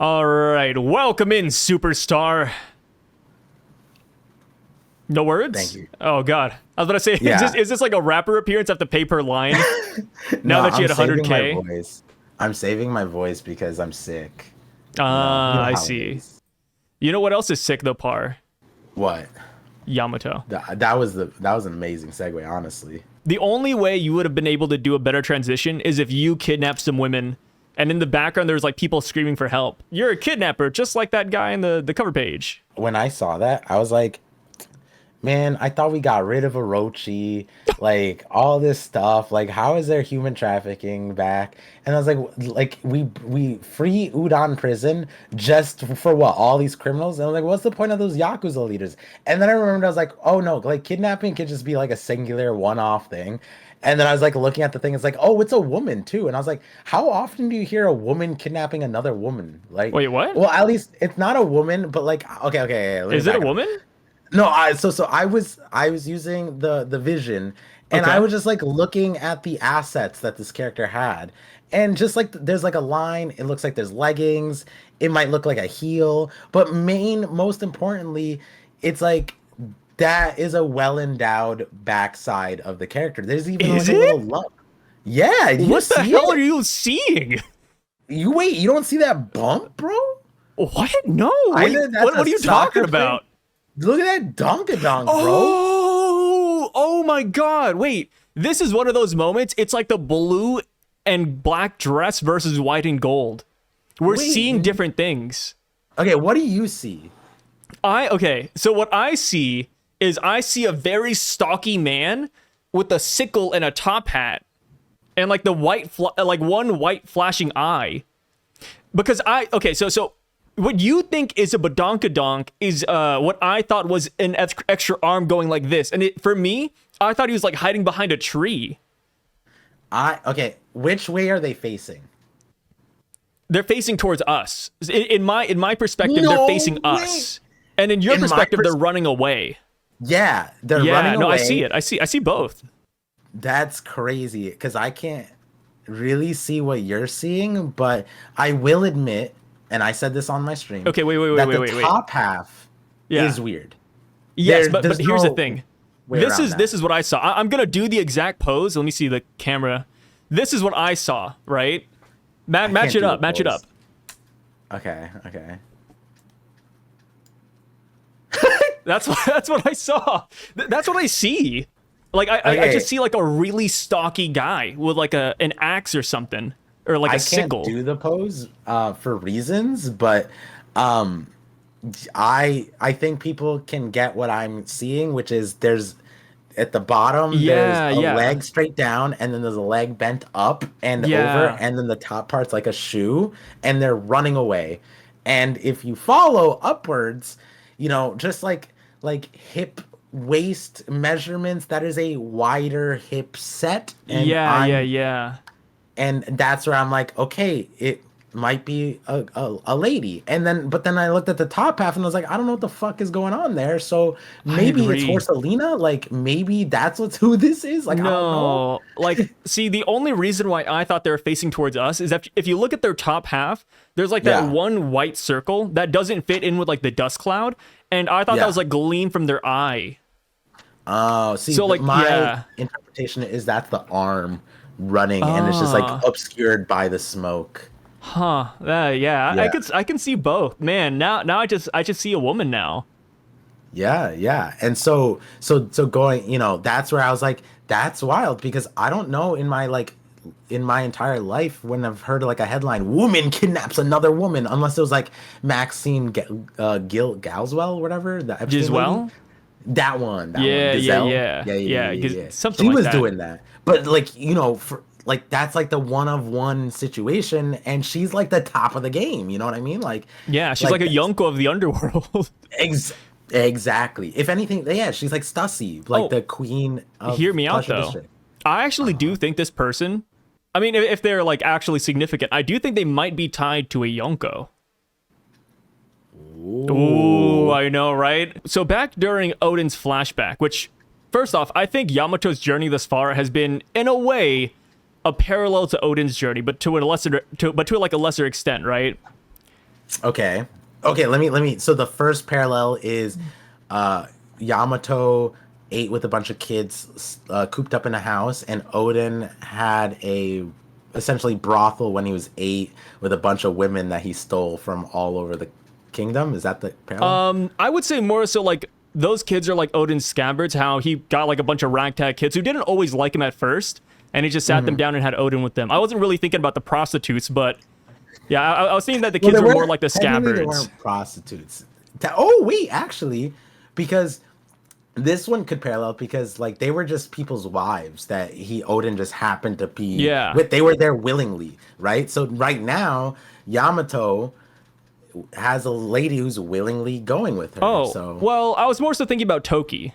All right, welcome in, superstar. No words? Thank you. Oh, God. I was about to say, Yeah. is this like a rapper appearance at the pay per line? Now No, that you had I'm saving my 100K? voice. I'm saving my voice because I'm sick. You Ah, know I how it see. is. You know what else is sick, though, Par? What? Yamato. That was an amazing segue, honestly. The only way you would have been able to do a better transition is if you kidnapped some women, and in the background there's like people screaming for help. You're a kidnapper, just like that guy in the cover page. When I saw that, I was like, man, I thought we got rid of Orochi, like all this stuff. Like, how is there human trafficking back? And I was like we free Udon prison just for what? All these criminals? And I was like, what's the point of those Yakuza leaders? And then I remembered I was like, oh no, like kidnapping could just be like a singular one-off thing. And then I was like looking at the thing, it's like, oh, it's a woman too. And I was like, how often do you hear a woman kidnapping another woman? Like, Wait, what? well, at least it's not a woman, but like, okay, let me Is it a back up. woman? No, I was using the vision, and Okay. I was just like looking at the assets that this character had, and just like there's like a line, it looks like there's leggings, it might look like a heel, but most importantly, it's like that is a well endowed backside of the character. There's even Is like a little it? lump. Yeah, you What the see hell it? are you seeing? You don't see that bump, bro? What? No. Either that's What a are you soccer talking player- about? Look at that donkadonk, bro. Oh my God. Wait, this is one of those moments. It's like the blue and black dress versus white and gold. We're Wait, seeing different things. Okay, what do you see? Okay, so what I see is I see a very stocky man with a sickle and a top hat and like the like one white flashing eye. Because so what you think is a badonkadonk is what I thought was an extra arm going like this. And for me, I thought he was like hiding behind a tree. Okay, which way are they facing? They're facing towards us. In my perspective, they're No facing way. us. And in your In my perspective, they're running away. Yeah, they're Yeah, running no, away. I see it. I see both. That's crazy because I can't really see what you're seeing, but I will admit, and I said this on my stream. Okay, wait, that wait, the wait. top half Yeah. is weird. Yes, There- but there's here's the no thing. way This around is that. this is what I saw. I'm gonna do the exact pose. Let me see the camera. This is what I saw. Right? Match can't it do up. a Match it pose. up. Okay. That's what I saw. That's what I see. Like I Okay. just see like a really stocky guy with like an axe or something, or like I a can't sickle. do the pose for reasons, but I think people can get what I'm seeing, which is there's at the bottom Yeah, there's a yeah. leg straight down, and then there's a leg bent up and Yeah. over, and then the top part's like a shoe, and they're running away. And if you follow upwards, just like hip waist measurements, that is a wider hip set. And Yeah. and that's where I'm like, okay, it might be a lady. But then I looked at the top half and I was like, I don't know what the fuck is going on there. So maybe it's agree. Horselina. Like maybe that's who this is. Like I don't know. No, like, see, the only reason why I thought they were facing towards us is that if you look at their top half, there's like that Yeah. one white circle that doesn't fit in with like the dust cloud, and I thought Yeah. that was like gleam from their eye. Oh, see, So, like, my yeah. interpretation is that's the arm running, and it's just like obscured by the smoke. Huh? Yeah, Yeah. I can see both. Man, now I just see a woman now. Yeah. And so going, that's where I was like, that's wild, because I don't know in my entire life when I've heard like a headline, woman kidnaps another woman, unless it was like Maxine Galswell, whatever, the Epstein Giselle? lady. That one. Yeah. Giselle. Yeah, something She like was that. doing that. But like, for like that's like the one of one situation, and she's like the top of the game, you know what I mean? Like Yeah, she's like a that's- Yonko of the underworld. Exactly. If anything, yeah, she's like Stussy, like the queen of Hear me out Pleasure though. District. I actually do think this person, I mean, if they're like actually significant, I do think they might be tied to a Yonko. Ooh, I know, right? So back during Odin's flashback, which, first off, I think Yamato's journey thus far has been, in a way, a parallel to Odin's journey, but to a lesser extent, right? Okay. Okay, let me so the first parallel is uh Yamato ate with a bunch of kids cooped up in a house, and Odin had a essentially brothel when he was 8 with a bunch of women that he stole from all over the kingdom. Is that the parallel? I would say more so like those kids are like Odin's scabbards, how he got like a bunch of ragtag kids who didn't always like him at first, and he just sat them down and had Odin with them. I wasn't really thinking about the prostitutes, but yeah, I was thinking that the kids were more like the Technically, they scabbards. weren't prostitutes. Oh wait, actually, because this one could parallel because like they were just people's wives that Odin just happened to be Yeah. with. They were there willingly, right? So right now Yamato has a lady who's willingly going with her. Oh, So well, I was more so thinking about Toki.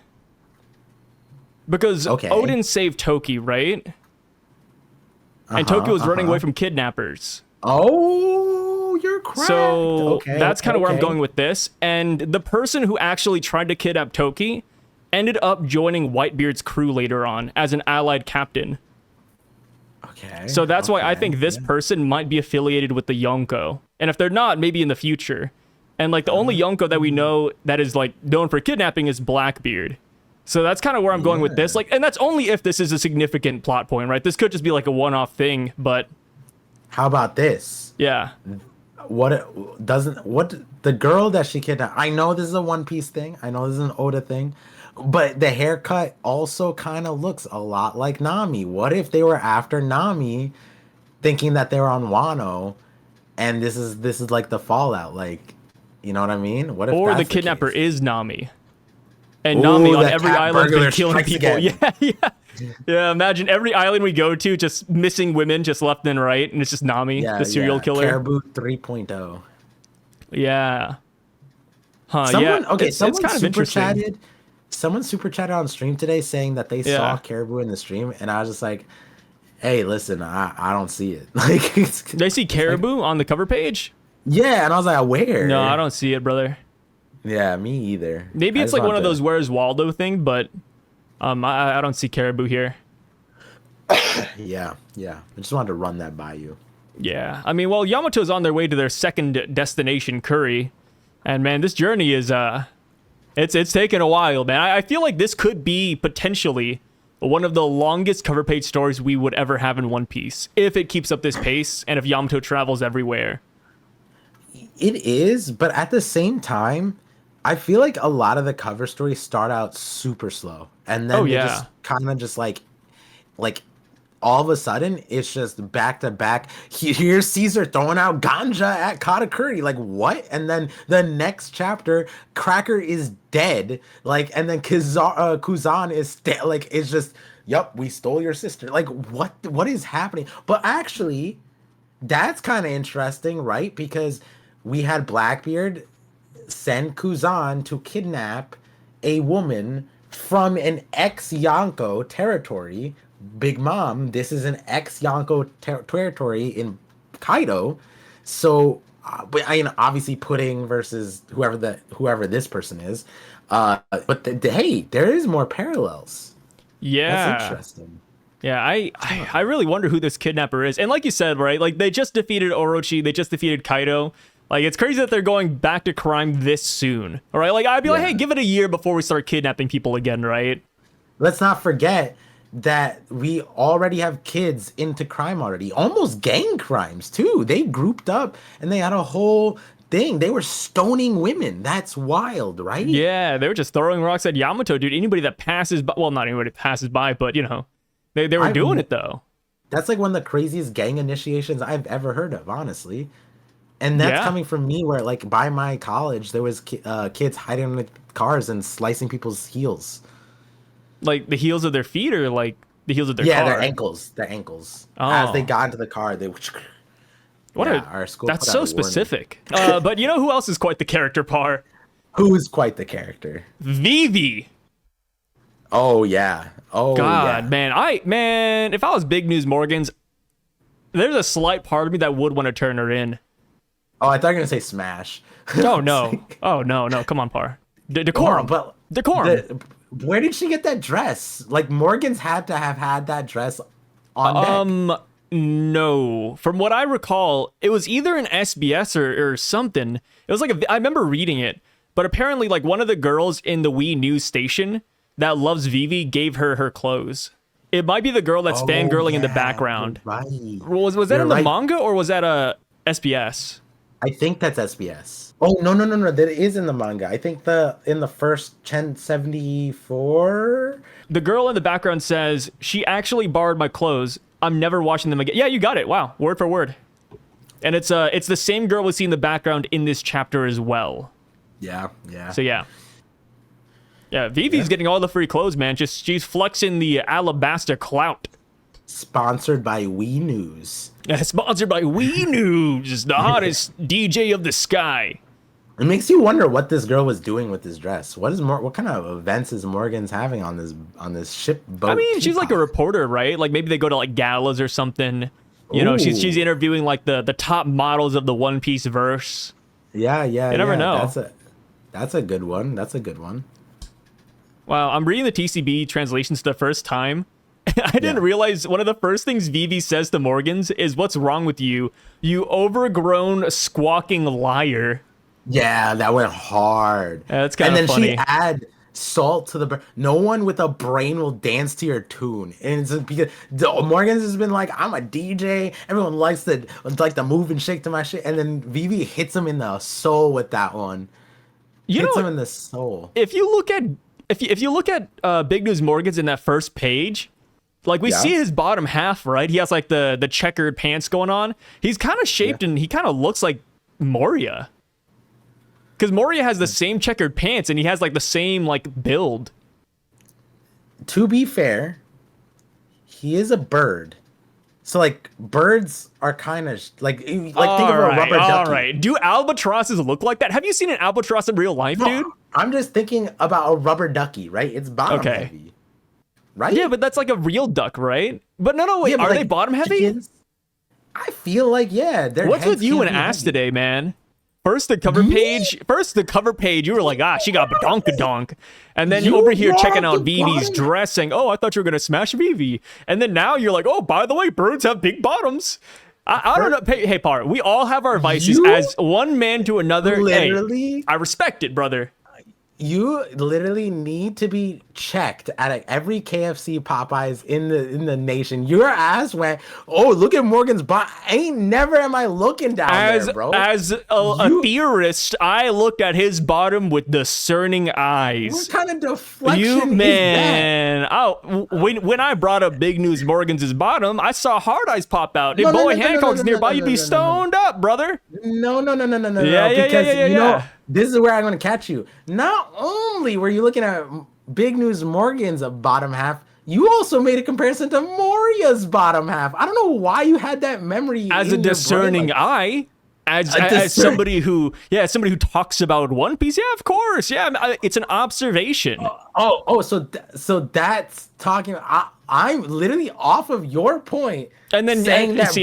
Because okay. Odin saved Toki, right? And Toki was running away from kidnappers. Oh, you're correct. So Okay, that's kind of where I'm okay. going with this. And the person who actually tried to kidnap Toki ended up joining Whitebeard's crew later on as an allied captain. Okay. So that's why I okay, think this yeah. person might be affiliated with the Yonko. And if they're not, maybe in the future. And like the only Yonko that we know that is like known for kidnapping is Blackbeard. So that's kind of where I'm going with this. Like, and that's only if this is a significant plot point, right? This could just be like a one-off thing, but How about this? yeah. What the girl that she kidnapped? I know this is a One Piece thing. I know this is an Oda thing, but the haircut also kind of looks a lot like Nami. What if they were after Nami, thinking that they were on Wano, and this is like the fallout? Like, you know what I mean? What if Or the that's kidnapper case? is Nami. And Ooh, Nami on that every cat island been burglar killing strikes people. again. Yeah, yeah. Yeah, imagine every island we go to just missing women just left and right, and it's just Nami, the serial killer. Caribou 3.0. Yeah. Huh, Someone yeah. okay, It's someone kind of super interesting. chatted. Someone super chatted on stream today saying that they Yeah. saw Caribou in the stream, and I was just like, "Hey, listen, I don't see it." Like, They see Caribou on the cover page? yeah, and I was like, "Where?" No, I don't see it, brother. Yeah, me either. Maybe I it's just like one wanted of to- those Where's Waldo thing, but I don't see Caribou here. Yeah, yeah. I just wanted to run that by you. Yeah. I mean, well, Yamato's on their way to their second destination, Curry. And man, this journey is it's taken a while, man. I feel like this could be potentially one of the longest cover page stories we would ever have in One Piece if it keeps up this pace and if Yamato travels everywhere. It is, but at the same time, I feel like a lot of the cover stories start out super slow, and then Oh, they yeah. just kind of just like all of a sudden it's just back to back. Here's Caesar throwing out ganja at Katakuri, like what? And then the next chapter, Cracker is dead, like, and then Kuzan is like, it's just, yep, we stole your sister. Like, what is happening? But actually, that's kind of interesting, right? Because we had Blackbeard send Kuzan to kidnap a woman from an ex-Yonko territory. Big Mom, this is an ex-Yonko territory in Kaido. So, but I mean, obviously Pudding versus whoever this person is. But hey, there is more parallels. Yeah. That's interesting. Yeah, I really wonder who this kidnapper is. And like you said, right? Like they just defeated Orochi, they just defeated Kaido. Like it's crazy that they're going back to crime this soon. All right? Like I'd be like, Yeah. "Hey, give it a year before we start kidnapping people again," right? Let's not forget that we already have kids into crime already. Almost gang crimes too. They grouped up and they had a whole thing. They were stoning women. That's wild, right? Yeah, they were just throwing rocks at Yamato, dude. Anybody that passes by, well, not anybody that passes by, but you know, they were doing it though. That's like one of the craziest gang initiations I've ever heard of, honestly. And that's Yeah. coming from me where like by my college there was kids hiding in the cars and slicing people's heels. Like the heels of their feet or like the heels of their Yeah, car? their ankles. Their ankles. Oh. As they got into the car, they What yeah, our school that's put so out a warning. specific. But you know who else is quite the character, Par? Who's quite the character? Vivi. Oh yeah. Oh God, yeah. man, if I was Big News Morgans, there's a slight part of me that would want to turn her in. Oh, I thought you were gonna say Smash. Oh no. Oh no, come on, Par. Decorum. But Decorum. where did she get that dress? Like Morgan's had to have had that dress on deck. No. From what I recall, it was either an SBS or something. It was like I remember reading it, but apparently like one of the girls in the Wii news station that loves Vivi gave her clothes. It might be the girl that's fangirling in the background. Right. Was that in the manga or was that a SBS? I think that's SBS. Oh no. That is in the manga. I think in the first 1074. The girl in the background says she actually borrowed my clothes. I'm never washing them again. Yeah, you got it. Wow, word for word. And it's the same girl we see in the background in this chapter as well. Yeah. So yeah. Yeah, Vivi's getting all the free clothes, man. She's flexing the Alabasta clout. Sponsored by Wii News. Yeah, sponsored by Wii News, the hottest DJ of the sky. It makes you wonder what this girl was doing with this dress. What kind of events is Morgan's having on this ship boat? I mean, she's like a reporter, right? Like maybe they go to like galas or something. You know, she's interviewing like the top models of the One Piece verse. Yeah. You never know. That's a good one. That's a good one. Wow, I'm reading the TCB translations the first time. I didn't realize one of the first things Vivi says to Morgans is, "What's wrong with you? You overgrown, squawking liar." Yeah, that went hard. Yeah, that's kind of funny. And then she add salt to the... No one with a brain will dance to your tune. And it's because Morgans has been like, I'm a DJ. Everyone likes the move and shake to my shit. And then Vivi hits him in the soul with that one. Hits him in the soul. If you look at Big News Morgans in that first page, like we see his bottom half, right? He has like the checkered pants going on. He's kind of shaped and he kind of looks like Moria. Because Moria has the same checkered pants and he has like the same like build. To be fair, he is a bird. So like birds are kind of like think of a rubber ducky. All right. Do albatrosses look like that? Have you seen an albatross in real life, dude? I'm just thinking about a rubber ducky, right? It's bottom heavy. Right? Yeah, but that's like a real duck, right? But no, wait, are they bottom heavy? Chickens, I feel like, What's with you and ass today, man? First the cover page, you were like, she got badonkadonk. And then you over here checking out Vivi's dress saying, I thought you were going to smash Vivi. And then now you're like, by the way, birds have big bottoms. I don't know. Hey, Par, we all have our vices as one man to another. Literally. Hey, I respect it, brother. You literally need to be checked at every KFC Popeyes in the nation. Your ass went, look at Morgan's bot. Never am I looking down there, bro. As a theorist, I looked at his bottom with discerning eyes. What kind of deflection is that? When I brought up Big News Morgan's bottom, I saw hard eyes pop out. If Boy Hancock's nearby, you'd be stoned up, brother. No. Yeah. This is where I'm going to catch you. Not only were you looking at Big News Morgan's bottom half, you also made a comparison to Moria's bottom half. I don't know why you had that memory. As a discerning eye. As somebody who talks about One Piece, of course, it's an observation. So that's talking. I'm literally off of your point. And then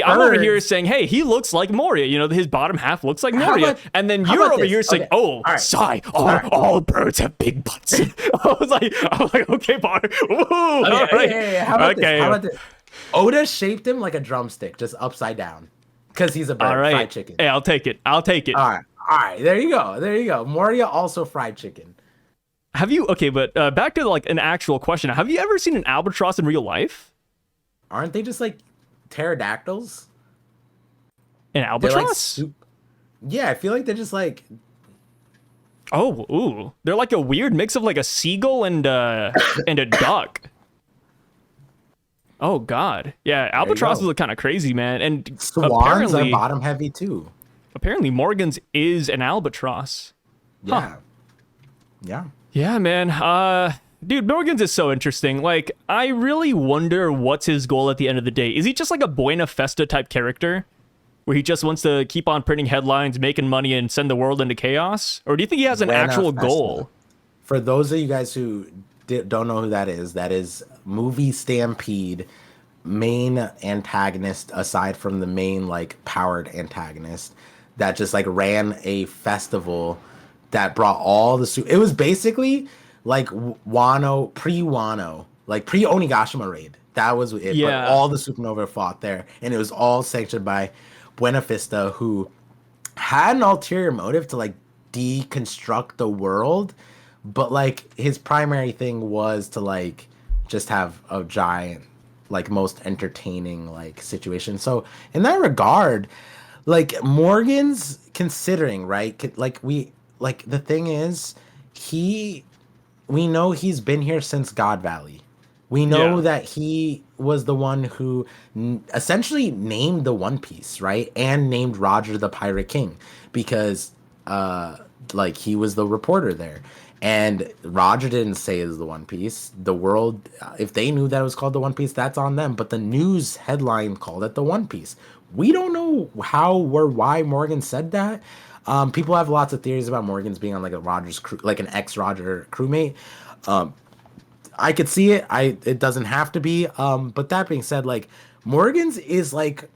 I'm over here saying, hey, he looks like Moria. You know, his bottom half looks like Moria. And then you're over here saying, sigh, all birds have big butts. I was like, okay, Bar. All right. How about this? Oda shaped him like a drumstick, just upside down. Because he's a bird, fried chicken. Hey, I'll take it. All right. There you go. Moria also fried chicken. Have you? Okay, but back to like an actual question. Have you ever seen an albatross in real life? Aren't they just like pterodactyls? An albatross? Yeah, I feel like they're just like. They're like a weird mix of like a seagull and a duck. Oh God, yeah, albatrosses are kind of crazy, man. And swans are bottom heavy too. Apparently, Morgan's is an albatross. Yeah. Yeah, man. Dude, Morgan's is so interesting. Like, I really wonder what's his goal at the end of the day. Is he just like a Buena Festa type character? Where he just wants to keep on printing headlines, making money, and send the world into chaos? Or do you think he has an actual goal? For those of you guys who don't know who that is Movie Stampede main antagonist, aside from the main, like, powered antagonist, that just, like, ran a festival that brought all the... It was basically like Wano, pre-Onigashima raid. That was it. But Yeah. all the supernova fought there, and it was all sanctioned by Buena Vista, who had an ulterior motive to like deconstruct the world, but like his primary thing was to like just have a giant, like most entertaining like situation. So in that regard, like Morgan's considering, right? Like we like the thing is, he we know he's been here since God Valley. We know Yeah. that he was the one who essentially named the One Piece, right? And named Roger the Pirate King because like he was the reporter there. And Roger didn't say it was the One Piece. The world, if they knew that it was called the One Piece, that's on them. But the news headline called it the One Piece. We don't know how or why Morgan said that. People have lots of theories about Morgan's being on like a Rogers crew, like an ex-Roger crewmate. I could see it. It doesn't have to be. But that being said, like Morgan's is like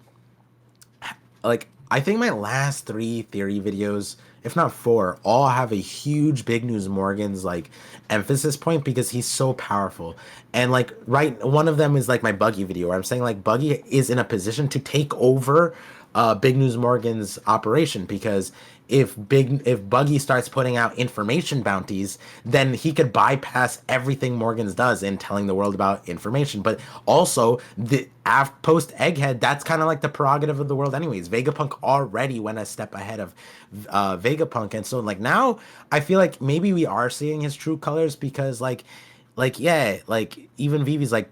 I think my last 3 theory videos, if not 4, all have a huge Big News Morgan's like emphasis point because he's so powerful. And like one of them is like my Buggy video where I'm saying like Buggy is in a position to take over Big News Morgan's operation because if Buggy starts putting out information bounties, then he could bypass everything Morgan's does in telling the world about information. But also the post Egghead, that's kind of like the prerogative of the world anyways. Vegapunk already went a step ahead of Vegapunk, and so like now I feel like maybe we are seeing his true colors because like yeah, like even Vivi's like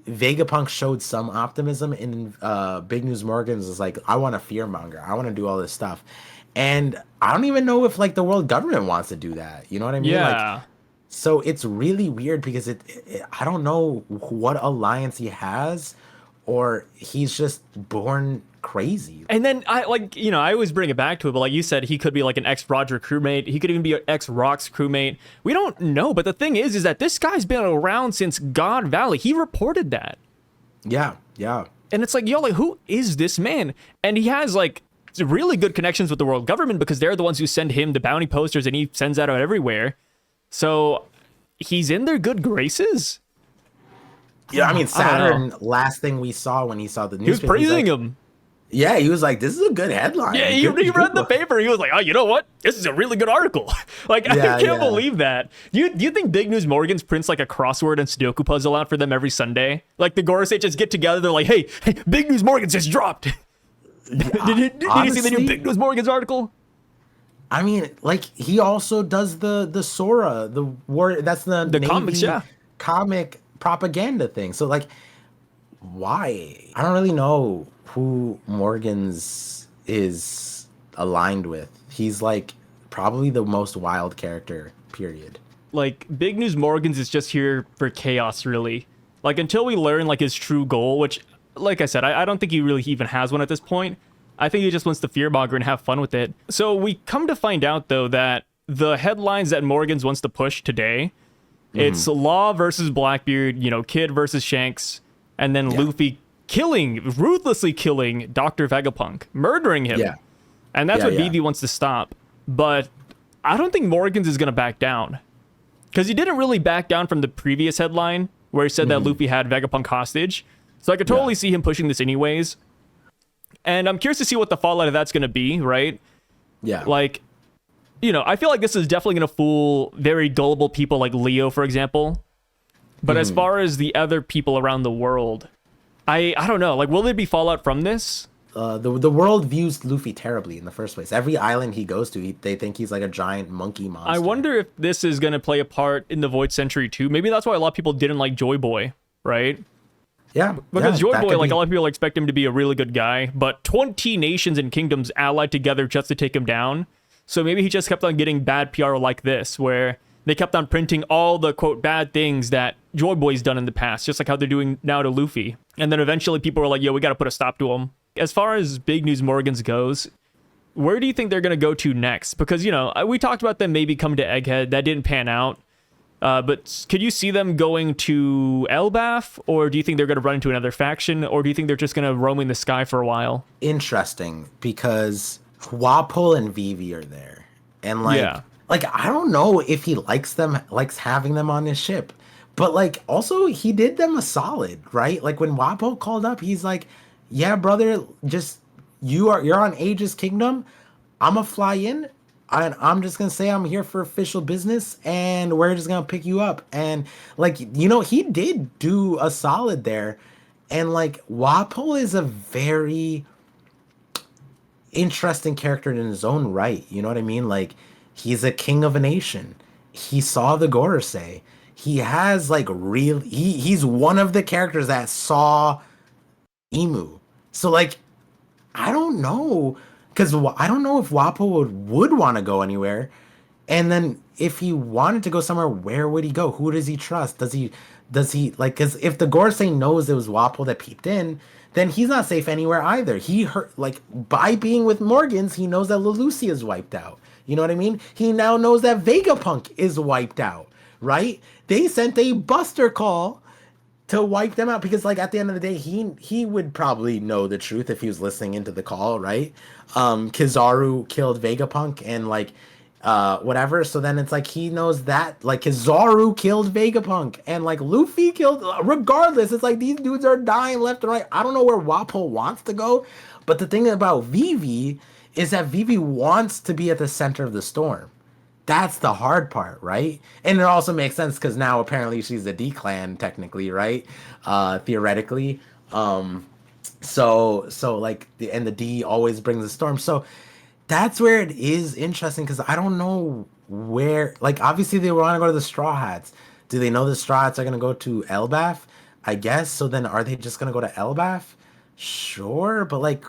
Vegapunk showed some optimism in Big News Morgan's is like, I want to fearmonger. I want to do all this stuff. And I don't even know if like the world government wants to do that. You know what I mean? Yeah. Like, so it's really weird because I don't know what alliance he has or he's just born crazy. And then I like, I always bring it back to it, but like you said, he could be like an ex-Roger crewmate. He could even be an ex-Rox crewmate. We don't know, but the thing is that this guy's been around since God Valley. He reported that. Yeah, yeah. And it's like, yo, like, who is this man? And he has like really good connections with the world government because they're the ones who send him the bounty posters and he sends that out everywhere. So he's in their good graces. Yeah, I mean, Saturn, last thing we saw when he saw the newspaper, he was praising him. Yeah, he was like, this is a good headline. Yeah, he read the paper. He was like, oh, you know what? This is a really good article. Like, yeah, I can't believe that. Do you think Big News Morgan's prints like a crossword and Sudoku puzzle out for them every Sunday? Like the Gorosei just get together. They're like, hey, Big News Morgan's just dropped. Did you see the new Big News Morgan's article? I mean, like he also does the Sora, the war. That's the Navy comics, yeah. Comic propaganda thing. So like, why? I don't really know who Morgan's is aligned with. He's like probably the most wild character, period. Like Big News Morgan's is just here for chaos, really. Like until we learn like his true goal, which like I said, I don't think he really even has one at this point. I think he just wants to fearmonger and have fun with it. So we come to find out though that the headlines that Morgan's wants to push today, it's Law versus Blackbeard, Kid versus Shanks, and then Luffy ruthlessly killing Dr. Vegapunk, murdering him. Yeah. And that's what Vivi wants to stop. But I don't think Morgan's is going to back down. Because he didn't really back down from the previous headline where he said that Luffy had Vegapunk hostage. So I could totally see him pushing this anyways. And I'm curious to see what the fallout of that's going to be, right? Yeah. Like, I feel like this is definitely going to fool very gullible people like Leo, for example. But as far as the other people around the world, I don't know. Like, will there be fallout from this? The world views Luffy terribly in the first place. Every island he goes to, they think he's like a giant monkey monster. I wonder if this is going to play a part in the Void Century too. Maybe that's why a lot of people didn't like Joy Boy, right? Yeah. Because Joy Boy, like a lot of people expect him to be a really good guy, but 20 nations and kingdoms allied together just to take him down. So maybe he just kept on getting bad PR like this, where they kept on printing all the, quote, bad things that Joy Boy's done in the past, just like how they're doing now to Luffy. And then eventually people were like, yo, we got to put a stop to him. As far as Big News Morgan's goes, where do you think they're going to go to next? Because, we talked about them maybe coming to Egghead. That didn't pan out. But could you see them going to Elbaf? Or do you think they're going to run into another faction? Or do you think they're just going to roam in the sky for a while? Interesting, because Wapol and Vivi are there. And like I don't know if he likes having them on his ship. But like also he did them a solid, right? Like when Wapo called up, he's like, "Yeah, brother, just you're on Aegis Kingdom. I'ma fly in and I'm just gonna say I'm here for official business and we're just gonna pick you up." And like, he did do a solid there. And like Wapo is a very interesting character in his own right. You know what I mean? Like he's a king of a nation. He saw the Gorosei. He has like he's one of the characters that saw Emu. So like I don't know because I don't know if Wapo would want to go anywhere. And then if he wanted to go somewhere, where would he go? Who does he trust? Does he like, because if the Gorsei knows it was Wapo that peeped in, then he's not safe anywhere either. He heard, like, by being with Morgans, he knows that Lelouch is wiped out. You know what I mean? He now knows that Vegapunk is wiped out, right? They sent a buster call to wipe them out because like at the end of the day he would probably know the truth if he was listening into the call, right? Kizaru killed Vegapunk and like whatever, so then it's like he knows that like Kizaru killed Vegapunk and like Luffy killed, regardless it's like these dudes are dying left and right. I don't know where Wapo wants to go, but the thing about Vivi is that Vivi wants to be at the center of the storm. That's the hard part, right? And it also makes sense because now apparently she's a D clan technically, right? Theoretically. So like the D always brings the storm. So that's where it is interesting because I don't know where, like obviously they want to go to the Straw Hats. Do they know the Straw Hats are gonna go to Elbaf? I guess. So then are they just gonna go to Elbaf? Sure, but like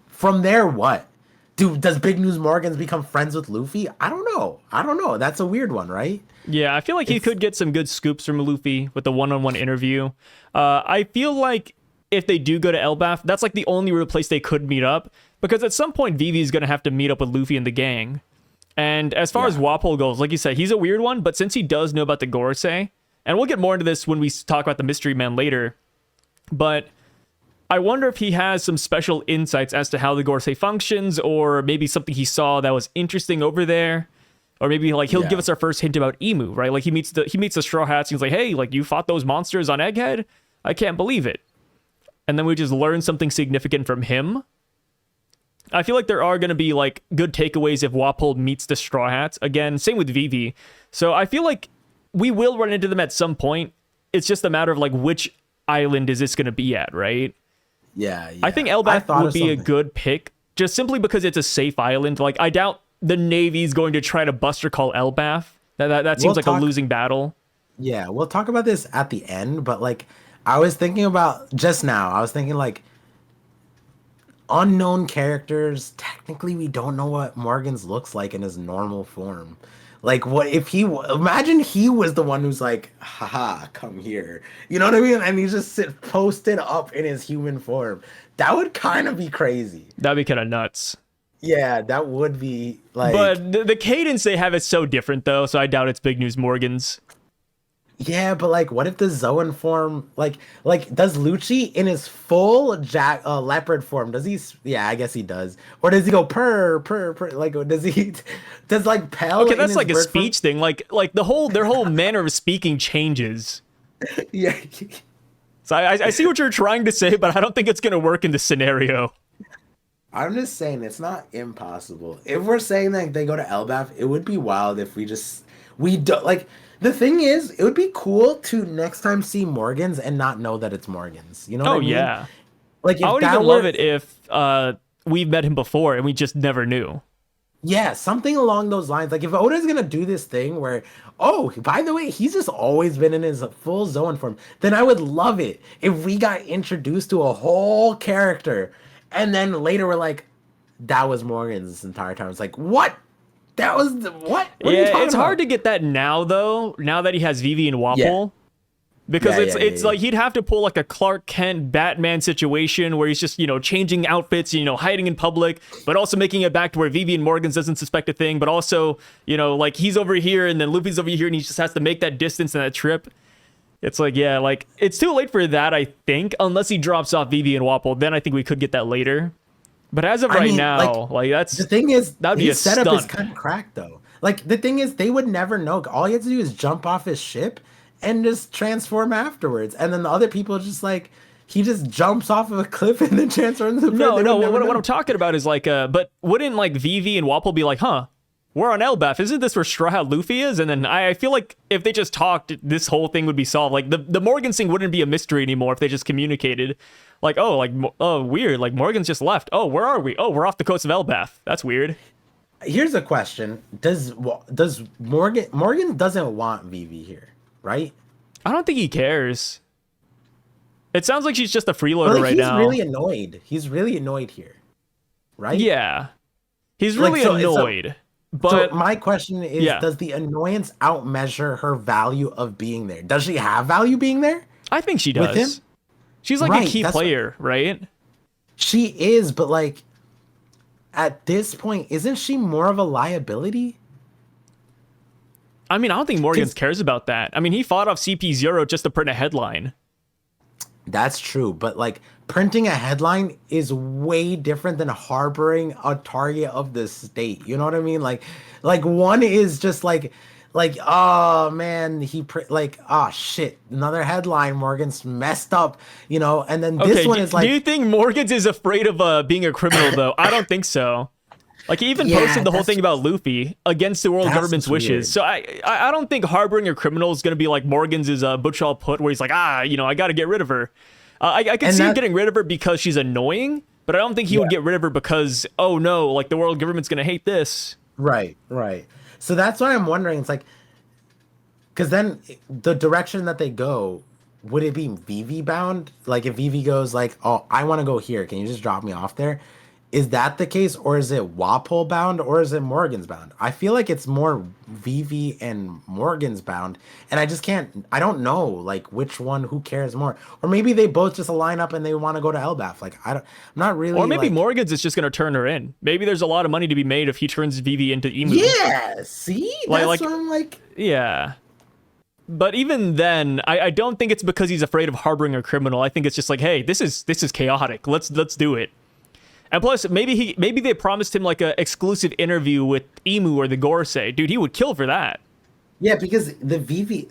from there what? Does Big News Morgans become friends with Luffy? I don't know. That's a weird one, right? Yeah, I feel like he could get some good scoops from Luffy with the one-on-one interview. I feel like if they do go to Elbaf, that's like the only real place they could meet up, because at some point Vivi's going to have to meet up with Luffy and the gang. And as far as Wapol goes, like you said, he's a weird one, but since he does know about the Gorosei, and we'll get more into this when we talk about the Mystery Man later, but I wonder if he has some special insights as to how the Gorosei functions, or maybe something he saw that was interesting over there. Or maybe like he'll give us our first hint about Emu, right? Like he meets the Straw Hats and he's like, "Hey, like you fought those monsters on Egghead? I can't believe it." And then we just learn something significant from him. I feel like there are going to be like good takeaways if Wapol meets the Straw Hats. Again, same with Vivi. So I feel like we will run into them at some point. It's just a matter of like which island is this going to be at, right? Yeah. I think Elbaf would be a good pick just simply because it's a safe island. Like I doubt the Navy's going to try to buster call Elbaf. That seems like a losing battle. Yeah, we'll talk about this at the end, but like I was thinking about just now, I was thinking like unknown characters, technically we don't know what Morgans looks like in his normal form. Like what if imagine he was the one who's like, haha, come here. You know what I mean? And he just posted up in his human form. That would kind of be crazy. That'd be kind of nuts. Yeah, that would be like... But the cadence they have is so different, though, so I doubt it's Big News Morgans. Yeah, but like, what if the Zoan form... Like does Lucci in his full leopard form, does he... Yeah, I guess he does. Or does he go purr? Like, does he... Does like Pell... Okay, that's like a speech thing. Like their whole manner of speaking changes. Yeah. So I see what you're trying to say, but I don't think it's going to work in this scenario. I'm just saying it's not impossible. If we're saying that they go to Elbaf, it would be wild if we don't like. The thing is, it would be cool to next time see Morgans and not know that it's Morgans. You know what I mean? Yeah. Like if I would even love it if we've met him before and we just never knew. Yeah, something along those lines. Like if Oda's gonna do this thing where, oh, by the way, he's just always been in his full Zoan form, then I would love it if we got introduced to a whole character. And then later we're like, that was Morgans this entire time. It's like, what? That was what? Yeah, it's hard to get that now though. Now that he has Vivi and Wapol, because it's like he'd have to pull like a Clark Kent Batman situation where he's just changing outfits, hiding in public, but also making it back to where Vivi and Morgans doesn't suspect a thing, but also like he's over here and then Luffy's over here and he just has to make that distance and that trip. It's like, yeah, like, it's too late for that, I think, unless he drops off Vivi and Wapol. Then I think we could get that later. But as of now, like that's... The thing is, that'd be his a setup stunt. is kind of cracked, though. Like the thing is, they would never know. All he had to do is jump off his ship and just transform afterwards. And then the other people just like he just jumps off of a cliff and then transforms into the No, bird. no. What I'm talking about is like, but wouldn't like Vivi and Wapol be like, huh? We're on Elbaf. Isn't this where Straw Hat Luffy is? And then I feel like if they just talked, this whole thing would be solved. Like the Morgan thing wouldn't be a mystery anymore if they just communicated. Oh, weird. Like Morgan's just left. Oh, where are we? Oh, we're off the coast of Elbaf. That's weird. Here's a question: Does Morgan doesn't want Vivi here, right? I don't think he cares. It sounds like she's just a freeloader Like, right now. He's really annoyed. He's really annoyed here, right? Yeah, he's really annoyed. But so my question is, does the annoyance outmeasure her value of being there? Does she have value being there? I think she does. With him? She's like a key player, right? She is, but like at this point, isn't she more of a liability? I mean, I don't think Morgan cares about that. I mean, he fought off CP0 just to print a headline. That's true, but like printing a headline is way different than harboring a target of the state. You know what I mean? Like one is just like oh man, oh shit, another headline. Morgan's messed up, you know. And then this one is like, do you think Morgan's is afraid of being a criminal though? I don't think so. Like he even posted the whole thing about Luffy against the world government's wishes. So I don't think harboring a criminal is going to be like Morgan's is Butchall put, where he's like, I got to get rid of her. I can see him getting rid of her because she's annoying, but I don't think he would get rid of her because, oh no, like the world government's going to hate this. Right. So that's why I'm wondering. It's like, because then the direction that they go, would it be Vivi bound? Like if Vivi goes like, oh, I want to go here, can you just drop me off there? Is that the case, or is it Wapol bound, or is it Morgan's bound? I feel like it's more Vivi and Morgan's bound, and I don't know, like, which one, who cares more? Or maybe they both just align up and they want to go to Elbaf. Like, I'm not really... Or maybe Morgan's is just going to turn her in. Maybe there's a lot of money to be made if he turns Vivi into Emu. Yeah, see? That's what I'm like... Yeah. But even then, I don't think it's because he's afraid of harboring a criminal. I think it's just like, hey, this is chaotic. Let's do it. And plus, maybe they promised him like a exclusive interview with Emu or the Gorosei. Dude, he would kill for that. Yeah, because Emu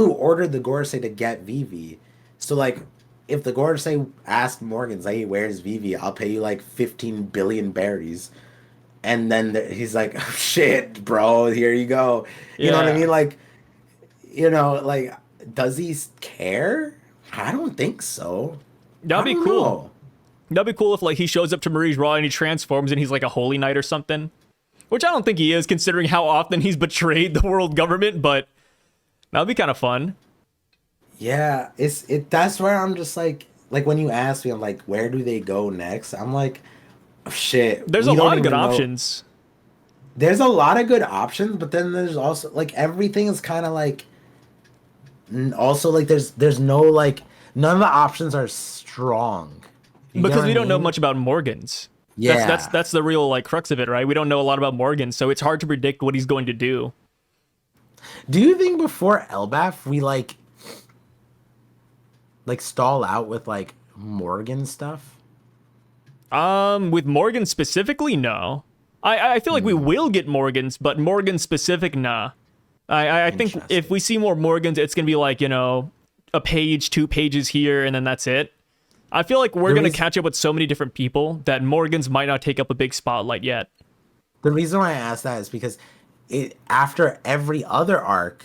ordered the Gorosei to get Vivi. So like, if the Gorosei asked Morgan, hey, where's Vivi? I'll pay you like 15 billion berries. And then he's like, oh, shit, bro, here you go. You know what I mean? Like, you know, like, does he care? I don't think so. That'd be cool. That'd be cool if like he shows up to Marie's Raw and he transforms and he's like a holy knight or something. Which I don't think he is, considering how often he's betrayed the world government, but that'd be kind of fun. Yeah, that's where I'm just like when you ask me, I'm like, where do they go next? I'm like, oh, shit. There's a lot of good options. There's a lot of good options, but then there's also like everything is kind of like also like there's no like none of the options are strong. Because we don't know much about Morgan's. Yeah. That's the real like crux of it, right? We don't know a lot about Morgan, so it's hard to predict what he's going to do. Do you think before Elbaf we like stall out with like Morgan stuff? With Morgan specifically, no. I feel like we will get Morgan's, but Morgan specific, nah. I think if we see more Morgan's, it's gonna be like, you know, a page, 2 pages here, and then that's it. I feel like we're going to catch up with so many different people that Morgan's might not take up a big spotlight yet. The reason why I ask that is because after every other arc,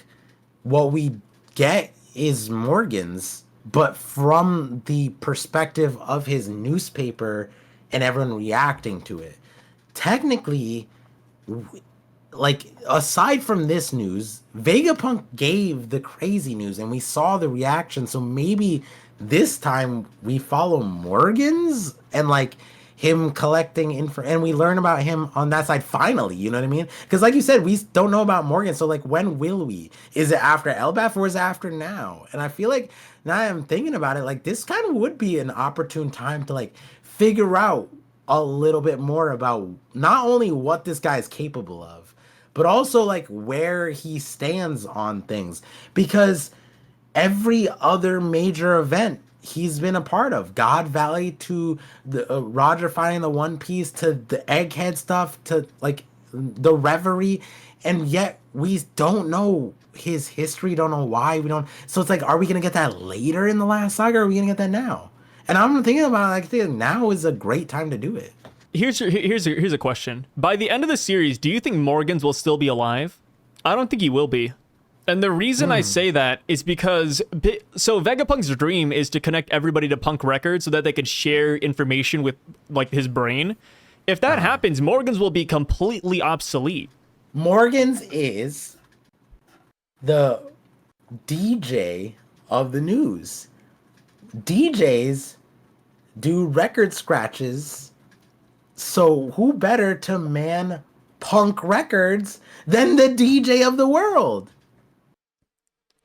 what we get is Morgan's, but from the perspective of his newspaper and everyone reacting to it. Technically, like, aside from this news, Vegapunk gave the crazy news and we saw the reaction, so maybe... this time we follow Morgan's and like him collecting info, and we learn about him on that side finally. You know what I mean? Because like you said, we don't know about Morgan. So like, when will we? Is it after Elbaf or is it after now? And I feel like now I'm thinking about it, like this kind of would be an opportune time to like figure out a little bit more about not only what this guy is capable of, but also like where he stands on things, because every other major event he's been a part of, God Valley to the Roger finding the One Piece to the Egghead stuff to like the reverie, and yet we don't know his history, don't know why we don't. So it's like, are we gonna get that later in the last saga, or are we gonna get that now? And I'm thinking about it, like, I think now is a great time to do it. Here's a question. By the end of the series, do you think Morgans will still be alive? I don't think he will be. And the reason I say that is because, so Vegapunk's dream is to connect everybody to Punk Records so that they could share information with, like, his brain. If that happens, Morgans will be completely obsolete. Morgans is the DJ of the news. DJs do record scratches, so who better to man Punk Records than the DJ of the world?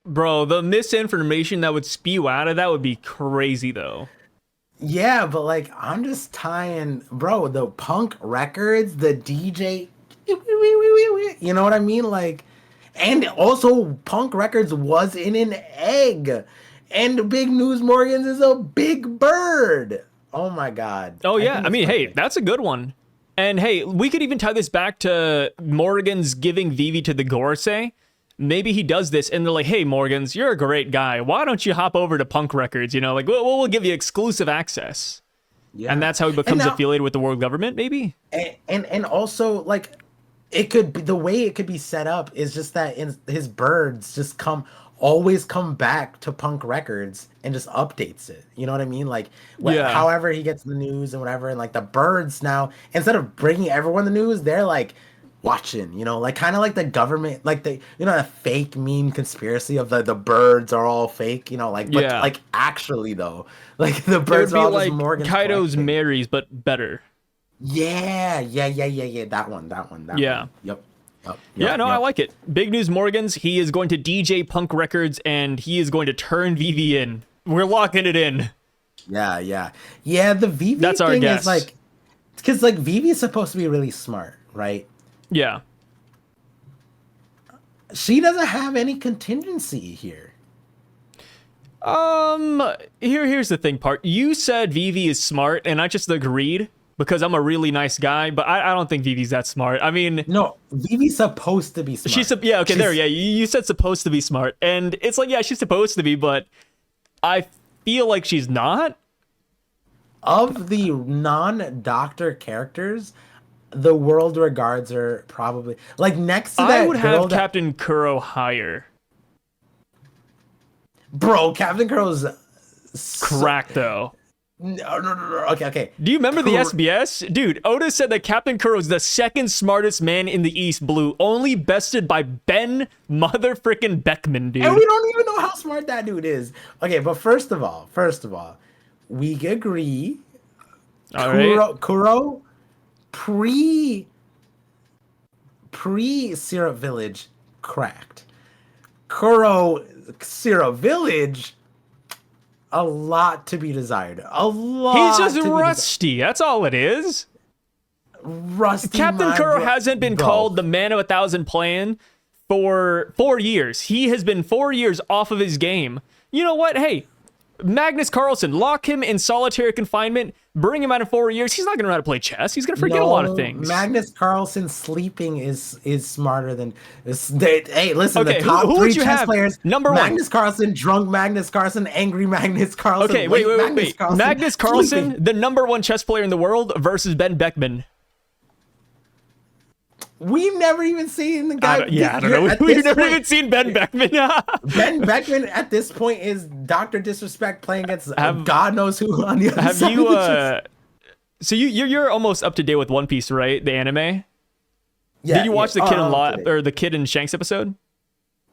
Bro, the misinformation that would spew out of that would be crazy, though. Yeah, but like, I'm just tying, bro, the Punk Records, the DJ, you know what I mean? Like, and also Punk Records was in an egg, and Big News Morgans is a big bird. Oh my God. Oh yeah, I mean, hey, that's a good one. And hey, we could even tie this back to Morgans giving Vivi to the Gorosei. Maybe he does this and they're like, hey, Morgans, you're a great guy. Why don't you hop over to Punk Records? You know, like, we'll give you exclusive access. Yeah. And that's how he becomes affiliated with the world government, maybe? And also, like, it could be, the way it could be set up is just that his birds just always come back to Punk Records and just updates it. You know what I mean? Like, however he gets the news and whatever, and like the birds now, instead of bringing everyone the news, they're like watching, you know, like kind of like the government, like the, you know, the fake meme conspiracy of the birds are all fake, you know, like, but like actually though, like the birds are all like just Morgan's Kaido's Marys, but better. Yeah. That one. Yeah. One. Yep. I like it. Big News Morgans, he is going to DJ Punk Records and he is going to turn Vivi in. We're locking it in. Yeah. The Vivi That's our thing guess. is like, because like Vivi is supposed to be really smart, right? Yeah. She doesn't have any contingency here. Here's the thing part. You said Vivi is smart, and I just agreed because I'm a really nice guy, but I don't think Vivi's that smart. I mean, no, Vivi's supposed to be smart. You said supposed to be smart, and it's like, yeah, she's supposed to be, but I feel like she's not. Of the non-doctor characters, the world regards her probably like next to that. I would have Captain Kuro higher. Bro, Captain Kuro's cracked though. No. Okay. Do you remember the SBS? Dude, Oda said that Captain Kuro is the second smartest man in the East Blue, only bested by Ben motherfucking Beckman, dude. And we don't even know how smart that dude is. Okay, but first of all, we agree. All right. Kuro pre Syrup Village cracked. Kuro Syrup Village, a lot to be desired. He's just rusty. That's all it is. Rusty. Captain Kuro hasn't been called the man of 1,000 plan for 4 years. He has been 4 years off of his game. You know what? Hey, Magnus Carlsen, lock him in solitary confinement, bring him out in 4 years. He's not going to know how to play chess. He's going to forget a lot of things. Magnus Carlsen sleeping is smarter than... Hey, listen, okay, the top who three would you chess have? players... Number Magnus Carlsen, drunk Magnus Carlsen, angry Magnus Carlsen. Okay, wait. Magnus Carlsen, the number one chess player in the world versus Ben Beckman. We've never even seen the guy. I don't know. We've never even seen Ben Beckman. Ben Beckman at this point is Dr. Disrespect playing against God knows who on the other side. Have you? So you're almost up to date with One Piece, right? The anime. Yeah. Did you watch the the Kid in Shanks episode?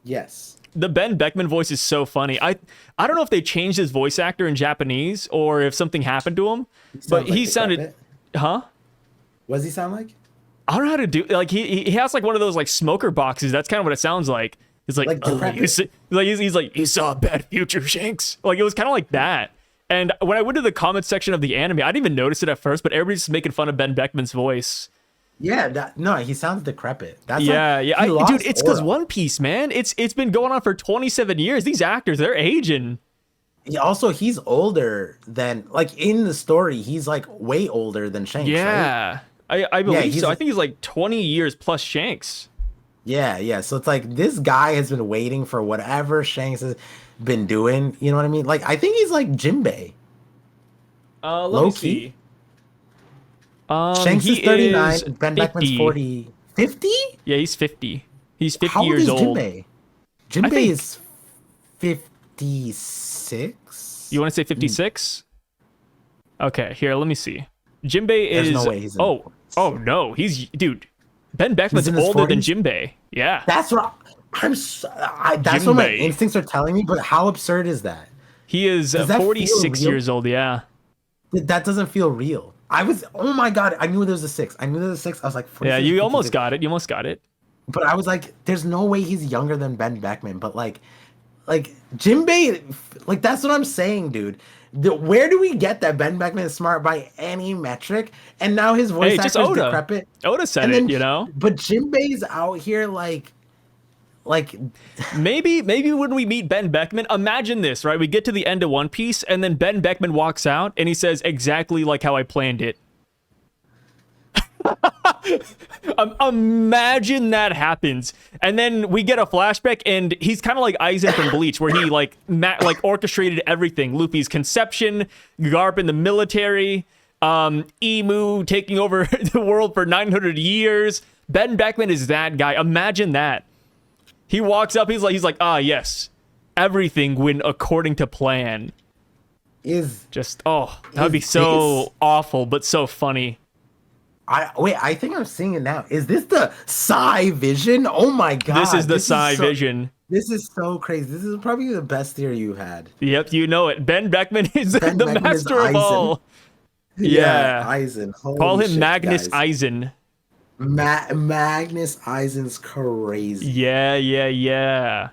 Yes. The Ben Beckman voice is so funny. I don't know if they changed his voice actor in Japanese or if something happened to him, but he sounded. Huh? What does he sound like? I don't know how to do, like, he has like one of those like smoker boxes. That's kind of what it sounds like. It's like he's like, you saw a bad future, Shanks. Like, it was kind of like that. And when I went to the comment section of the anime, I didn't even notice it at first, but everybody's just making fun of Ben Beckman's voice. Yeah, he sounds decrepit. Dude, it's because One Piece, man. It's been going on for 27 years. These actors, they're aging. Yeah, also, he's older than, like, in the story, he's like way older than Shanks. Yeah. Right? I believe he's so. I think he's like 20 years plus Shanks. yeah. So it's like this guy has been waiting for whatever Shanks has been doing. You know what I mean? Like I think he's like Jinbei, Let me low key. see. Shanks is He 39. is Ben Beckman's 50. 40. 50? Yeah, he's 50. He's 50 How old years is old. Jinbei? I Jinbei think. is 56. You want to say 56? Okay, here, let me see. Jinbei There's is. no way he's in Oh no, dude. Ben Beckman's in his older than 40s? Jinbei. Yeah. That's what that's what my Jinbei. instincts are telling me. But how absurd is that? He is Does that feel 46 real? years old. Yeah. That doesn't feel real. I was, oh my god, I knew there was a six. I knew there was a six. I was like, Yeah, 46, you almost 56. got it. You almost got it. But I was like, there's no way he's younger than Ben Beckman. But like Jinbei, like that's what I'm saying, dude. Where do we get that Ben Beckman is smart by any metric? And now his voice Hey, actor just is Oda. decrepit. Oda said And it, then, you know? but Jinbei's out here like Maybe when we meet Ben Beckman, imagine this, right? We get to the end of One Piece, and then Ben Beckman walks out, and he says exactly like how I planned it. Imagine that happens, and then we get a flashback, and he's kind of like Aizen from Bleach, where he like orchestrated everything: Luffy's conception, Garp in the military, Emu taking over the world for 900 years. Ben Beckman is that guy. Imagine that. He walks up, he's like, ah, yes, everything went according to plan. That'd be so awful, but so funny. I think I'm seeing it now. Is this the Psy Vision? Oh my god. This is the Psy Vision. This is so crazy. This is probably the best theory you had. Yep, you know it. Ben Beckman is Ben the Beckman master is of all. Yeah. Aizen. Holy Call him shit, Magnus guys. Aizen. Magnus Eisen's crazy. Yeah. Yeah,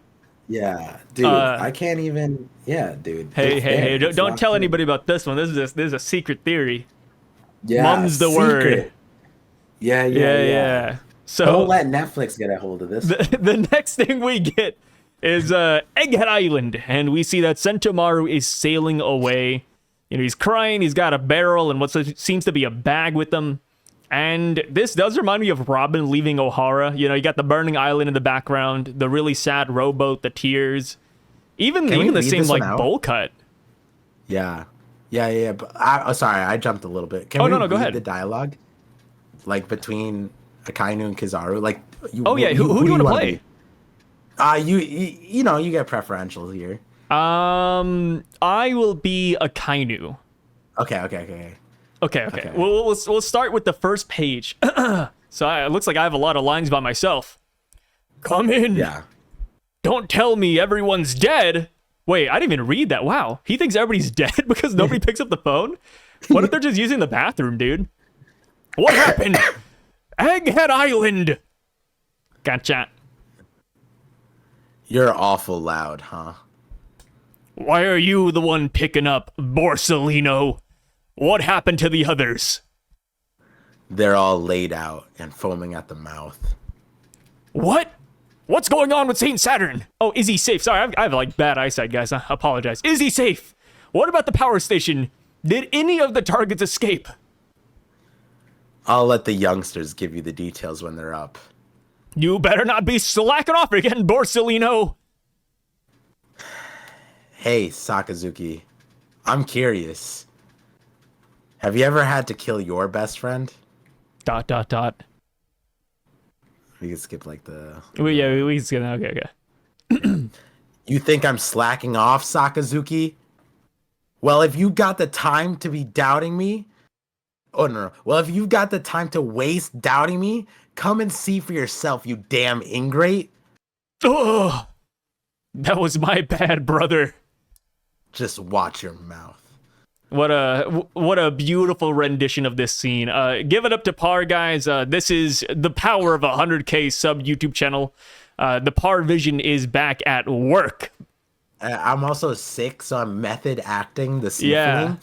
dude. I can't even. Yeah, dude. Hey! Don't tell anybody about this one. This is a secret theory. Yeah, Mum's the word. Yeah. So don't let Netflix get a hold of this. The next thing we get is Egghead Island, and we see that Sentomaru is sailing away. You know, he's crying. He's got a barrel and what seems to be a bag with him. And this does remind me of Robin leaving O'Hara. You know, you got the burning island in the background, the really sad rowboat, the tears, even the same like bowl cut. Yeah. But sorry, I jumped a little bit. Can no, go ahead. The dialogue, like between Akainu and Kizaru, like. Who do you want to play? You know, you get preferential here. I will be Akainu. Okay. Okay. We'll start with the first page. So it looks like I have a lot of lines by myself. Come in. Yeah. Don't tell me everyone's dead. Wait, I didn't even read that. Wow. He thinks everybody's dead because nobody picks up the phone? What if they're just using the bathroom, dude? What happened? Egghead Island. Gotcha. You're awful loud, huh? Why are you the one picking up Borsellino? What happened to the others? They're all laid out and foaming at the mouth. What? What's going on with Saint Saturn? Oh, is he safe? Sorry, I have like bad eyesight, guys. I apologize. Is he safe? What about the power station? Did any of the targets escape? I'll let the youngsters give you the details when they're up. You better not be slacking off again, Borsellino. Hey, Sakazuki. I'm curious. Have you ever had to kill your best friend? ... We can skip like the... We can skip that. Okay. You think I'm slacking off, Sakazuki? Well, if you got the time to be doubting me... Oh, no. Well, if you've got the time to waste doubting me, come and see for yourself, you damn ingrate. Oh, that was my bad, brother. Just watch your mouth. What a beautiful rendition of this scene. Give it up to Par, guys. This is the power of a 100K sub YouTube channel. The Par Vision is back at work. I'm also sick, so I'm method acting the sniffling.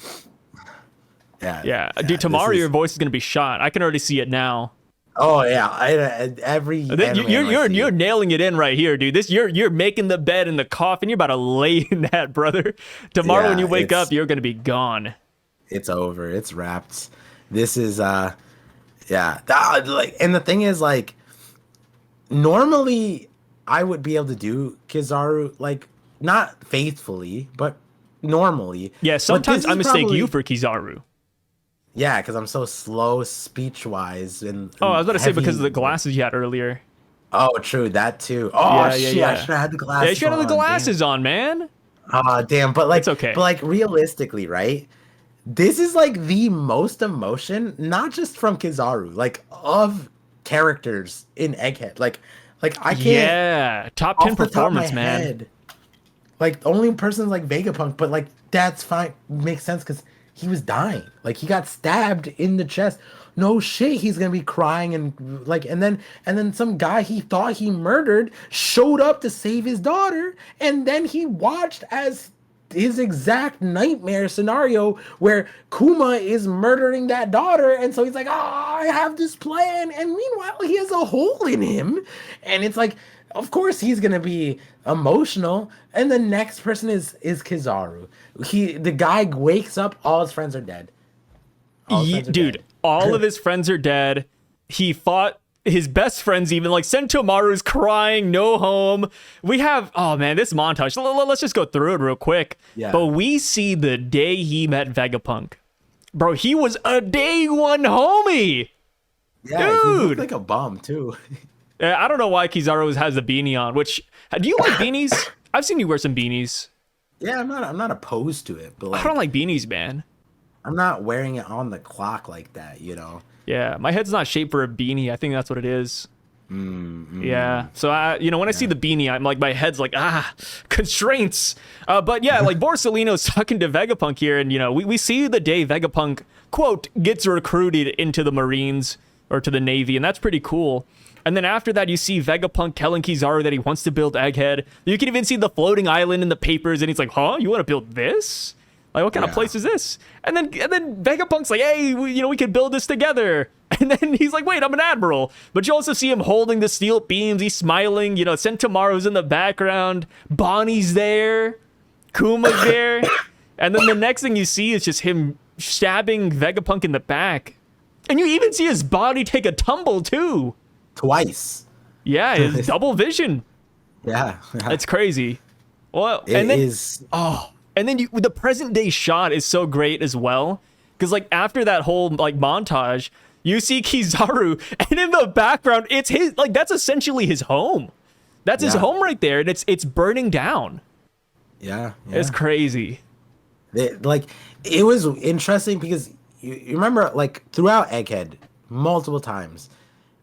Yeah. Dude, tomorrow your voice is going to be shot. I can already see it now. Oh yeah, You're nailing it in right here, dude. You're making the bed in the coffin. You're about to lay in that, brother. Tomorrow when you wake up, you're gonna be gone. It's over. It's wrapped. This is Yeah, like, and the thing is, like, normally I would be able to do Kizaru, like, not faithfully, but normally. Yeah, But this sometimes I is mistake you probably, for Kizaru. yeah, because I'm so slow speech wise Oh, I and was about to say because of heavy. the glasses you had earlier. Oh, true, that too. Oh Yeah, yeah, shit, I yeah. should have had the Yeah, you glasses should have the on. Damn. glasses on, man. Ah, damn. It's okay. But like realistically, right? This is like the most emotion, not just from Kizaru, like of characters in Egghead. Like I can't Yeah, top 10 off the top of my performance, man. head. Like the only person's like Vegapunk, but like that's fine, makes sense because he was dying. Like he got stabbed in the chest. No shit, he's gonna be crying and like, and then some guy he thought he murdered showed up to save his daughter, and then he watched as his exact nightmare scenario where Kuma is murdering that daughter, and so he's like, "Ah, I have this plan," and meanwhile he has a hole in him, and it's like, of course he's gonna be emotional. And the next person is Kizaru. The guy wakes up, all his friends are dead. All his friends are Dude, dead. all of his friends are dead. He fought his best friends even. Like, Sentomaru's crying, no home. We have, oh man, this montage. Let's just go through it real quick. Yeah. But we see the day he met Vegapunk. Bro, he was a day one homie. Yeah, he Dude. looked like a bum too. I don't know why Kizaru has the beanie on, which, do you like beanies? I've seen you wear some beanies. Yeah, I'm not opposed to it, but I like don't like beanies, man. I'm not wearing it on the clock like that, you know. Yeah, my head's not shaped for a beanie. I think that's what it is. Yeah. So when I see the beanie, I'm like, my head's like, constraints. But yeah, like Borsalino's talking to Vegapunk here, and we see the day Vegapunk, quote, gets recruited into the Marines or to the Navy, and that's pretty cool. And then after that, you see Vegapunk telling Kizaru that he wants to build Egghead. You can even see the floating island in the papers, and he's like, huh? You want to build this? Like, what kind of place is this? And then Vegapunk's like, hey, we could build this together. And then he's like, wait, I'm an admiral. But you also see him holding the steel beams. He's smiling. Sentomaru's in the background. Bonnie's there. Kuma's there. And then the next thing you see is just him stabbing Vegapunk in the back. And you even see his body take a tumble, too. Twice. Yeah, his double vision. Yeah. It's crazy. Well, It is. And then the present day shot is so great as well, because like after that whole like montage, you see Kizaru, and in the background, it's his, like, that's essentially his home. That's his home right there, and it's burning down. Yeah. It's crazy. It was interesting because you remember, like, throughout Egghead, multiple times,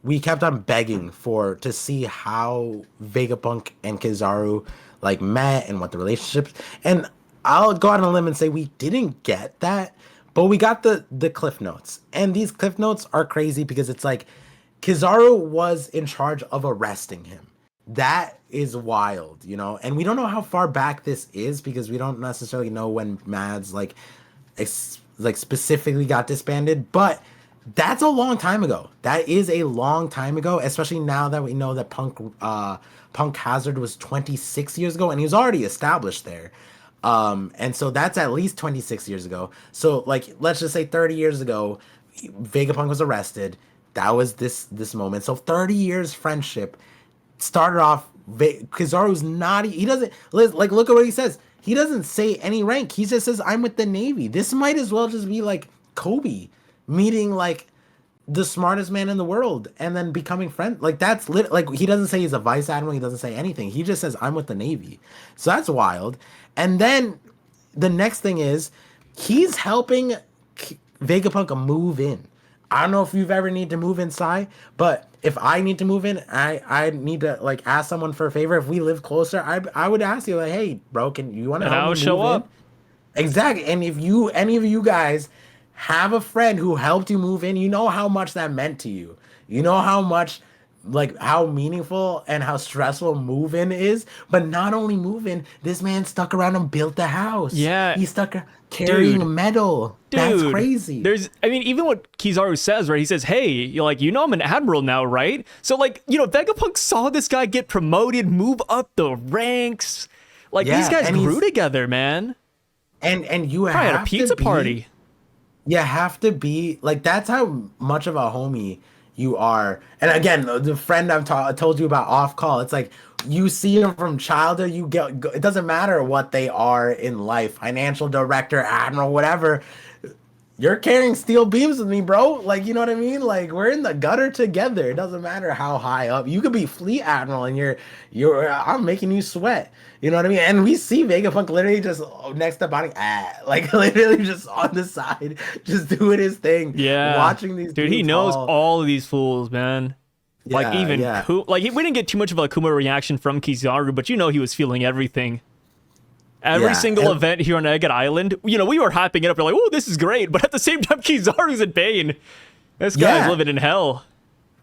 we kept on begging to see how Vegapunk and Kizaru like met and what the relationships. And I'll go out on a limb and say we didn't get that, but we got the cliff notes. And these cliff notes are crazy because it's like Kizaru was in charge of arresting him. That is wild, and we don't know how far back this is because we don't necessarily know when Mads like specifically got disbanded, but that's a long time ago. That is a long time ago, especially now that we know that Punk Hazard was 26 years ago and he was already established there. And so that's at least 26 years ago. So like, let's just say 30 years ago, Vegapunk was arrested. That was this moment. So 30 years friendship started off. Kizaru's not. He doesn't like. Look at what he says. He doesn't say any rank. He just says, "I'm with the Navy." This might as well just be like Kobe meeting like the smartest man in the world and then becoming friends. Like that's like he doesn't say he's a vice admiral. He doesn't say anything. He just says, "I'm with the Navy." So that's wild. And then the next thing is he's helping Vegapunk move in. I don't know if you've ever need to move inside, but if I need to move in, I need to like ask someone for a favor. If we live closer, I would ask you like, hey, bro, can you want to help me move show up. in? Exactly. And if any of you guys have a friend who helped you move in, you know how much that meant to you. You know how much, like, how meaningful and how stressful move in is. But not only move in, this man stuck around and built the house. Yeah. He stuck carrying metal. That's Dude, crazy. Even what Kizaru says, right? He says, hey, you're like, I'm an admiral now, right? So like, Vegapunk saw this guy get promoted, move up the ranks. Like, these guys grew together, man. And you probably have at a pizza party. You have to be like that's how much of a homie you are. And again, the friend I told you about off call, it's like you see them from childhood. You get it doesn't matter what they are in life, financial director, admiral, whatever. You're carrying steel beams with me, bro. Like, you know what I mean? Like, we're in the gutter together. It doesn't matter how high up. You could be fleet admiral and I'm making you sweat. You know what I mean? And we see Vegapunk literally just next to body, like literally just on the side, just doing his thing. Yeah. Watching these Dude, he dudes knows all- all of these fools, man. Like Yeah, even yeah. like we didn't get too much of a Kuma reaction from Kizaru, but you know he was feeling everything. Every Yeah, single and- event here on Egg Island, you know, we were hyping it up. We're like, oh, this is great. But at the same time, Kizaru's in pain. This guy's Yeah. living in hell.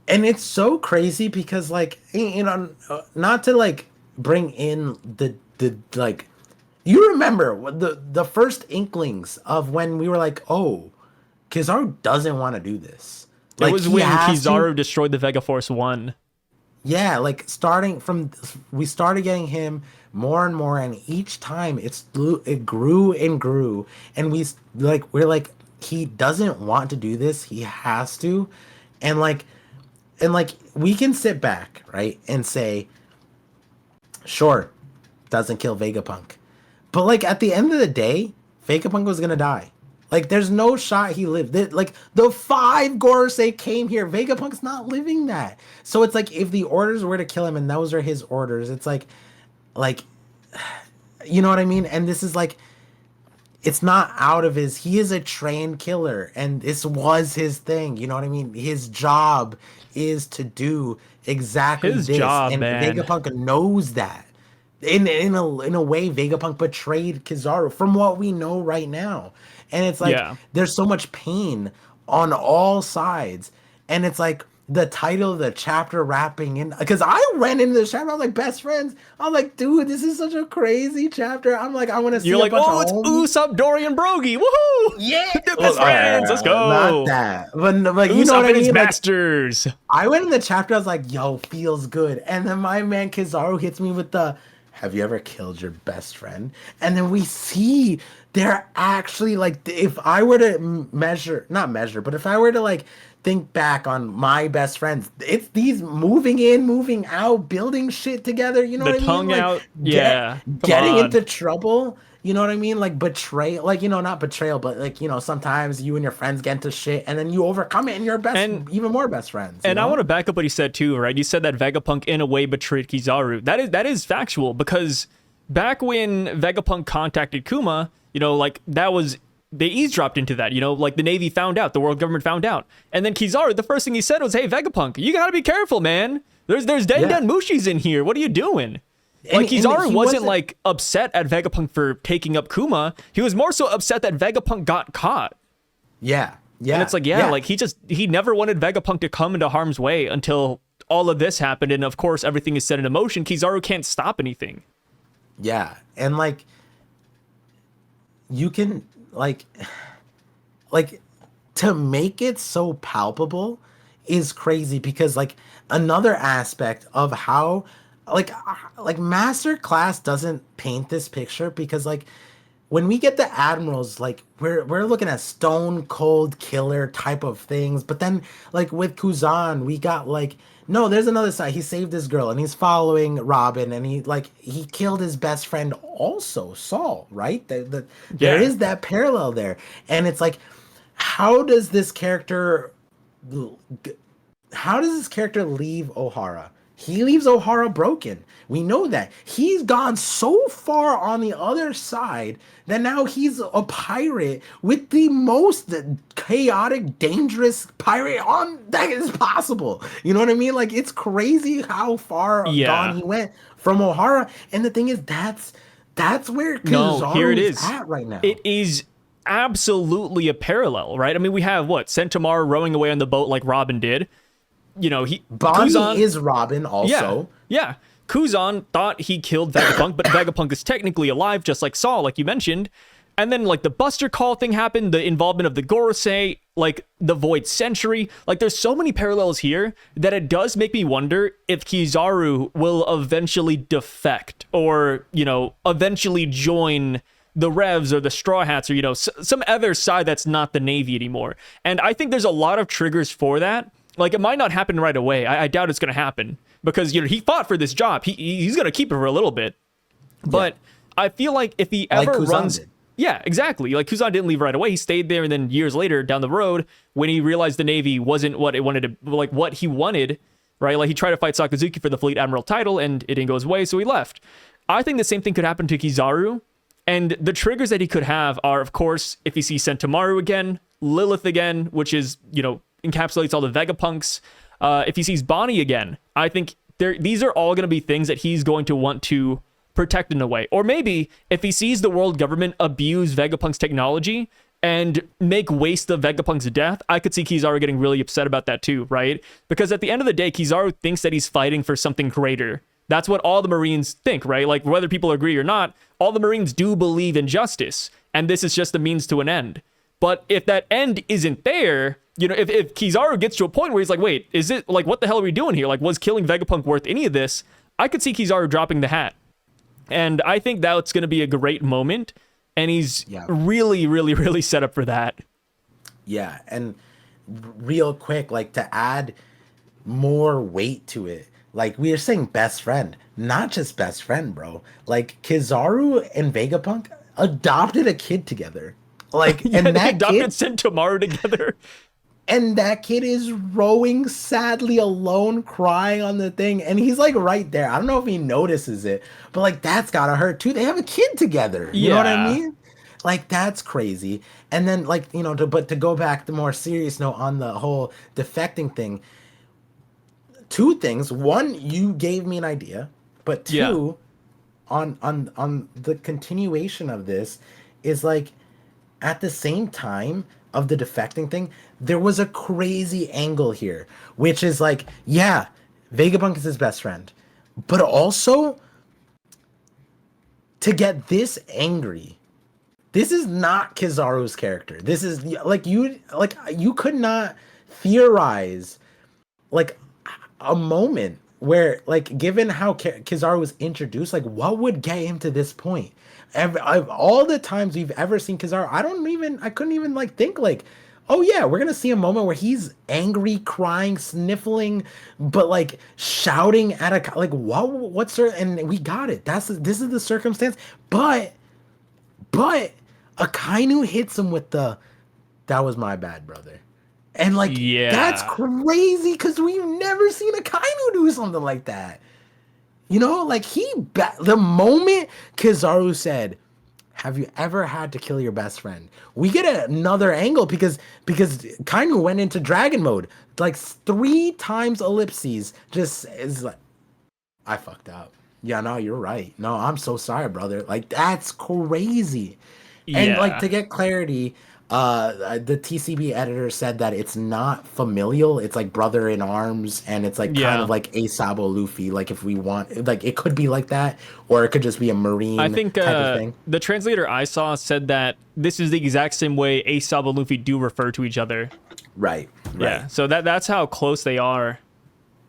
And it's so crazy because like you know not to like bring in the like you remember the first inklings of when we were like, oh, Kizaru doesn't want to do this. It was he when has to- Kizaru destroyed the Vega Force 1. Yeah, like starting from we started getting him more and more, and each time it grew and grew, and we're like he doesn't want to do this, he has to, and like we can sit back right and say, sure, doesn't kill Vegapunk, but like at the end of the day, Vegapunk was gonna die. Like, there's no shot he lived. Like, the 5 Gorosei came here. Vegapunk's not living that. So it's like, if the orders were to kill him and those are his orders, it's like, you know what I mean? And this is like, it's not out of he is a trained killer. And this was his thing. You know what I mean? His job is to do exactly His this. job, and man. Vegapunk knows that. In a way, Vegapunk betrayed Kizaru from what we know right now. And it's like, Yeah. there's so much pain on all sides. And it's like the title of the chapter wrapping in, because I went into the chapter, I was like, best friends. I'm like, dude, this is such a crazy chapter. I'm like, I want to see You're a like, bunch oh, of it's homies. Usopp, Dorian, Brogy. Woohoo! Yeah. Best friends, let's go. Not that. But like, you know Usopp what I and his mean? Like, masters. I went in the chapter, I was like, yo, feels good. And then my man Kizaru hits me with the, have you ever killed your best friend? And then we see they're actually like, if I were to not measure, but if I were to like think back on my best friends, it's these moving in, moving out, building shit together. You know The what I mean? tongue Like, out. Yeah. Come getting on. into trouble. You know what I mean? Like betrayal, like, you know, not betrayal, but like, you know, sometimes you and your friends get into shit and then you overcome it and you're even more best friends. And you I know? want to back up what you said too, right? You said that Vegapunk in a way betrayed Kizaru. That is factual, because back when Vegapunk contacted Kuma, you know, like they eavesdropped into that, you know, like the Navy found out, the world government found out. And then Kizaru, the first thing he said was, hey, Vegapunk, you gotta be careful, man. There's Den Mushis in here. What are you doing? Like, Kizaru wasn't like upset at Vegapunk for taking up Kuma. He was more so upset that Vegapunk got caught. Yeah. Yeah. And it's like, like he never wanted Vegapunk to come into harm's way until all of this happened. And of course, everything is set into motion. Kizaru can't stop anything. Yeah. And like, you can like to make it so palpable is crazy, because like another aspect of how like Master Class doesn't paint this picture, because like when we get the admirals, like we're looking at stone cold killer type of things, but then like with Kuzan we got like, no, there's another side. He saved this girl and he's following Robin, and he killed his best friend also, Saul, right? There is that parallel there. And it's like, how does this character leave Ohara? He leaves Ohara broken. We know that. He's gone so far on the other side that now he's a pirate with the most chaotic, dangerous pirate on that is possible. You know what I mean? Like, it's crazy how far gone he went from Ohara. And the thing is, that's where Kizaru is at right now. It is absolutely a parallel, right? I mean, we have Centaur rowing away on the boat like Robin did. You know, Bonnie is Robin also. Yeah. Kuzan thought he killed Vegapunk, but Vegapunk is technically alive, just like Saul, like you mentioned. And then, like, the Buster Call thing happened, the involvement of the Gorosei, like, the Void Century. Like, there's so many parallels here that it does make me wonder if Kizaru will eventually defect or, you know, eventually join the Revs or the Straw Hats or, some other side that's not the Navy anymore. And I think there's a lot of triggers for that. Like, it might not happen right away. I doubt it's going to happen because, he fought for this job. He's going to keep it for a little bit. But I feel like if he ever runs... Did. Yeah, exactly. Like, Kuzan didn't leave right away. He stayed there, and then years later, down the road, when he realized the Navy wasn't what it wanted to... Like, what he wanted, right? Like, he tried to fight Sakazuki for the Fleet Admiral title, and it didn't go his way, so he left. I think the same thing could happen to Kizaru. And the triggers that he could have are, of course, if he sees Sentomaru again, Lilith again, which is, encapsulates all the Vegapunks. If he sees Bonnie again, I think these are all going to be things that he's going to want to protect in a way. Or maybe if he sees the world government abuse Vegapunk's technology and make waste of Vegapunk's death, I could see Kizaru getting really upset about that too, right? Because at the end of the day, Kizaru thinks that he's fighting for something greater. That's what all the Marines think, right? Like, whether people agree or not, all the Marines do believe in justice, and this is just a means to an end. But if that end isn't there, if Kizaru gets to a point where he's like, wait, is it, like, what the hell are we doing here? Like, was killing Vegapunk worth any of this? I could see Kizaru dropping the hat. And I think that's going to be a great moment. And he's really, really, really set up for that. Yeah. And real quick, like, to add more weight to it, like, we are saying best friend, not just best friend, bro. Like, Kizaru and Vegapunk adopted a kid together. Like, yeah, and they that adopted kid, Sentomaru together. And that kid is rowing sadly alone, crying on the thing. And he's like right there. I don't know if he notices it, but like, that's gotta hurt too. They have a kid together. You know what I mean? Like, that's crazy. And then, like, to go back to more serious note on the whole defecting thing, two things. One, you gave me an idea, but two, on the continuation of this is like, at the same time of the defecting thing, there was a crazy angle here, which is like, yeah, Vegapunk is his best friend, but also to get this angry, this is not Kizaru's character. This is like, you could not theorize like a moment where, like, given how Kizaru was introduced, like, what would get him to this point? All the times we've ever seen Kizaru, I couldn't even like think like, oh yeah, we're gonna see a moment where he's angry, crying, sniffling, but like shouting at what's her, and we got it. This is the circumstance, but Akainu hits him with that was my bad, brother. And like, that's crazy because we've never seen Akainu do something like that. Like, the moment Kizaru said, have you ever had to kill your best friend? We get another angle because Kainu went into dragon mode. Like, 3 times ellipses just is like, I fucked up. Yeah, no, you're right. No, I'm so sorry, brother. Like, that's crazy. Yeah. And like, to get clarity, the TCB editor said that it's not familial, it's like brother in arms, and it's like kind of like Asabo Luffy, like, if we want, like, it could be like that, or it could just be a marine type of thing. The translator I saw said that this is the exact same way Asabo and Luffy do refer to each other. Right. Yeah, so that's how close they are.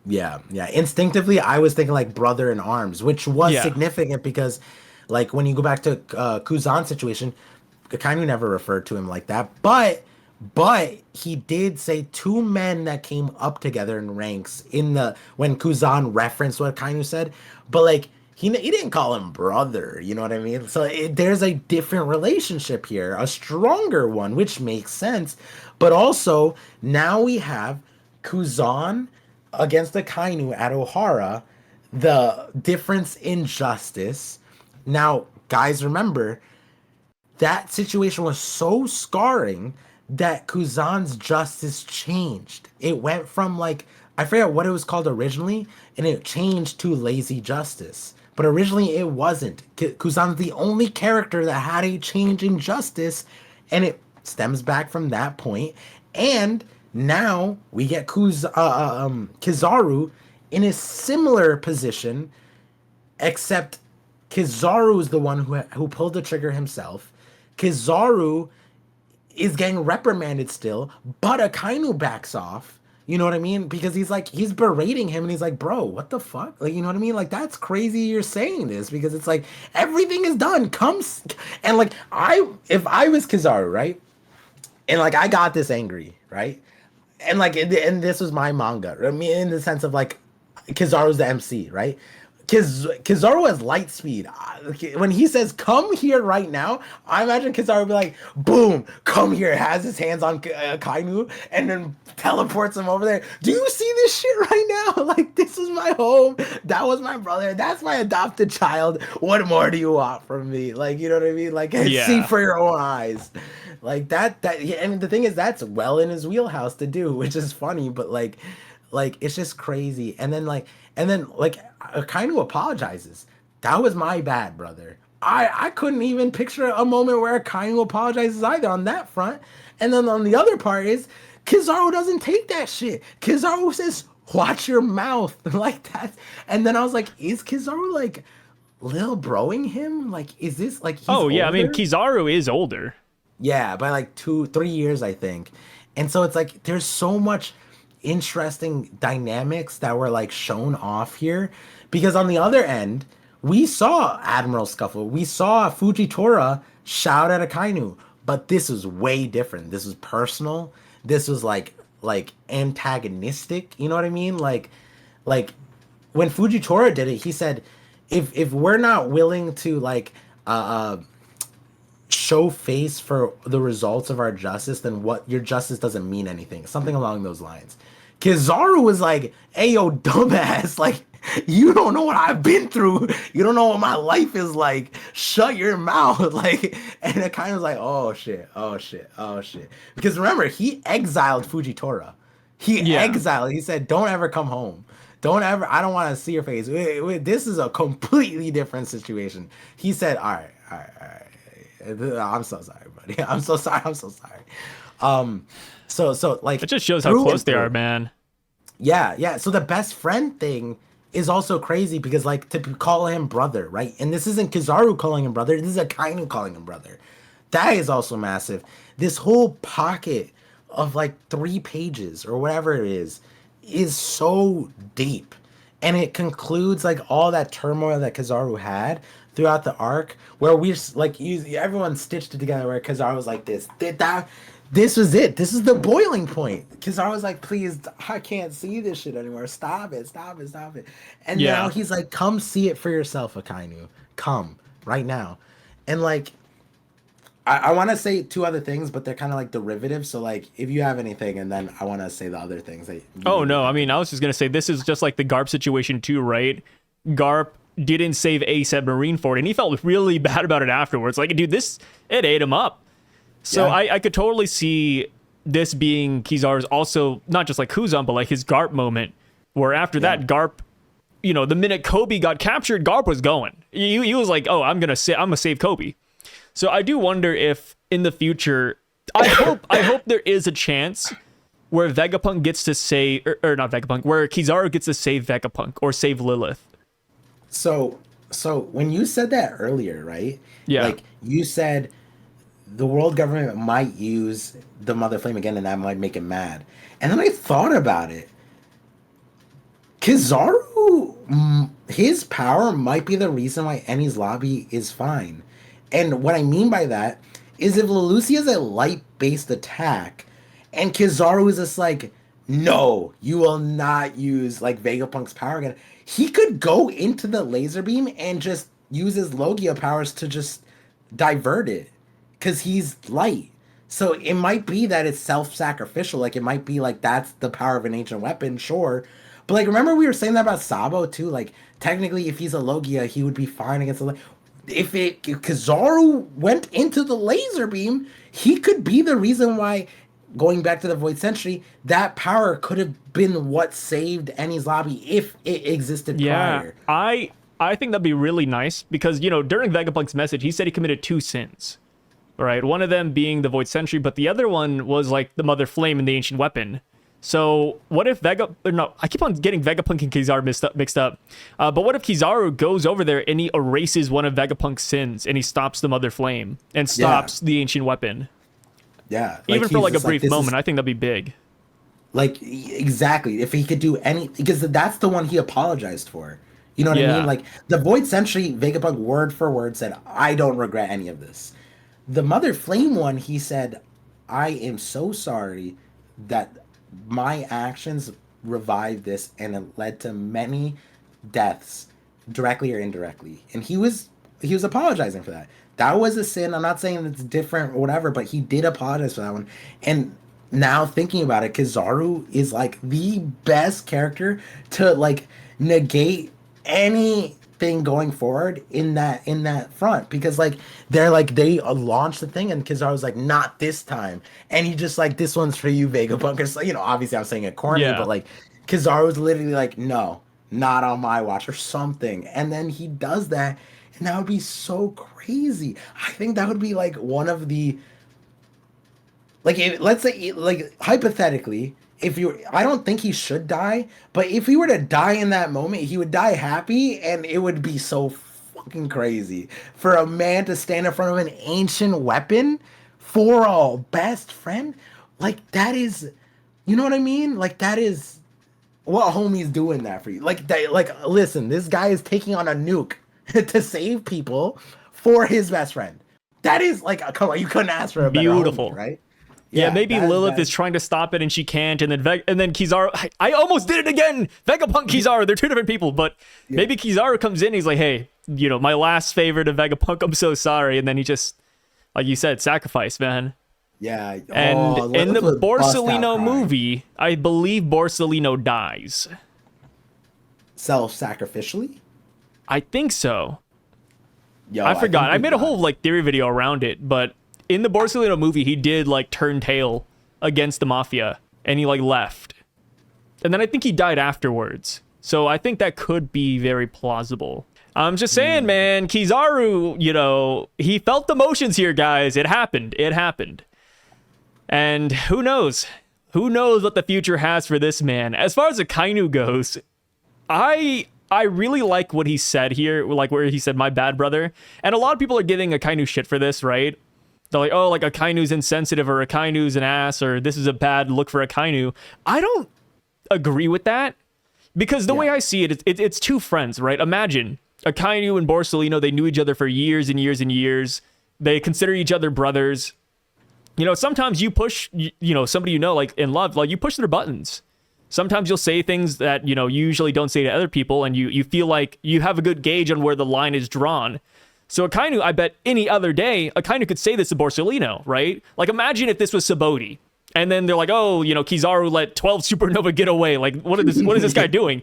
Yeah. Instinctively, I was thinking like brother in arms, which was significant because, like, when you go back to Kuzan's situation, Kainu never referred to him like that, but he did say 2 men that came up together in ranks when Kuzan referenced what Kainu said, but like, he didn't call him brother, you know what I mean? So there's a different relationship here, a stronger one, which makes sense. But also, now we have Kuzan against the Kainu at Ohara, the difference in justice. Now, guys, remember, that situation was so scarring that Kuzan's justice changed. It went from, like, I forget what it was called originally, and it changed to lazy justice. But originally it wasn't. Kuzan's the only character that had a change in justice, and it stems back from that point. And now we get Kizaru in a similar position, except Kizaru is the one who pulled the trigger himself. Kizaru is getting reprimanded still, but Akainu backs off You know what I mean? Because he's berating him and he's like, bro, what the fuck? Like, you know what I mean? Like, that's crazy you're saying this because it's like everything is done. And like, if I was Kizaru, right? And like, I got this angry, right? And like, and this was my manga. I mean, in the sense of like, Kizaru's the MC, right? Kizaru has light speed. When he says "come here right now," I imagine Kizaru would be like, "Boom, come here!" Has his hands on Kainu and then teleports him over there. Do you see this shit right now? Like, this is my home. That was my brother. That's my adopted child. What more do you want from me? Like, you know what I mean? Like, see for your own eyes. Like that. And the thing is, that's well in his wheelhouse to do, which is funny, but like it's just crazy. And then Akainu apologizes. That was my bad, brother. I couldn't even picture a moment where Akainu apologizes either on that front. And then on the other part is Kizaru doesn't take that shit. Kizaru says, "Watch your mouth." Like that. And then I was like, is Kizaru like little broing him? Like, is this like he's Oh yeah, older? I mean Kizaru is older. Yeah, by like 2-3 years, I think. And so it's like there's so much interesting dynamics that were like shown off here. Because on the other end, we saw Admiral Scuffle. We saw Fujitora shout at Akainu. But this was way different. This was personal. This was like antagonistic. You know what I mean? Like when Fujitora did it, he said, if we're not willing to show face for the results of our justice, then what your justice doesn't mean anything. Something along those lines. Kizaru was like, "Hey, yo, dumbass, like, you don't know what I've been through. You don't know what my life is like. Shut your mouth." Like, and it kind of was like, oh shit. Because remember, he exiled Fujitora. He said, "Don't ever come home. Don't ever, I don't want to see your face." This is a completely different situation. He said, all right. I'm so sorry, buddy. I'm so sorry. So like It just shows how close they are, man. Yeah. So the best friend thing is also crazy because like to call him brother, right? And this isn't Kizaru calling him brother. This is Akainu calling him brother. That is also massive. This whole pocket of like 3 pages or whatever it is so deep. And it concludes like all that turmoil that Kizaru had throughout the arc, where we like everyone stitched it together. Where Kizaru was like, "This was it. This is the boiling point." Kizaru was like, "Please, I can't see this shit anymore. Stop it. And now he's like, "Come see it for yourself, Akainu. Come right now." And like, I want to say 2 other things, but they're kind of like derivatives. So like, if you have anything, and then I want to say the other things. Oh no, I mean, I was just gonna say this is just like the Garp situation too, right? Garp didn't save Ace at Marineford, and he felt really bad about it afterwards. Like, dude, it ate him up. So I could totally see this being Kizaru's also, not just like Kuzan, but like his Garp moment, where after that, Garp, you know, the minute Kobe got captured, Garp was going. He was like, "Oh, I'm gonna save Kobe." So I do wonder if in the future, I hope there is a chance where Vegapunk gets to save, or not Vegapunk, where Kizaru gets to save Vegapunk or save Lilith. So when you said that earlier, right? Yeah. Like you said the world government might use the Mother Flame again and that might make him mad. And then I thought about it. Kizaru, his power might be the reason why Enies Lobby is fine. And what I mean by that is if Lelouch is a light-based attack and Kizaru is just like, "No, you will not use like Vegapunk's power again," he could go into the laser beam and just use his Logia powers to just divert it because he's light. So it might be that it's self-sacrificial. Like, it might be like that's the power of an ancient weapon, sure. But like, remember we were saying that about Sabo too? Like, technically, if he's a Logia, he would be fine against the... If Kizaru went into the laser beam, he could be the reason why, going back to the Void Century, that power could have been what saved Enies Lobby if it existed prior. I think that'd be really nice because, you know, during Vegapunk's message, he said he committed 2 sins. Right? One of them being the Void Century, but the other one was like the Mother Flame and the Ancient Weapon. So what if I keep on getting Vegapunk and Kizaru mixed up. But what if Kizaru goes over there and he erases one of Vegapunk's sins and he stops the Mother Flame and stops the Ancient Weapon? Yeah. Even for like a brief moment, I think that'd be big. Like exactly, if he could do any, because that's the one he apologized for. You know what I mean? Yeah. Like the Void Sentry, Vegapunk word for word said, "I don't regret any of this." The Mother Flame one, he said, "I am so sorry that my actions revived this and it led to many deaths, directly or indirectly." And he was apologizing for that. That was a sin. I'm not saying it's different or whatever, but he did apologize for that one. And now thinking about it, Kizaru is like the best character to like negate anything going forward in that front, because like they launched the thing and Kizaru's like, not this time, and he just like, this one's for you, Vegapunk. It's like, obviously I'm saying it corny, but Yeah. like Kizaru was literally like, no, not on my watch or something, and then he does that, and that would be so crazy. I think that would be like one of the, like, if, let's say, like, hypothetically, if you, I don't think he should die, but if he were to die in that moment, he would die happy, and it would be so fucking crazy for a man to stand in front of an ancient weapon for a best friend. Like, that is, you know what I mean? Like, that is what homie's doing that for you. Like, that, like, listen, this guy is taking on a nuke to save people for his best friend. That is like, come on, you couldn't ask for a better homie, Beautiful. right? Yeah, Yeah, maybe Lilith is trying to stop it and she can't, and then and then Kizaru. I almost did it again. Vegapunk, Kizaru, they're two different people, but maybe Kizaru comes in. He's like, hey, my last favorite of Vegapunk. I'm so sorry, and then he just, like you said, sacrifice, man. yeah. And Oh, in the Lilith would bust out Borsalino crying. movie, I believe Borsalino dies. Self-sacrificially. I think so. Yo, I I forgot. think I he made a died. whole like theory video around it, but in the Borsalino movie, he did like turn tail against the mafia, and he like left, and then I think he died afterwards. So I think that could be very plausible. I'm just saying, man, Kizaru, he felt the motions here, guys. It happened. It happened. And who knows? Who knows what the future has for this man? As far as Akainu goes, I really like what he said here, like where he said, "My bad, brother." And a lot of people are giving Akainu shit for this, right? They're like, "Oh, like Akainu's insensitive, or Akainu's an ass, or this is a bad look for Akainu." I don't agree with that, because the way I see it, it's two friends, right? Imagine Akainu and Borsalino, they knew each other for years and years and years. They consider each other brothers. Sometimes you push, somebody like in love, like you push their buttons. Sometimes you'll say things that, you usually don't say to other people, and you feel like you have a good gauge on where the line is drawn. So Akainu, I bet any other day, Akainu could say this to Borsalino, right? Like, imagine if this was Sabaody, and then they're like, oh, Kizaru let 12 Supernova get away. Like, what is this guy doing?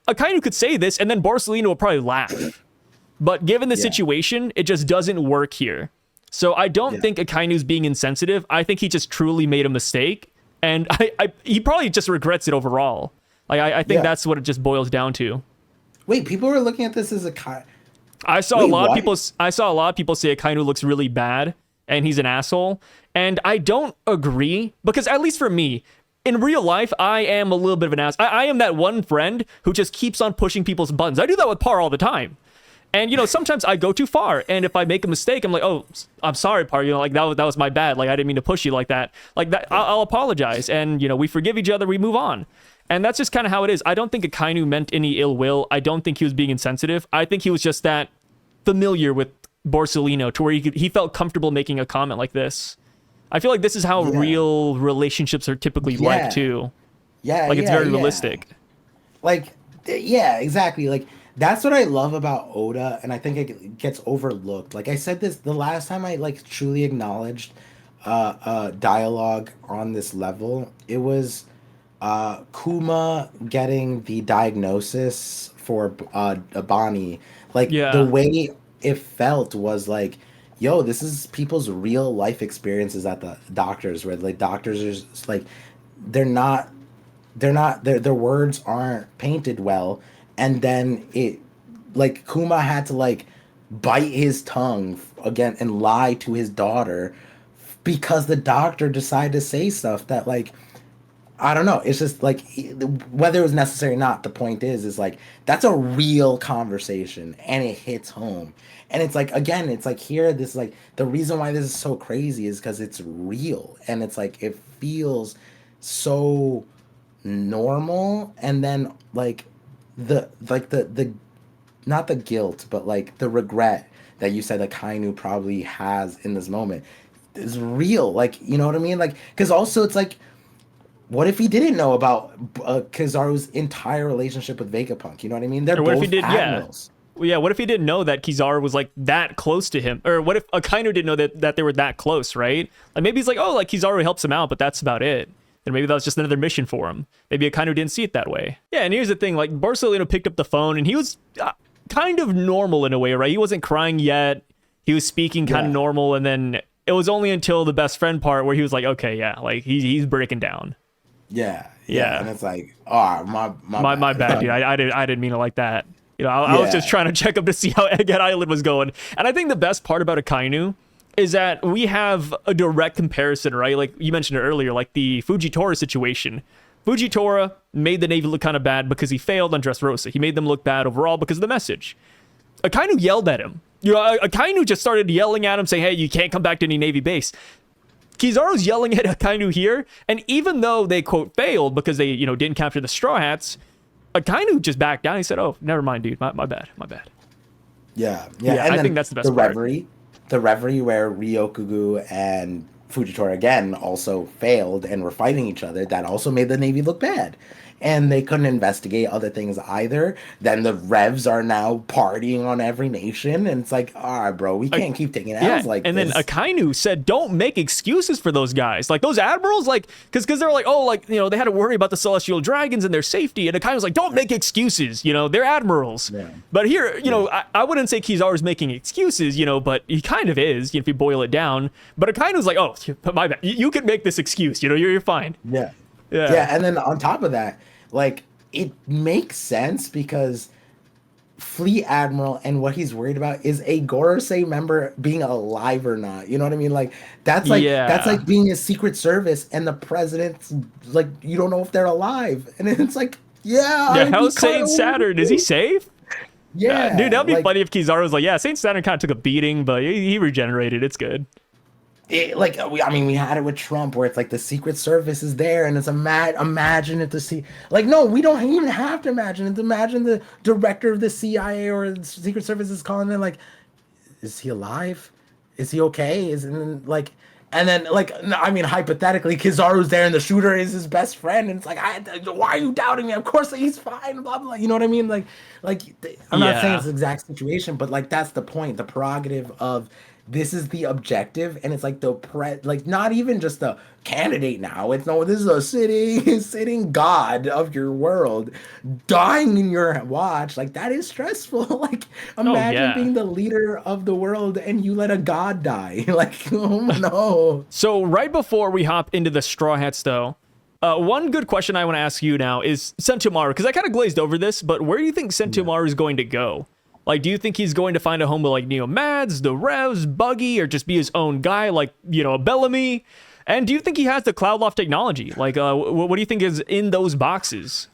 Akainu could say this, and then Borsalino will probably laugh. But given the situation, it just doesn't work here. So I don't think Akainu's being insensitive. I think he just truly made a mistake, and he probably just regrets it overall. Like, I think that's what it just boils down to. Wait, people were looking at this as a I saw a lot of people say Akainu looks really bad and he's an asshole, and I don't agree, because at least for me, in real life, I am a little bit of an ass. I am that one friend who just keeps on pushing people's buttons. I do that with Par all the time. And, sometimes I go too far. And if I make a mistake, I'm like, oh, I'm sorry, Par. Like, that was my bad. Like, I didn't mean to push you like that. Like, that, I'll apologize. And, we forgive each other. We move on. And that's just kind of how it is. I don't think Akainu meant any ill will. I don't think he was being insensitive. I think he was just that familiar with Borsalino to where he felt comfortable making a comment like this. I feel like this is how real relationships are typically like, too. Yeah, like, it's very realistic. Like, yeah, exactly. Like, that's what I love about Oda, and I think it gets overlooked. Like I said this the last time I like truly acknowledged dialogue on this level. It was Kuma getting the diagnosis for Bonnie. Like, the way it felt was like, yo, this is people's real life experiences at the doctors, where like doctors are just like, their words aren't painted well, and then it, like, Kuma had to like bite his tongue again and lie to his daughter because the doctor decided to say stuff that, like, I don't know. It's just like, whether it was necessary or not, the point is like, that's a real conversation and it hits home. And it's like, again, it's like here, this, like, the reason why this is so crazy is because it's real. And it's like, it feels so normal, and then like the not the guilt, but like the regret that you said that Kainu probably has in this moment is real. Like, you know what I mean? Like, because also it's like, what if he didn't know about Kizaru's entire relationship with Vegapunk? You know what I mean? They're Or what if both he did? admirals. Well, yeah. What if he didn't know that Kizaru was like that close to him? Or what if Akainu didn't know that they were that close, right? Like maybe he's like, oh, like Kizaru helps him out, but that's about it. And maybe that was just another mission for him. Maybe Akainu didn't see it that way. Yeah, and here's the thing: like Barcelona picked up the phone, and he was kind of normal in a way, right? He wasn't crying yet. He was speaking kind of normal, and then it was only until the best friend part where he was like, okay, yeah, like he's breaking down. Yeah. Yeah. And it's like, oh, My bad, dude. I didn't mean it like that. You know, I was just trying to check up to see how Egghead Island was going. And I think the best part about Akainu is that we have a direct comparison, right? Like you mentioned it earlier, like the Fujitora situation. Fujitora made the Navy look kind of bad because he failed on Dressrosa. He made them look bad overall because of the message. Akainu yelled at him. You know, Akainu just started yelling at him, saying, hey, you can't come back to any Navy base. Kizaru's yelling at Akainu here, and even though they, quote, failed because they, you know, didn't capture the Straw Hats, Akainu just backed down. He said, oh, never mind, dude. My bad. Yeah. Yeah, And I think that's the best part. The reverie where Ryokugu and Fujitora again also failed and were fighting each other, that also made the Navy look bad. And they couldn't investigate other things either. Then the Revs are now partying on every nation, and it's like, all right, bro, we can't keep taking L's like and this. then Akainu said, don't make excuses for those guys. Like, those admirals, like, because they're like, oh, like, you know, they had to worry about the Celestial Dragons and their safety, and Akainu's like, don't make excuses, you know, they're admirals. Yeah. But here, you know, I wouldn't say Kizaru's making excuses, you know, but he kind of is, if you boil it down. But Akainu's like, oh, my bad, you can make this excuse, you know, you're fine. Yeah. Yeah. Yeah, and then on top of that, like, it makes sense because Fleet Admiral and what he's worried about is a Gorosei member being alive or not. You know what I mean? Like, that's like being a Secret Service and the president's like, you don't know if they're alive. And it's like, how's Saint Saturn? Is he safe? Yeah. Dude, that'd be like, funny if Kizaru was like, yeah, Saint Saturn kind of took a beating, but he regenerated. It's good. We had it with Trump where it's like the Secret Service is there and it's imagine it to see, like, no, we don't even have to imagine it. Imagine the director of the CIA or the Secret Service is calling in like, is he alive? Is he okay? And then I mean, hypothetically, Kizaru's there and the shooter is his best friend, and it's like, why are you doubting me? Of course he's fine. Blah blah. You know what I mean? Like I'm not saying it's the exact situation, but like that's the point, the prerogative of. This is the objective, and it's like like not even just the candidate now. It's no, this is a sitting god of your world dying in your watch. Like, that is stressful. Like, imagine being the leader of the world and you let a god die. Like, oh no. So right before we hop into the Straw Hats, though, one good question I want to ask you now is Sentomaru, because I kind of glazed over this, but where do you think Sentomaru is going to go? Like, do you think he's going to find a home with, like, Neo Mads, the Revs, Buggy, or just be his own guy, like, you know, Bellamy? And do you think he has the Cloudloft technology? Like, what do you think is in those boxes?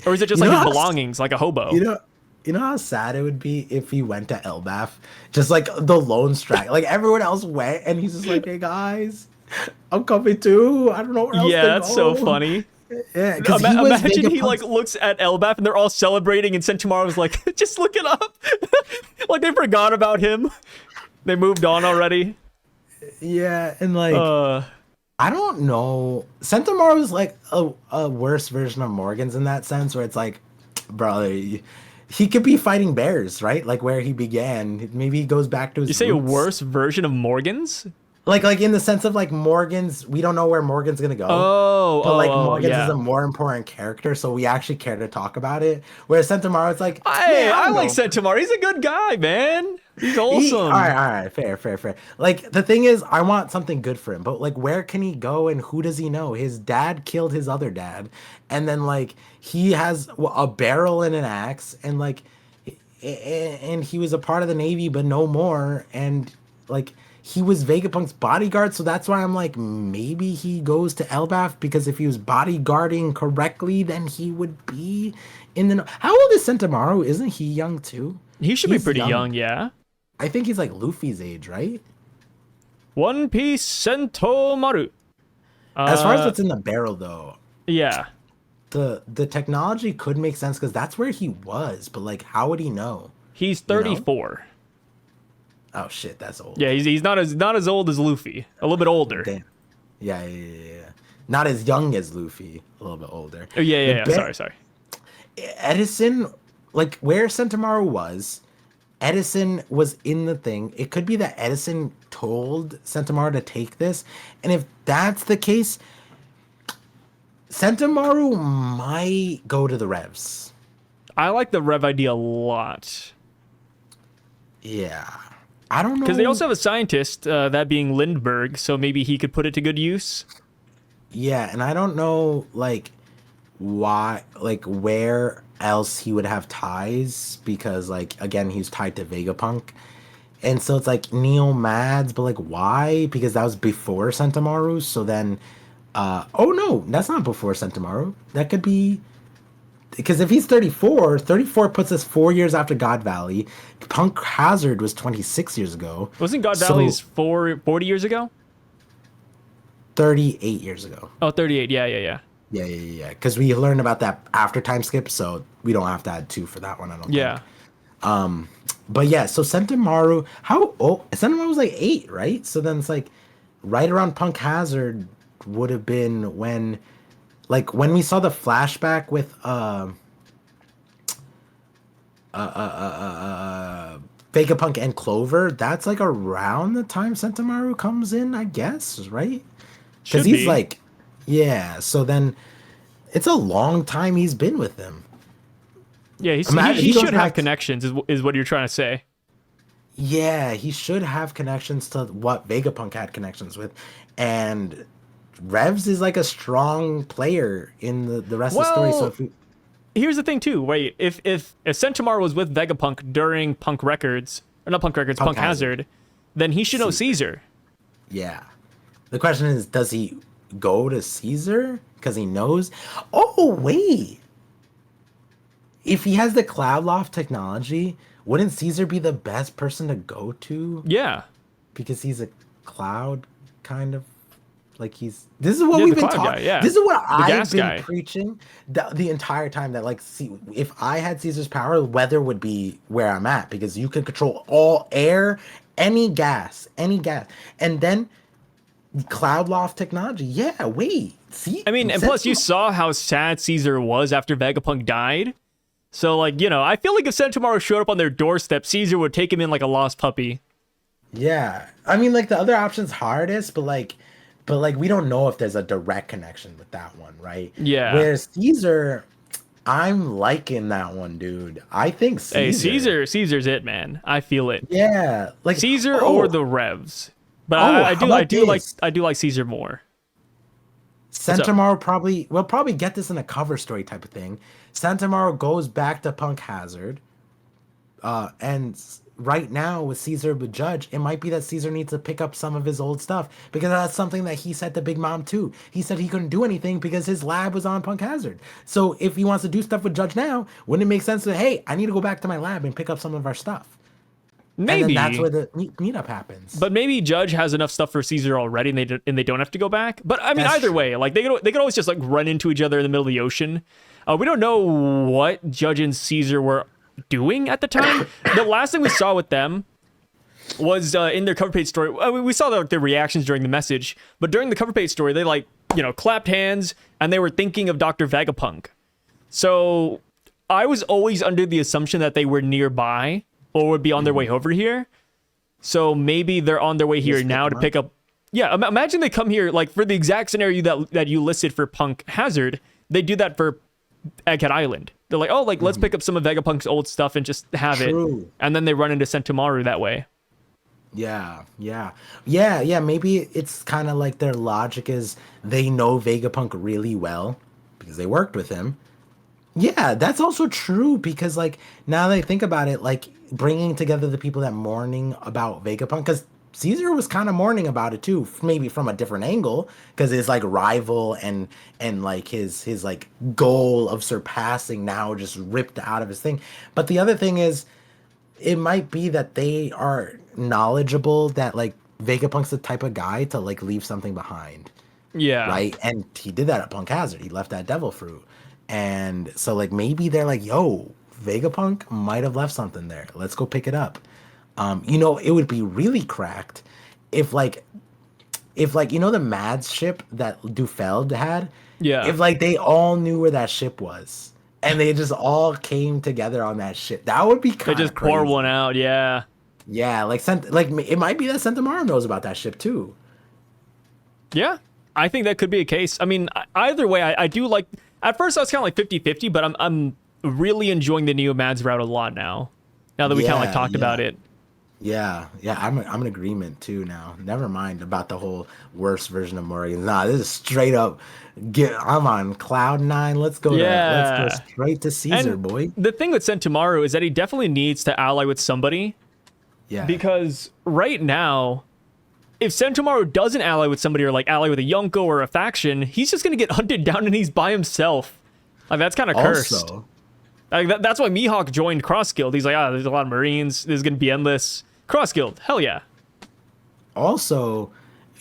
Or is it just, like, his belongings, like a hobo? You know how sad it would be if he went to Elbaf? Just, like, the lone strike. Like, everyone else went, and he's just like, hey, guys, I'm coming too. I don't know where else to go. Yeah, that's so funny. Yeah, because imagine he like looks at Elbaf and they're all celebrating, and Sentomaru's like, just look it up. Like, they forgot about him. They moved on already. Yeah, and like I don't know. Sentomaru is like a worse version of Morgan's in that sense, where it's like, brother, he could be fighting bears, right? Like where he began. Maybe he goes back to his. You say roots. A worse version of Morgan's? Like in the sense of like Morgan's, we don't know where Morgan's gonna go. But Morgan's is a more important character, so we actually care to talk about it. Whereas Sentomaru, it's like, I like Sentomaru. He's a good guy, man. He's wholesome. All right, fair. Like, the thing is, I want something good for him, but like, where can he go and who does he know? His dad killed his other dad, and then like he has a barrel and an axe, and like, and he was a part of the Navy, but no more, and like. He was Vegapunk's bodyguard, so that's why I'm like, maybe he goes to Elbaf, because if he was bodyguarding correctly, then he would be in the... How old is Sentomaru? Isn't he young too? He's be pretty young, yeah. I think he's like Luffy's age, right? One Piece Sentomaru. As far as what's in the barrel, though, Yeah. the technology could make sense because that's where he was. But like, how would he know? He's You know? 34. Oh shit, that's old. Yeah, he's not as old as Luffy. A little bit older. Damn. Yeah. Not as young as Luffy. A little bit older. Oh, yeah, The yeah. ba- Sorry. Edison, like where Sentomaru was, Edison was in the thing. It could be that Edison told Sentomaru to take this, and if that's the case, Sentomaru might go to the Revs. I like the Rev idea a lot. Yeah. I don't know. Because they also have a scientist, that being Lindbergh, so maybe he could put it to good use. Yeah, and I don't know, like, why, like, where else he would have ties, because, like, again, he's tied to Vegapunk. And so it's like Neo Mads, but like, why? Because that was before Sentomaru, so then, oh no, that's not before Sentomaru. That could be, because if he's 34 puts us 4 years after God Valley. Punk Hazard was 26 years ago. Wasn't God So- Valley's 40 years ago? 38 years ago. Oh, 38. Yeah. Yeah. Because we learned about that after time skip, so we don't have to add 2 for that one, I don't Yeah. think. But yeah, so Sentomaru, how old? Sentomaru was like 8, right? So then it's like right around Punk Hazard would have been when, like, when we saw the flashback with Vegapunk and Clover. That's like around the time Sentomaru comes in, I guess, right? Should Because he's be. like, yeah. So then it's a long time he's been with them. Yeah, Imagine he he doesn't should have have to- connections, is what you're trying to say. Yeah, he should have connections to what Vegapunk had connections with. And Revs is like a strong player in the rest of the story. So Well, if we, Here's the thing too. Wait, if Sentomaru was with Vegapunk during Punk Records, or not Punk Records, Punk Hazard, then he should know Caesar. yeah. The question is, does he go to Caesar because he knows? Oh, wait. If he has the Cloud Loft technology, wouldn't Caesar be the best person to go to? Yeah. Because he's a cloud kind of, like, he's, this is what Yeah, we've the been cloud guy, talking. yeah. This is what I've gas been guy. preaching the entire time, that, like, see, if I had Caesar's power, weather would be where I'm at, because you can control all air, any gas, and then Cloud Loft technology. Yeah, wait, see, I mean, and plus you saw how sad Caesar was after Vegapunk died. So, like, you know, I feel like if Sentomaru showed up on their doorstep, Caesar would take him in like a lost puppy. Yeah, I mean, like, the other option's hardest, but like we don't know if there's a direct connection with that one, right? Yeah. Whereas Caesar, I'm liking that one, dude. I think Caesar. Hey, Caesar's it, man. I feel it. Yeah, like Caesar or the Revs. But Oh, I how about this? do like Caesar more. Sentomaru probably, we'll probably get this in a cover story type of thing. Sentomaru goes back to Punk Hazard, and right now with Caesar with Judge, it might be that Caesar needs to pick up some of his old stuff, because that's something that he said to Big Mom too. He said he couldn't do anything because his lab was on Punk Hazard. So if he wants to do stuff with Judge now, wouldn't it make sense to, hey, I need to go back to my lab and pick up some of our stuff? Maybe. And then that's where the meetup happens. But maybe Judge has enough stuff for Caesar already, and they don't have to go back. But I mean, That's either true. way, like they could always just like run into each other in the middle of the ocean. We don't know what Judge and Caesar were doing at the time. The last thing we saw with them was in their cover page story. I mean, we saw their reactions during the message, but during the cover page story, they clapped hands and they were thinking of Dr. Vegapunk. So I was always under the assumption that they were nearby or would be on their way over here. So maybe they're on their way here Just now pick to them pick up. Yeah, imagine they come here like for the exact scenario that you listed for Punk Hazard. They do that for Egghead Island. They're like, oh, like let's pick up some of Vegapunk's old stuff and just have True. it. And then they run into Sentomaru that way. Yeah. Maybe it's kind of like their logic is they know Vegapunk really well because they worked with him. Yeah, that's also true, because like now that I think about it, like bringing together the people that mourning about Vegapunk, because Caesar was kind of mourning about it too, maybe from a different angle, because his like rival and like his like goal of surpassing now just ripped out of his thing. But the other thing is, it might be that they are knowledgeable that like Vegapunk's the type of guy to like leave something behind. Yeah. right? And he did that at Punk Hazard. He left that devil fruit. And so like maybe they're like, yo, Vegapunk might have left something there. Let's go pick it up. You know, it would be really cracked if like you know the Mads ship that Dufeld had? Yeah. If like they all knew where that ship was and they just all came together on that ship. That would be They kind of just pour one out, yeah. Yeah, like it might be that Sentomaru knows about that ship too. Yeah, I think that could be a case. I mean, either way, I do like... At first, I was kind of like 50-50, but I'm really enjoying the Neo Mads route a lot now. Now that we kind of like talked about it. Yeah, I'm in agreement too now. Never mind about the whole worst version of Morgan. Nah, this is straight up. I'm on cloud 9. Let's go. Let's go straight to Caesar, And boy. the thing with Sentomaru is that he definitely needs to ally with somebody. Yeah, Because right now, if Sentomaru doesn't ally with somebody or like ally with a Yonko or a faction, he's just gonna get hunted down and he's by himself. Like that's kind of cursed. Also, Like that's why Mihawk joined Cross Guild. He's like, there's a lot of Marines. This is gonna be endless. Cross Guild, hell yeah. also,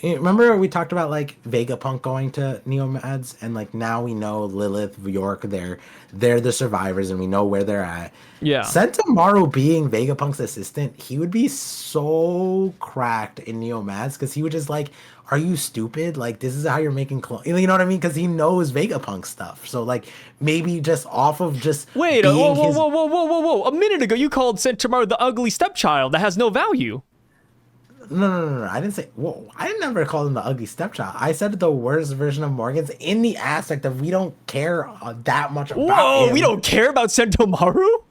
remember we talked about like Vegapunk going to Neomads, and like now we know Lilith, York, they're the survivors, and we know where they're at. Yeah. Sentomaru being Vegapunk's assistant, he would be so cracked in Neomads because he would just like, are you stupid? Like this is how you're making clones. You know what I mean? Because he knows Vegapunk stuff. So like maybe just off of just Wait, whoa. A minute ago you called Sentomaru the ugly stepchild that has no value. No. I didn't say. Whoa, I never called him the ugly stepchild. I said the worst version of Morgan's in the aspect of we don't care that much about him. We don't care about Sentomaru?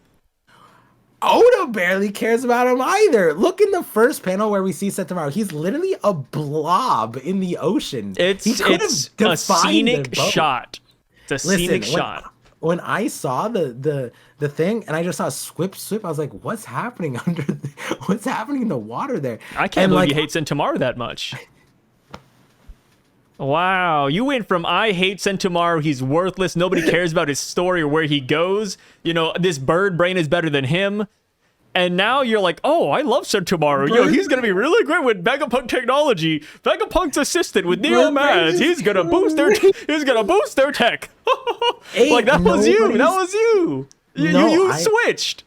Oda barely cares about him either. Look in the first panel where we see Sentomaru. He's literally a blob in the ocean. It's a scenic shot. It's a scenic shot. When I saw the thing and I just saw swip, I was like, what's happening what's happening in the water there? I can't believe you hate Sentomaru that much. Wow, you went from I hate Sentomaru, he's worthless, nobody cares about his story or where he goes, you know, this bird brain is better than him, and now you're like, oh, I love Sentomaru, yo, he's gonna be really great with Vegapunk technology, Vegapunk's assisted with Neo Mads, he's gonna boost their tech. Like, that was you, you switched.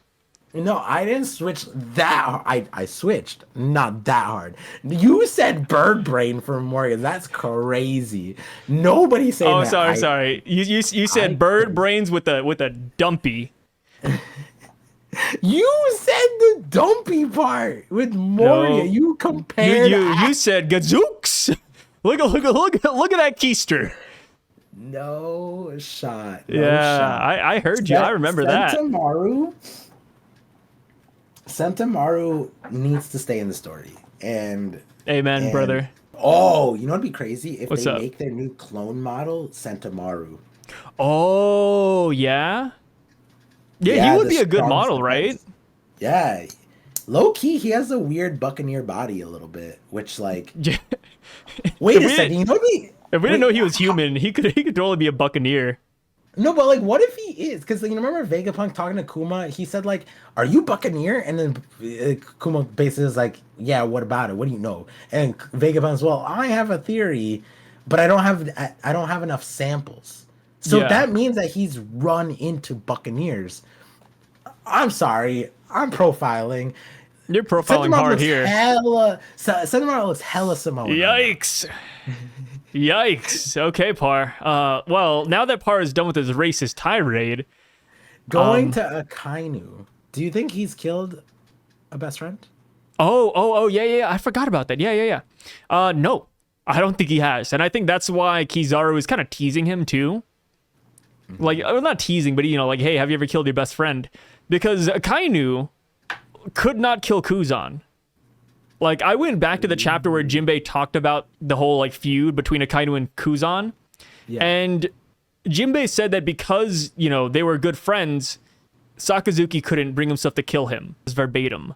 No, I didn't switch that hard. I switched, not that hard. You said bird brain for Morgan. That's crazy. Nobody said that. Oh, sorry. You said bird brains with a dumpy. You said the dumpy part with Moria. No, you compared. You said gazooks. Look at that keister. No shot. No shot. I heard you. I remember that. Sentomaru needs to stay in the story. Amen, brother. Oh, you know what'd be crazy? If they make their new clone model Sentomaru. Oh, yeah? Yeah, he would be a good model, right? Yeah. Low key, he has a weird buccaneer body a little bit, which like wait a second, you know me? If we didn't know he was human, he could totally be a buccaneer. No, but like, what if he is? Because you remember Vegapunk talking to Kuma? He said like, "Are you Buccaneer?" And then Kuma basically is like, "Yeah, what about it? What do you know?" And Vegapunk's, "Well, I have a theory, but I don't have enough samples." So that means that he's run into Buccaneers. I'm sorry, I'm profiling. You're profiling hard here. Sentomaru looks hella Samoan. Yikes. Yikes. Okay, Par. Well, now that Par is done with his racist tirade, going to Akainu, do you think he's killed a best friend? Oh, yeah. I forgot about that. Yeah. No, I don't think he has, and I think that's why Kizaru is kind of teasing him too. Mm-hmm. Like, well, not teasing, but like, hey, have you ever killed your best friend? Because Akainu could not kill Kuzan. Like, I went back to the chapter where Jinbei talked about the whole, like, feud between Akainu and Kuzan. Yeah. And Jinbei said that because, they were good friends, Sakazuki couldn't bring himself to kill him. It's verbatim.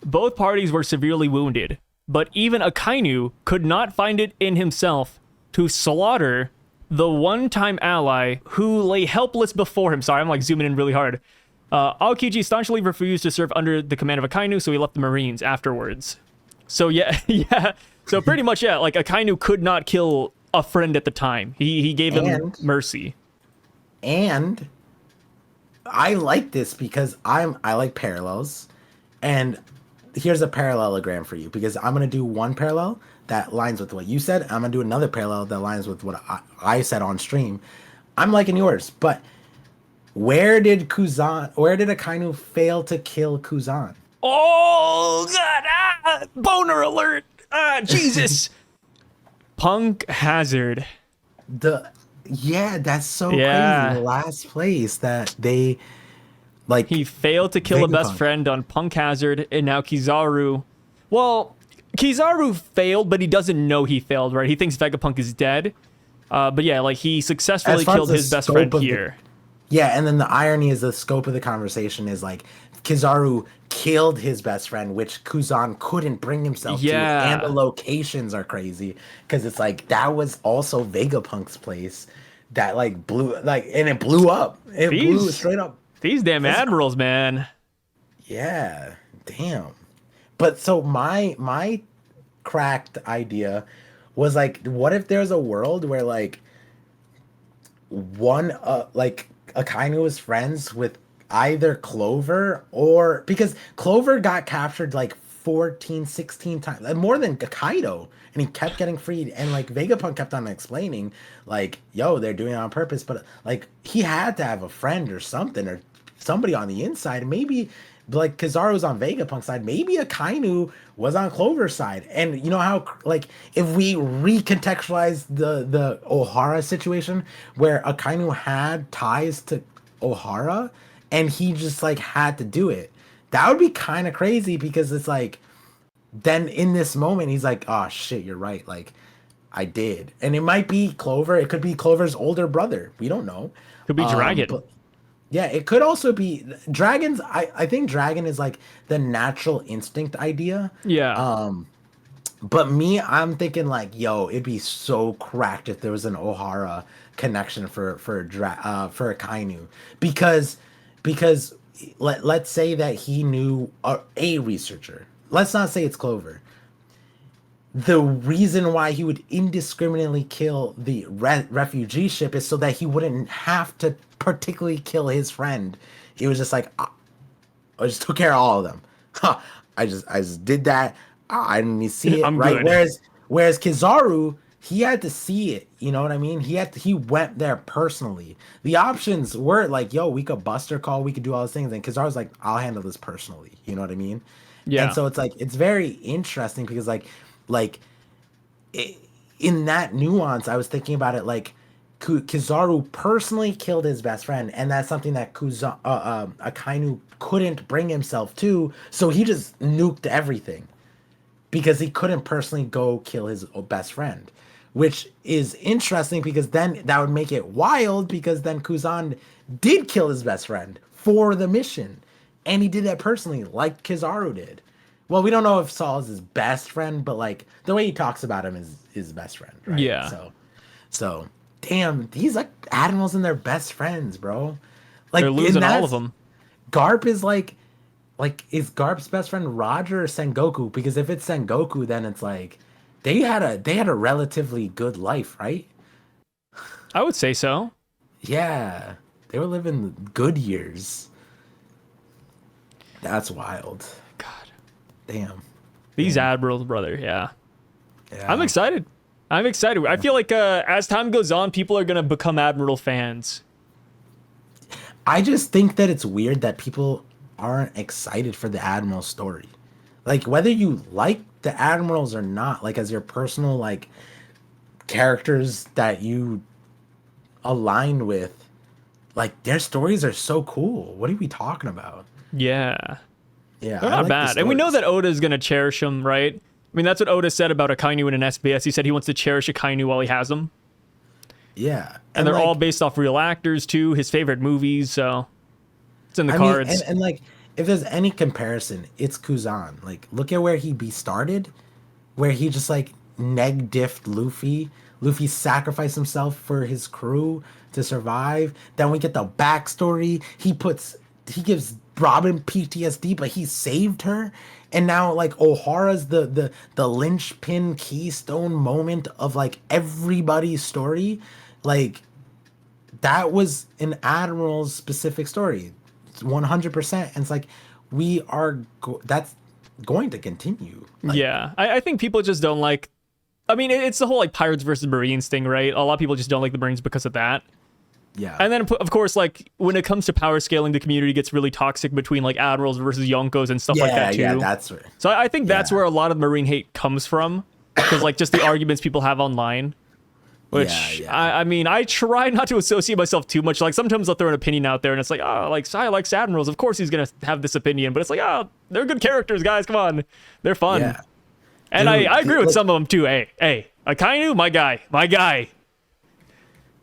Both parties were severely wounded, but even Akainu could not find it in himself to slaughter the one-time ally who lay helpless before him. Sorry, I'm, like, zooming in really hard. Aokiji staunchly refused to serve under the command of Akainu, so he left the Marines afterwards. So yeah. So pretty much, yeah, like Akainu could not kill a friend at the time. He gave him mercy. And I like this because I like parallels. And here's a parallelogram for you, because I'm gonna do one parallel that lines with what you said. I'm gonna do another parallel that lines with what I said on stream. I'm liking yours, but where did Akainu fail to kill Kuzan? Oh god! Boner alert! Jesus! Punk Hazard. That's so crazy. The last place that they he failed to kill a best friend on Punk Hazard, and now Kizaru. Well, Kizaru failed, but he doesn't know he failed, right? He thinks Vegapunk is dead. But yeah, like he successfully killed his best friend here. And then the irony is the scope of the conversation is like Kizaru killed his best friend, which Kuzan couldn't bring himself to. And the locations are crazy because it's like that was also Vegapunk's place that like blew and it blew up. It blew straight up. These damn admirals, man. Yeah, damn. But so my cracked idea was like, what if there's a world where like one like Akainu is friends with either Clover, or because Clover got captured like 14, 16 times, more than Kaido, and he kept getting freed, and like Vegapunk kept on explaining like, yo, they're doing it on purpose, but like he had to have a friend or something, or somebody on the inside. Maybe like Kizaru's on Vegapunk's side, maybe Akainu was on Clover's side. And you know how like if we recontextualize the Ohara situation where Akainu had ties to Ohara and he just like had to do it, that would be kind of crazy, because it's like then in this moment he's like, oh shit, you're right, like I did. And it might be Clover, it could be Clover's older brother, we don't know, could be Dragon. Yeah, it could also be dragons. I think dragon is like the natural instinct idea. Yeah. But I'm thinking like, yo, it'd be so cracked if there was an Ohara connection for Akainu, because let's say that he knew a researcher. Let's not say it's Clover. The reason why he would indiscriminately kill the refugee ship is so that he wouldn't have to particularly kill his friend. He was just like, I just took care of all of them. I just did that. I didn't even see it. I'm right. Good. Whereas Kizaru, he had to see it. You know what I mean? He went there personally. The options were like, yo, we could buster call, we could do all those things. And Kizaru's like, I'll handle this personally. You know what I mean? Yeah. And so it's like, it's very interesting because in that nuance, I was thinking about it like Kizaru personally killed his best friend, and that's something that Akainu couldn't bring himself to, so he just nuked everything because he couldn't personally go kill his best friend, which is interesting because then that would make it wild, because then Kuzan did kill his best friend for the mission, and he did that personally like Kizaru did. Well, we don't know if Saul is his best friend, but like the way he talks about him is his best friend, right? Yeah. So damn, these like admirals and their best friends, bro. Like they're losing all of them. Garp is like is Garp's best friend Roger or Sengoku? Because if it's Sengoku, then it's like they had a relatively good life, right? I would say so. Yeah, they were living good years. That's wild. God. Damn. These admirals, brother. Yeah. I'm excited. I feel like as time goes on, people are going to become Admiral fans. I just think that it's weird that people aren't excited for the Admiral story. Like, whether you like the Admirals or not, like, as your personal, like, characters that you align with, like, their stories are so cool. What are we talking about? Yeah. Yeah. They're not bad. And we know that Oda is going to cherish them, right? I mean, that's what Oda said about Akainu in an SBS. He said he wants to cherish Akainu while he has them. Yeah. And they're like, all based off real actors, too. His favorite movies, so it's in the cards. And like, if there's any comparison, it's Kuzan. Like, look at where he started, where he just, like, neg-diffed Luffy. Luffy sacrificed himself for his crew to survive. Then we get the backstory. He puts Robin PTSD, but he saved her. And now like O'Hara's the linchpin keystone moment of like everybody's story. Like that was an admiral's specific story. It's 100%. And it's like that's going to continue. Like, yeah, I think people just don't like. I mean, it's the whole like Pirates versus Marines thing, right? A lot of people just don't like the Marines because of that. yeah. And then, of course, like when it comes to power scaling, the community gets really toxic between like admirals versus yonkos and stuff like that too. Yeah, that's where. So I think that's Yeah. where a lot of Marine hate comes from, because like just the arguments people have online. Which Yeah. I mean, I try not to associate myself too much. Like sometimes I'll throw an opinion out there, and it's like, oh, like Sai likes admirals. Of course he's gonna have this opinion, but it's like, oh, they're good characters, guys. Come on, they're fun. Yeah. And Dude, I agree with like- some of them too. Hey, Akainu, my guy.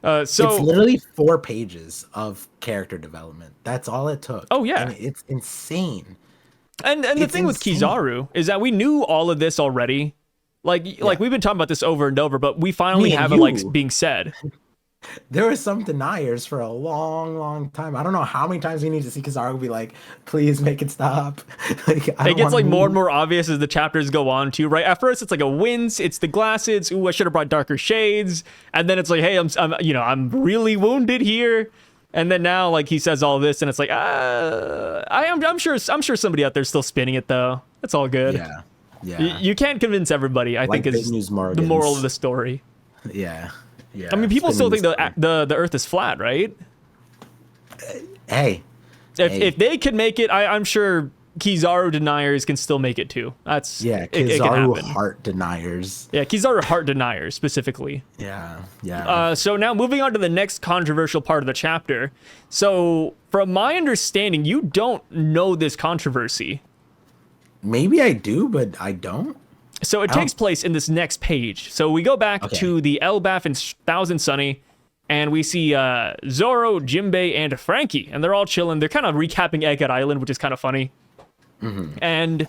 So It's literally 4 pages of character development. That's all it took. Oh, yeah. And it's insane. and the it's thing with insane. Kizaru is that we knew all of this already. Like we've been talking about this over and over, but we finally Me and have it like you. being said. There were some deniers for a long time. I don't know how many times we need to see Kizaru be like, please make it stop. Like, It gets like more and more obvious as the chapters go on too, right? At first it's like a wince, it's the glasses. Ooh, I should have brought darker shades. And then it's like, hey, I'm really wounded here. And then now like he says all this, and it's like, I'm sure somebody out there's still spinning it though. It's all good. Yeah. Yeah. You can't convince everybody. I Like think is Big News the Morgans. moral of the story. Yeah. Yeah. I mean, people still think Spinning the Earth is flat, right? Hey. If they can make it, I'm sure Kizaru deniers can still make it too. That's Yeah. it can Kizaru happen. heart deniers. Yeah, Kizaru heart deniers specifically. Yeah. Yeah. So now moving on to the next controversial part of the chapter. So from my understanding, you don't know this controversy. Maybe I do, but I don't. So it takes place in this next page. So we go back Okay. to the Elbaf and Thousand Sunny, and we see Zoro, Jinbei, and Frankie, and they're all chilling. They're kind of recapping Egghead Island, which is kind of funny. And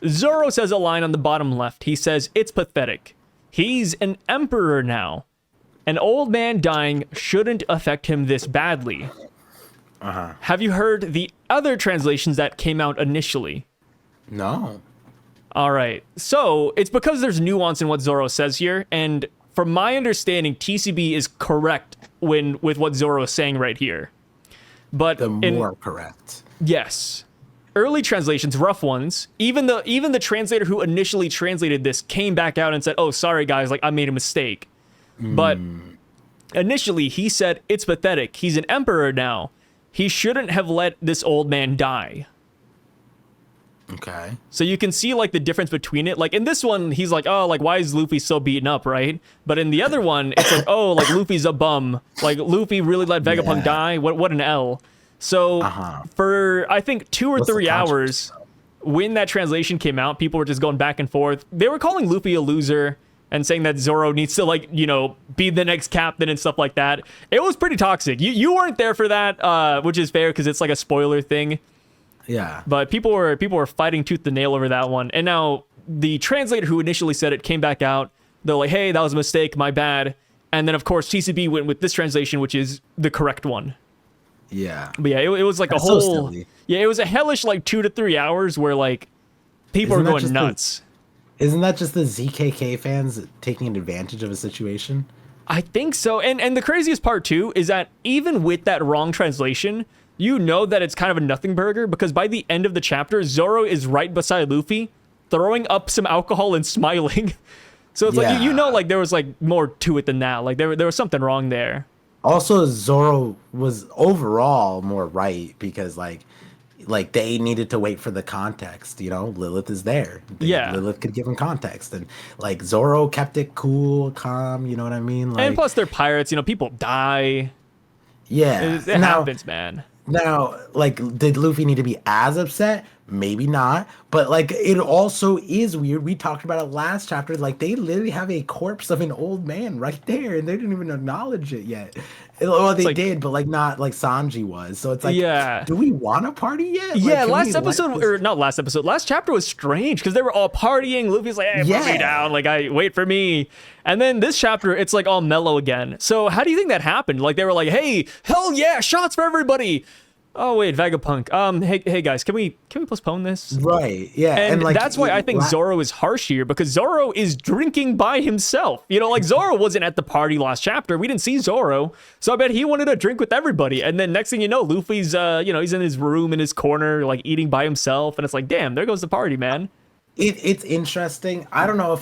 Zoro says a line on the bottom left. He says, "It's pathetic. He's an emperor now. An old man dying shouldn't affect him this badly." Have you heard the other translations that came out initially? No. All right. So it's because there's nuance in what Zoro says here. And from my understanding, TCB is correct with what Zoro is saying right here. But The more correct. yes, early translations, rough ones, even the translator who initially translated this came back out and said, "Oh, sorry guys, like I made a mistake." But initially he said, "It's pathetic. He's an emperor now. He shouldn't have let this old man die." Okay. So you can see like the difference between it. Like in this one, he's like, "Oh, like why is Luffy so beaten up, right?" But in the other one, it's like, "Oh, like Luffy's a bum. Like Luffy really let Vegapunk Yeah. die. What an L." So for I think 2 or What's the 3 hours, when that translation came out, people were just going back and forth. They were calling Luffy a loser and saying that Zoro needs to like, be the next captain and stuff like that. It was pretty toxic. You weren't there for that, which is fair because it's like a spoiler thing. Yeah. But people were fighting tooth and nail over that one. And now the translator who initially said it came back out. They're like, "Hey, that was a mistake, my bad." And then of course TCB went with this translation, which is the correct one. Yeah. But yeah, it was like That's a so whole silly. yeah, it was a hellish like 2 to 3 hours where like people Isn't are that going just the- nuts. Isn't that just the ZKK fans taking advantage of a situation? I think so. And the craziest part too is that even with that wrong translation, you know that it's kind of a nothing burger because by the end of the chapter, Zoro is right beside Luffy, throwing up some alcohol and smiling. So it's like you Yeah. know, like there was like more to it than that. Like there was something wrong there. Also, Zoro was overall more right because like they needed to wait for the context. Lilith is there. Yeah. Lilith could give him context, and like Zoro kept it cool, calm. You know what I mean? Like, And plus, they're pirates. People die. yeah. It happens, man. Now, like, did Luffy need to be as upset? Maybe not. But, like, it also is weird. We talked about it last chapter. Like, they literally have a corpse of an old man right there, and they didn't even acknowledge it yet. Well, they like- did, but, like, not like Sanji was. So it's like, Yeah. do we want a party yet? Like, Yeah, can we last let episode, this- or not last episode, last chapter was strange because they were all partying. Luffy's like, "Hey, put me Yeah. down. Like, wait for me." And then this chapter, it's like all mellow again. So how do you think that happened? Like, they were like, "Hey, hell yeah, shots for everybody." Oh wait, Vegapunk. Hey guys, can we postpone this? Right. Yeah. And like that's why I think Zoro is harsh here, because Zoro is drinking by himself. You know, like Zoro wasn't at the party last chapter. We didn't see Zoro. So I bet he wanted to drink with everybody. And then next thing you know, Luffy's, he's in his room in his corner, like eating by himself. And it's like, damn, there goes the party, man. It's interesting. I don't know if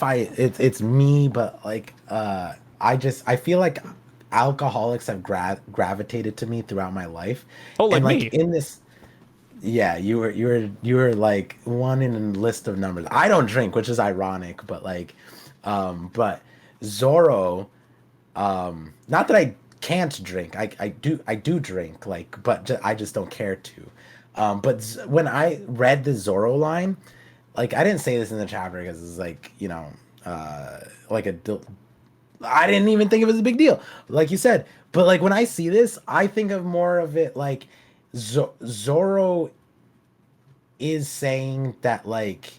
it's me, but like I feel like alcoholics have gravitated to me throughout my life. Oh, like and like me. in this, yeah, you were like one in a list of numbers. I don't drink, which is ironic, but like, but Zoro, not that I can't drink. I do drink, like, but I just don't care to. But when I read the Zoro line, like I didn't say this in the chapter because it's like, like I didn't even think it was a big deal, like you said. But like when I see this, I think of more of it like Zoro is saying that like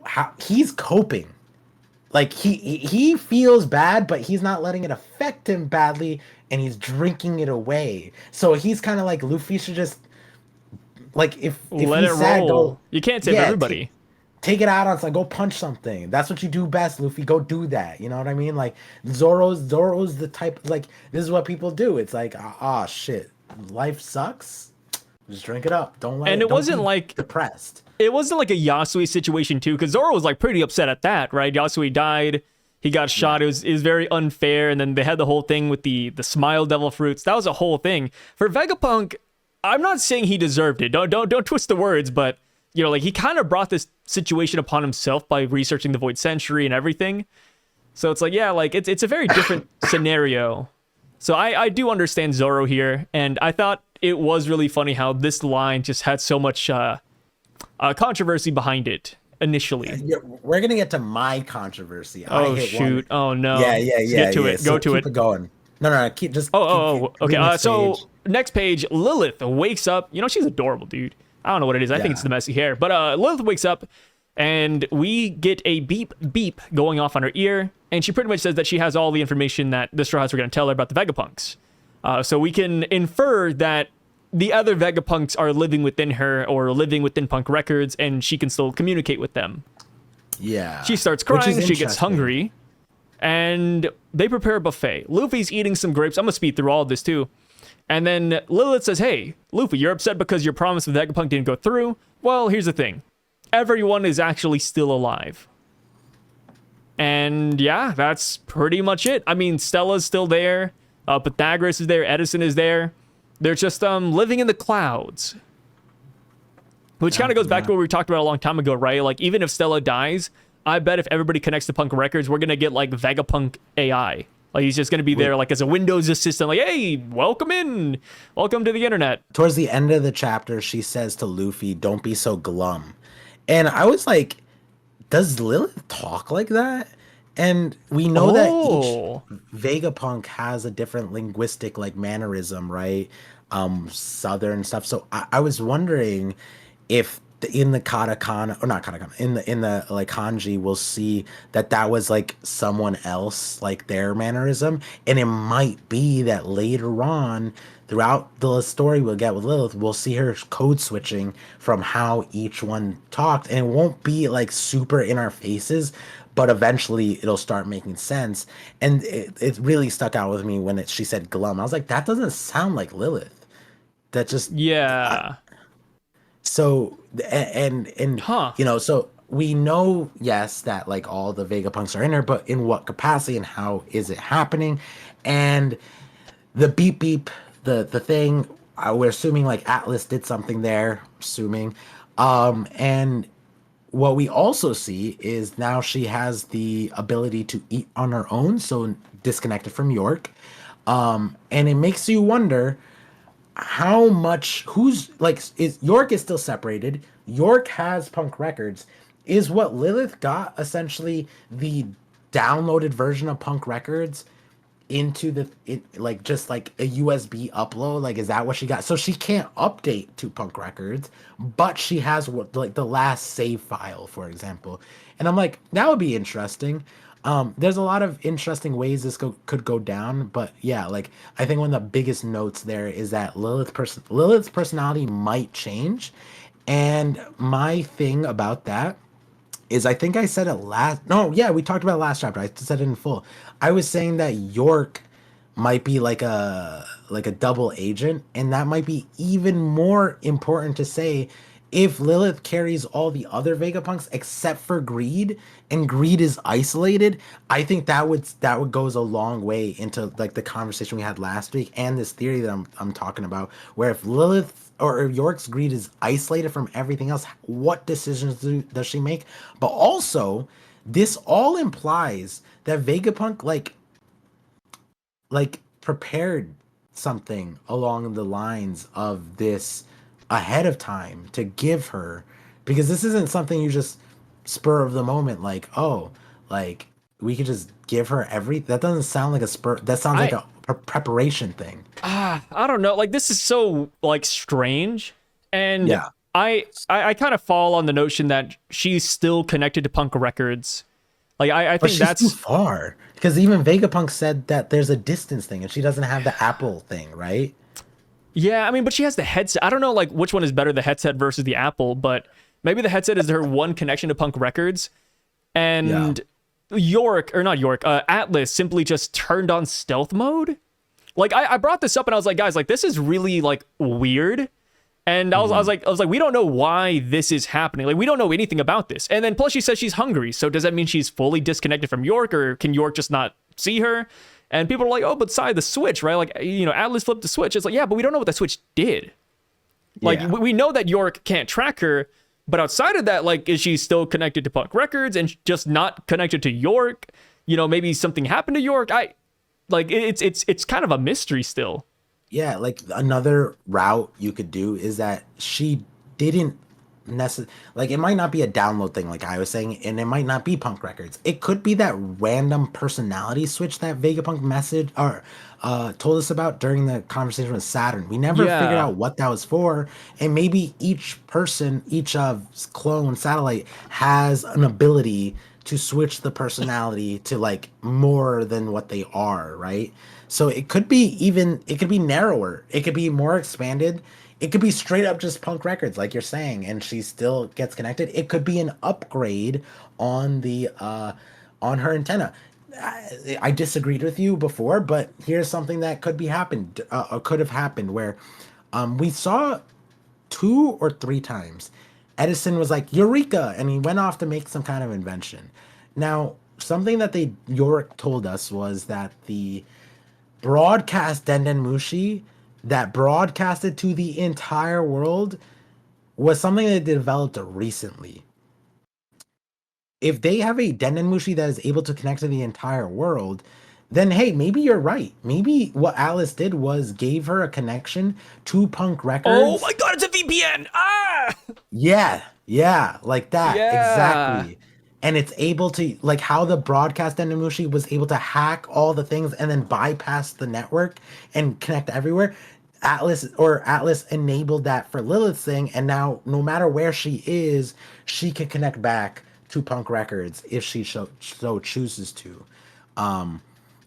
how he's coping. Like he feels bad, but he's not letting it affect him badly, and he's drinking it away. So he's kind of like, Luffy should just like if Let he's it sad, roll. go, You can't save yeah, everybody. take it out on like, go punch something. That's what you do best, Luffy. Go do that. You know what I mean? Like Zoro's the type, like this is what people do. It's like, shit, life sucks. Just drink it up. And it don't wasn't be like depressed. It wasn't like a Yasui situation too, because Zoro was like pretty upset at that, right? Yasui died, he got shot. It was very unfair, and then they had the whole thing with the Smile Devil fruits. That was a whole thing. For Vegapunk, I'm not saying he deserved it. Don't twist the words, but like he kind of brought this situation upon himself by researching the Void Century and everything. So it's like, yeah, like it's a very different scenario. So I do understand Zoro here, and I thought it was really funny how this line just had so much controversy behind it initially. Yeah, we're gonna get to my controversy. Oh shoot! Oh no! Yeah. Get to it. So Go to keep it. it going. No. Keep just. Okay. So next page, Lilith wakes up. She's adorable, dude. I don't know what it is. I think it's the messy hair. But Lilith wakes up, and we get a beep beep going off on her ear, and she pretty much says that she has all the information that the Straw Hats were going to tell her about the Vegapunks. So we can infer that the other Vegapunks are living within her or living within Punk Records, and she can still communicate with them. Yeah. She starts crying, she gets hungry, and they prepare a buffet. Luffy's eating some grapes. I'm going to speed through all of this too. And then Lilith says, hey, Luffy, you're upset because your promise with Vegapunk didn't go through? Well, here's the thing. Everyone is actually still alive. And yeah, that's pretty much it. I mean, Stella's still there. Pythagoras is there. Edison is there. They're just living in the clouds. Which kind of goes back to what we talked about a long time ago, right? Like, even if Stella dies, I bet if everybody connects to Punk Records, we're going to get, like, Vegapunk AI. Like, he's just going to be there, like, as a Windows assistant. Like, hey, welcome in. Welcome to the internet. Towards the end of the chapter, she says to Luffy, don't be so glum. And I was like, does Lilith talk like that? And we know that each Vegapunk has a different linguistic like mannerism, right? Southern stuff. So I was wondering if in the katakana, or not katakana, in the like kanji, we'll see that was like someone else, like their mannerism, and it might be that later on throughout the story we'll get with Lilith, we'll see her code switching from how each one talked, and it won't be like super in our faces, but eventually it'll start making sense. And it really stuck out with me when she said glum. I was like, that doesn't sound like Lilith. That just so so we know, yes, that like all the Vegapunks are in her, but in what capacity and how is it happening? And the beep beep, the thing, we're assuming like Atlas did something there, and what we also see is now she has the ability to eat on her own, so disconnected from York. And it makes you wonder how much, York is still separated. York has Punk Records. Is what Lilith got essentially the downloaded version of Punk Records into just like a USB upload? Like, is that what she got? So she can't update to Punk Records, but she has what, like, the last save file, for example. And I'm like, that would be interesting. There's a lot of interesting ways this could go down, but yeah, like I think one of the biggest notes there is that Lilith's personality might change, and my thing about that is I think I said it last. No, yeah, we talked about it last chapter. I said it in full. I was saying that York might be like a double agent, and that might be even more important to say if Lilith carries all the other Vegapunks except for Greed, and Greed is isolated. I think that would goes a long way into like the conversation we had last week and this theory that I'm talking about, where if Lilith or if York's Greed is isolated from everything else, what decisions does she make? But also, this all implies that Vegapunk like prepared something along the lines of this ahead of time to give her, because this isn't something you just spur of the moment, like, oh, like we could just give her every. That doesn't sound like a spur. That sounds like I a preparation thing. I don't know. Like this is so like strange, and Yeah. I kind of fall on the notion that she's still connected to Punk Records. Like I But think she's too that's far, because even Vegapunk said that there's a distance thing and she doesn't have the Apple thing, right? yeah. I mean, but she has the headset. I don't know like which one is better, the headset versus the Apple, but maybe the headset is her one connection to Punk Records, Yeah. and York or not York, Atlas simply just turned on stealth mode. Like I brought this up and I was like, guys, like this is really like weird. And I was like, we don't know why this is happening. Like we don't know anything about this. And then plus she says she's hungry. So does that mean she's fully disconnected from York, or can York just not see her? And people are like, oh, but the switch, right? Like, Atlas flipped the switch. It's like, yeah, but we don't know what that switch did. Like Yeah. we know that York can't track her, but outside of that, like, is she still connected to Punk Records and just not connected to York? Maybe something happened to York. It's kind of a mystery still. Yeah, like another route you could do is that she didn't necessarily, like, it might not be a download thing like I was saying, and it might not be Punk Records. It could be that random personality switch that Vegapunk message or told us about during the conversation with Saturn. We never figured Yeah. out what that was for, and maybe each person, each clone satellite has an ability to switch the personality to like more than what they are, right? So it could be narrower. It could be more expanded. It could be straight up just Punk Records, like you're saying, and she still gets connected. It could be an upgrade on the on her antenna. I disagreed with you before, but here's something that could have happened where we saw 2 or 3 times Edison was like Eureka, and he went off to make some kind of invention. Now, something that Yorick told us was that the broadcast Denden Mushi that broadcasted to the entire world was something they developed recently. If they have a Denden Mushi that is able to connect to the entire world, then hey, maybe you're right. Maybe what Alice did was gave her a connection to Punk Oh Records. my god, it's a VPN. Ah! Yeah, yeah, like that. Yeah. Exactly. And it's able to, like, how the broadcast Endemushi was able to hack all the things and then bypass the network and connect everywhere. Atlas enabled that for Lilith's thing, and now no matter where she is, she can connect back to Punk Records if she so chooses to. And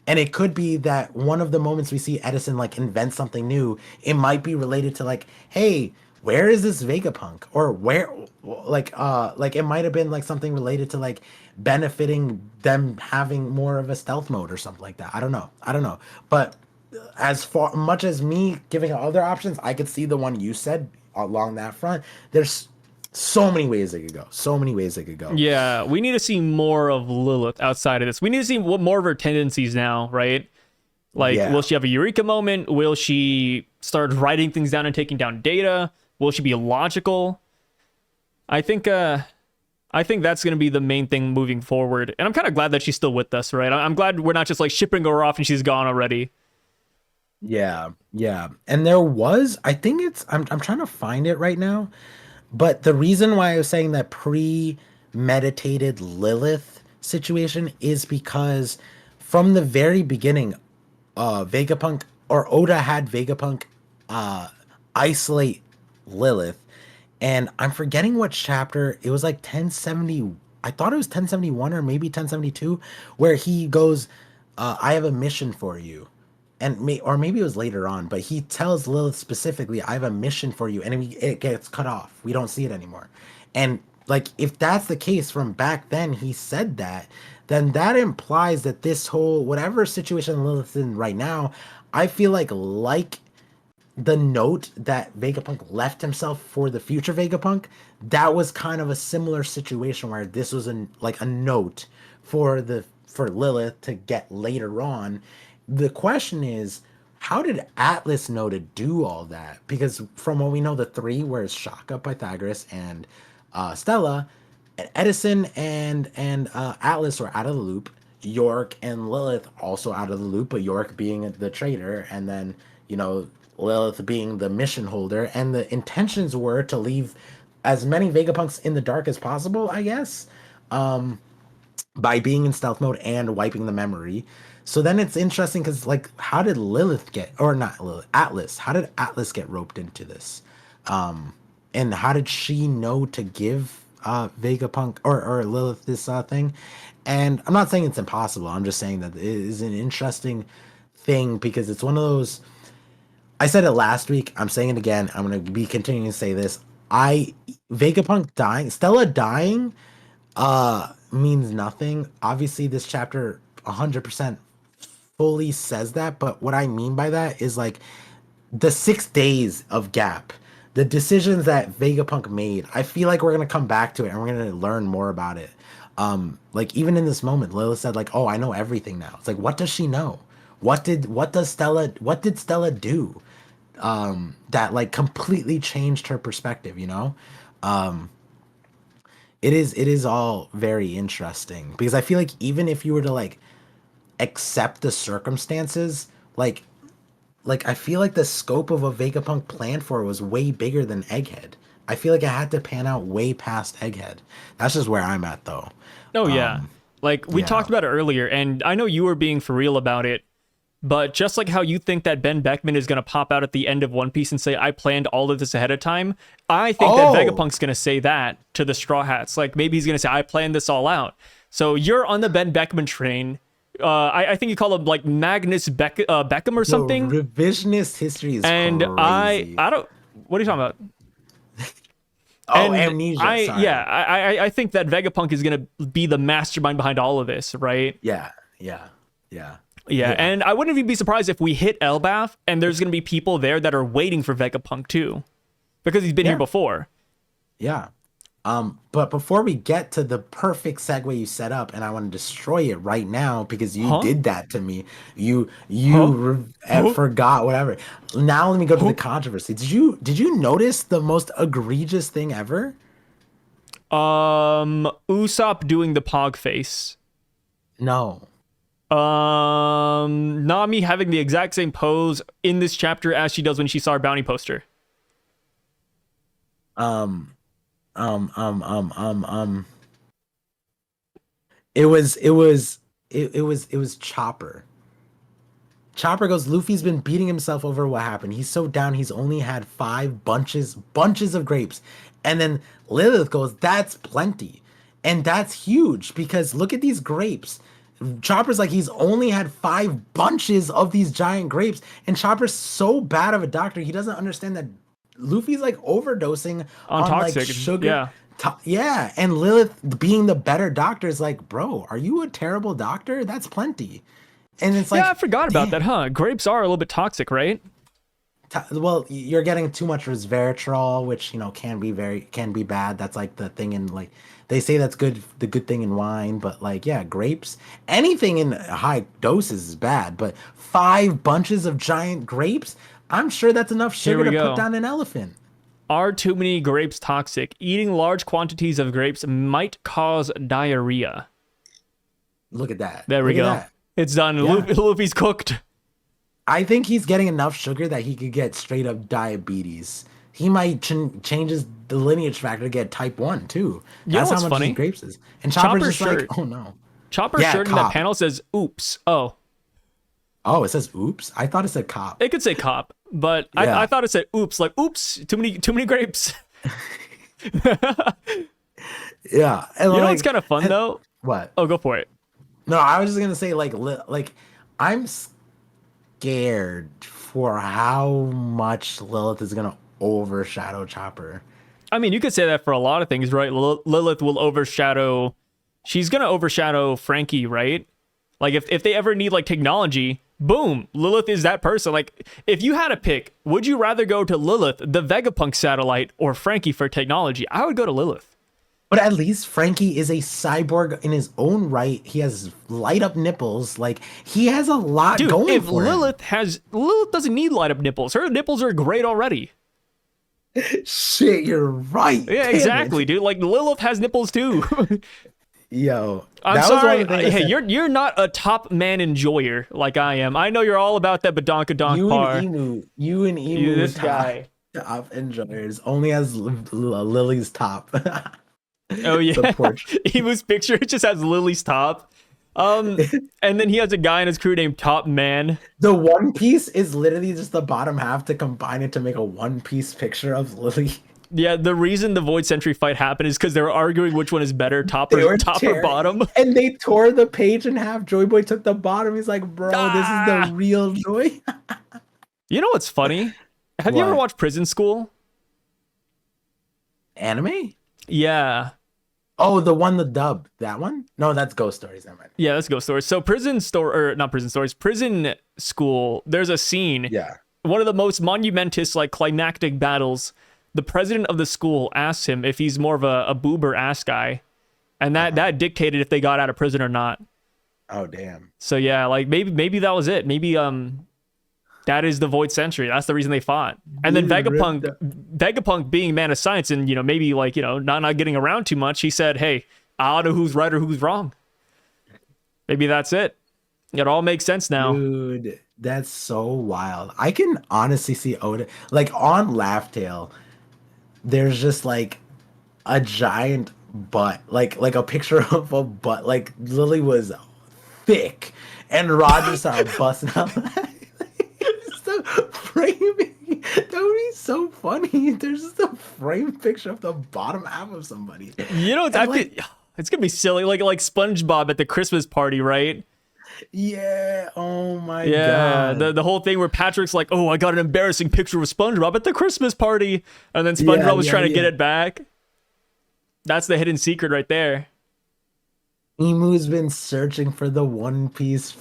it could be that one of the moments we see Edison like invent something new, it might be related to like, hey, where is this Vegapunk? Or where like it might have been like something related to like benefiting them having more of a stealth mode or something like that. I don't know. I don't know. But as far much as me giving other options, I could see the one you said along that front. There's so many ways they could go. So many ways they could go. Yeah, we need to see more of Lilith outside of this. We need to see what more of her tendencies now, right? Like, Yeah. will she have a eureka moment? Will she start writing things down and taking down data? Will she be logical? I think that's going to be the main thing moving forward. And I'm kind of glad that she's still with us, right? I'm glad we're not just like shipping her off and she's gone already. Yeah, yeah. And there was, I think I'm trying to find it right now, but the reason why I was saying that premeditated Lilith situation is because from the very beginning, Vegapunk or Oda had Vegapunk isolate Lilith, and I'm forgetting what chapter. It was like 1070 I thought it was 1071 or maybe 1072, where he goes, I have a mission for you. Or maybe it was later on, but he tells Lilith specifically, I have a mission for you, and it gets cut off. We don't see it anymore. And like, if that's the case from back then, he said that, then that implies that this whole whatever situation Lilith's in right now, I feel like the note that Vegapunk left himself for the future Vegapunk, that was kind of a similar situation where this was like a note for Lilith to get later on. The question is, how did Atlas know to do all that? Because from what we know, the three were Shaka, Pythagoras, and Stella, Edison and Atlas were out of the loop. York and Lilith also out of the loop, but York being the traitor, and then Lilith being the mission holder, and the intentions were to leave as many Vegapunks in the dark as possible, I guess, by being in stealth mode and wiping the memory. So then it's interesting because, like, how did Lilith get, or not Lilith, Atlas? How did Atlas get roped into this? And how did she know to give Vegapunk or Lilith this thing? And I'm not saying it's impossible. I'm just saying that it is an interesting thing because it's one of those. I said it last week. I'm saying it again. I'm going to be continuing to say this. Vegapunk dying, Stella dying, means nothing. Obviously, this chapter 100% fully says that. But what I mean by that is like the 6 days of gap, the decisions that Vegapunk made. I feel like we're going to come back to it and we're going to learn more about it. Like even in this moment, Lilith said like, "Oh, I know everything now." It's like, what does she know? What did Stella do? That like completely changed her perspective, it is all very interesting because I feel like even if you were to like accept the circumstances, like I feel like the scope of a Vegapunk planned for was way bigger than Egghead. I feel like it had to pan out way past Egghead. That's just where I'm at though. Oh yeah. Like we talked about it earlier, and I know you were being for real about it. But just like how you think that Ben Beckman is going to pop out at the end of One Piece and say, I planned all of this ahead of time, I think that Vegapunk's going to say that to the Straw Hats. Like, maybe he's going to say, I planned this all out. So you're on the Ben Beckman train. I think you call him, like, Magnus Beckham or something. No, revisionist history is and crazy. I don't... What are you talking about? Amnesia, sorry. I think that Vegapunk is going to be the mastermind behind all of this, right? Yeah. Yeah, and I wouldn't even be surprised if we hit Elbaf and there's going to be people there that are waiting for Vegapunk too. Because he's been here before. Yeah. But before we get to the perfect segue you set up, and I want to destroy it right now because you did that to me. You forgot whatever. Now let me go to the controversy. Did you notice the most egregious thing ever? Usopp doing the pog face. No. Nami having the exact same pose in this chapter as she does when she saw her bounty poster. It was Chopper. Chopper goes, Luffy's been beating himself over what happened. He's so down, he's only had 5 bunches of grapes. And then Lilith goes, that's plenty. And that's huge because look at these grapes. Chopper's like, he's only had 5 bunches of these giant grapes. And Chopper's so bad of a doctor, he doesn't understand that Luffy's like overdosing on toxic, like sugar. Yeah. And Lilith being the better doctor is like, bro, are you a terrible doctor? That's plenty. And it's like, yeah, I forgot about that, huh? Grapes are a little bit toxic, right? Well, you're getting too much resveratrol, which can be bad. That's like the thing in like they say that's good, the good thing in wine, but like grapes, anything in high doses is bad. But 5 bunches of giant grapes, I'm sure that's enough sugar to put down an elephant. Are too many grapes toxic? Eating large quantities of grapes might cause diarrhea. Look at that. There we go. It's done. Yeah. Luffy's cooked. I think he's getting enough sugar that he could get straight up diabetes. He might change the lineage factor to get type 1 too. That's how much his grapes is. And Chopper's just like, oh no. Chopper's shirt in that panel says, oops. Oh, it says oops? I thought it said cop. It could say cop, but I thought it said oops. Like, oops, too many grapes. Yeah, and You know what's like kind of fun though? what? Oh, go for it. No, I was just gonna say like I'm scared for how much Lilith is gonna overshadow Chopper. I mean, you could say that for a lot of things, right? Lilith will overshadow. She's gonna overshadow Frankie, right? Like if they ever need like technology, boom, Lilith is that person. Like if you had a pick, would you rather go to Lilith, the Vegapunk satellite, or Frankie for technology? I would go to Lilith. But at least Frankie is a cyborg in his own right. He has light up nipples. Like he has a lot Dude, going if for him. Lilith doesn't need light up nipples. Her nipples are great already. Shit, you're right. Yeah, Damn exactly, it. dude. Like Lilith has nipples too. Yo, I'm that was one sorry. of the things I Hey, said. you're not a top man enjoyer like I am. I know you're all about that badonkadonk You par. and you and Emu, You, this top, guy. top enjoyers only has Lily's top. Oh The yeah, portrait. Emu's picture just has Lily's top. And then he has a guy in his crew named Top Man. The One Piece is literally just the bottom half to combine it to make a One Piece picture of Lily. Yeah, the reason the Void Sentry fight happened is because they were arguing which one is better, top They or were top or tearing- bottom. And they tore the page in half. Joy Boy took the bottom. He's like, bro, this is Ah! the real Joy. You know what's funny? Have you ever What? watched Prison School? Anime? Yeah. Oh, the dub. That one? No, that's Ghost Stories. Never mind. Yeah, let's go stories. So Prison School, there's a scene. Yeah. One of the most monumentous, like climactic battles. The president of the school asks him if he's more of a boob or ass guy. And that dictated if they got out of prison or not. Oh, damn. So yeah, like maybe that was it. Maybe that is the Void Sentry. That's the reason they fought. And then Dude, Vegapunk being man of science and maybe like, not getting around too much, he said, "Hey, I don't know who's right or who's wrong." Maybe that's it. It all makes sense now. Dude, that's so wild. I can honestly see Oda like on Laugh Tale. There's just like a giant butt, like a picture of a butt. Like Lily was thick, and Roger started busting out. Just the framing. That would be so funny. There's just a framed picture of the bottom half of somebody. It's gonna be silly, like SpongeBob at the Christmas party, right? Yeah. Oh my Yeah, god. the whole thing where Patrick's like, "Oh, I got an embarrassing picture of SpongeBob at the Christmas party," and then SpongeBob was trying to get it back. That's the hidden secret right there. Emu's been searching for the One Piece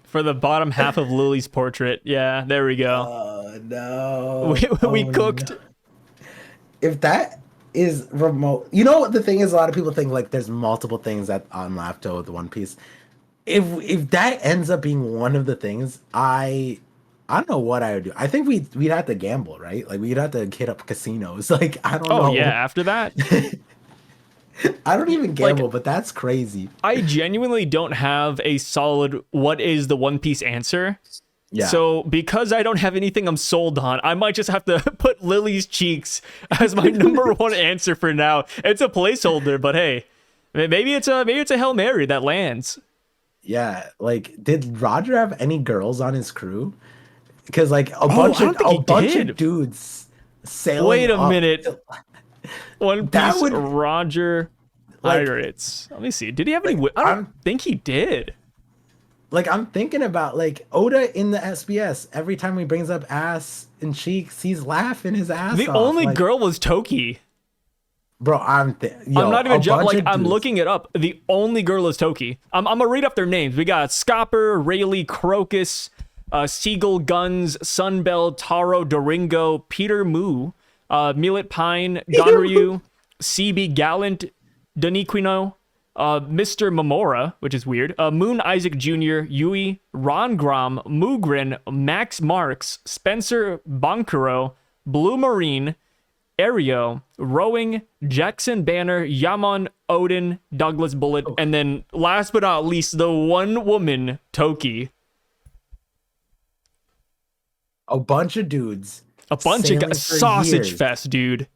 For the bottom half of Lily's portrait. Yeah, there we go. Oh no. We Oh, cooked. no. If that is remote, you know what the thing is, a lot of people think like there's multiple things that on Lafto with One Piece. If that ends up being one of the things, I don't know what I would do. I think we'd have to gamble, right? Like we'd have to hit up casinos. Like I don't know. Oh yeah, after that. I don't even gamble, but that's crazy. I genuinely don't have a solid what is the One Piece answer. Yeah. So because I don't have anything I'm sold on, I might just have to put Lily's cheeks as my number one answer for now. It's a placeholder, but hey, maybe it's a Hail Mary that lands. Yeah, like did Roger have any girls on his crew? Because like a bunch of dudes sailing. Wait a up minute. to- One That Piece would- Roger like- Pirates. Let me see. Did he have any? I don't I'm- think he did. Like I'm thinking about like Oda in the SBS. Every time he brings up ass and cheeks, he's laughing his ass The off. only like, girl was Toki. bro. I'm not even joking. Like I'm looking it up. The only girl is Toki. I'm gonna read up their names. We got Scopper, Rayleigh, Crocus, Seagull, Guns, Sunbell, Taro, Doringo, Peter Moo, Millet Pine, Gonryu, CB Gallant, Daniquino, Mr. Mamora, which is weird, Moon Isaac Jr., Yui, Ron Grom, Mugrin, Max Marks, Spencer Bonkuro, Blue Marine, Ario, Rowing, Jackson Banner, Yaman, Odin, Douglas Bullet, and then last but not least, the one woman, Toki. a bunch of dudes. A bunch of sailing guys. for Sausage years. fest, dude.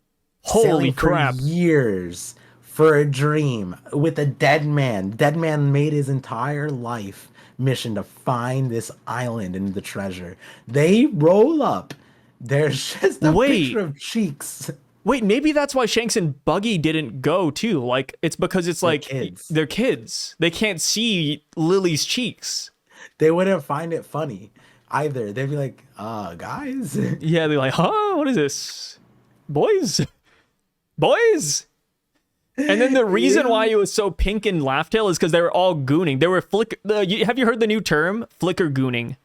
Holy Sailing for crap. years for a dream with a dead man. Dead man made his entire life mission to find this island and the treasure. They roll up. There's just a Wait. picture of cheeks. Wait, maybe that's why Shanks and Buggy didn't go too. Like, it's because it's like they're kids. They can't see Lily's cheeks. They wouldn't find it funny either. They'd be like, guys. Yeah, they're like, huh? What is this? Boys? Boys? And then the reason why it was so pink and Laugh Tale is because they were all gooning. They were have you heard the new term? Flicker gooning.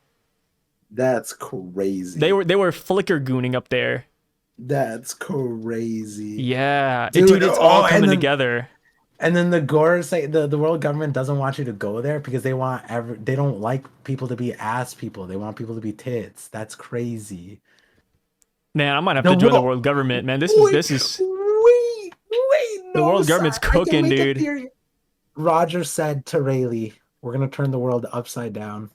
That's crazy. They were flicker gooning up there. That's crazy. Yeah. Dude, it's all coming together. And then the Gores say the world government doesn't want you to go there because they don't like people to be ass people. They want people to be tits. That's crazy. Man, I might have to join the world government, man. This is Wait, the world government's cooking, dude. Roger said to Rayleigh, "We're gonna turn the world upside down."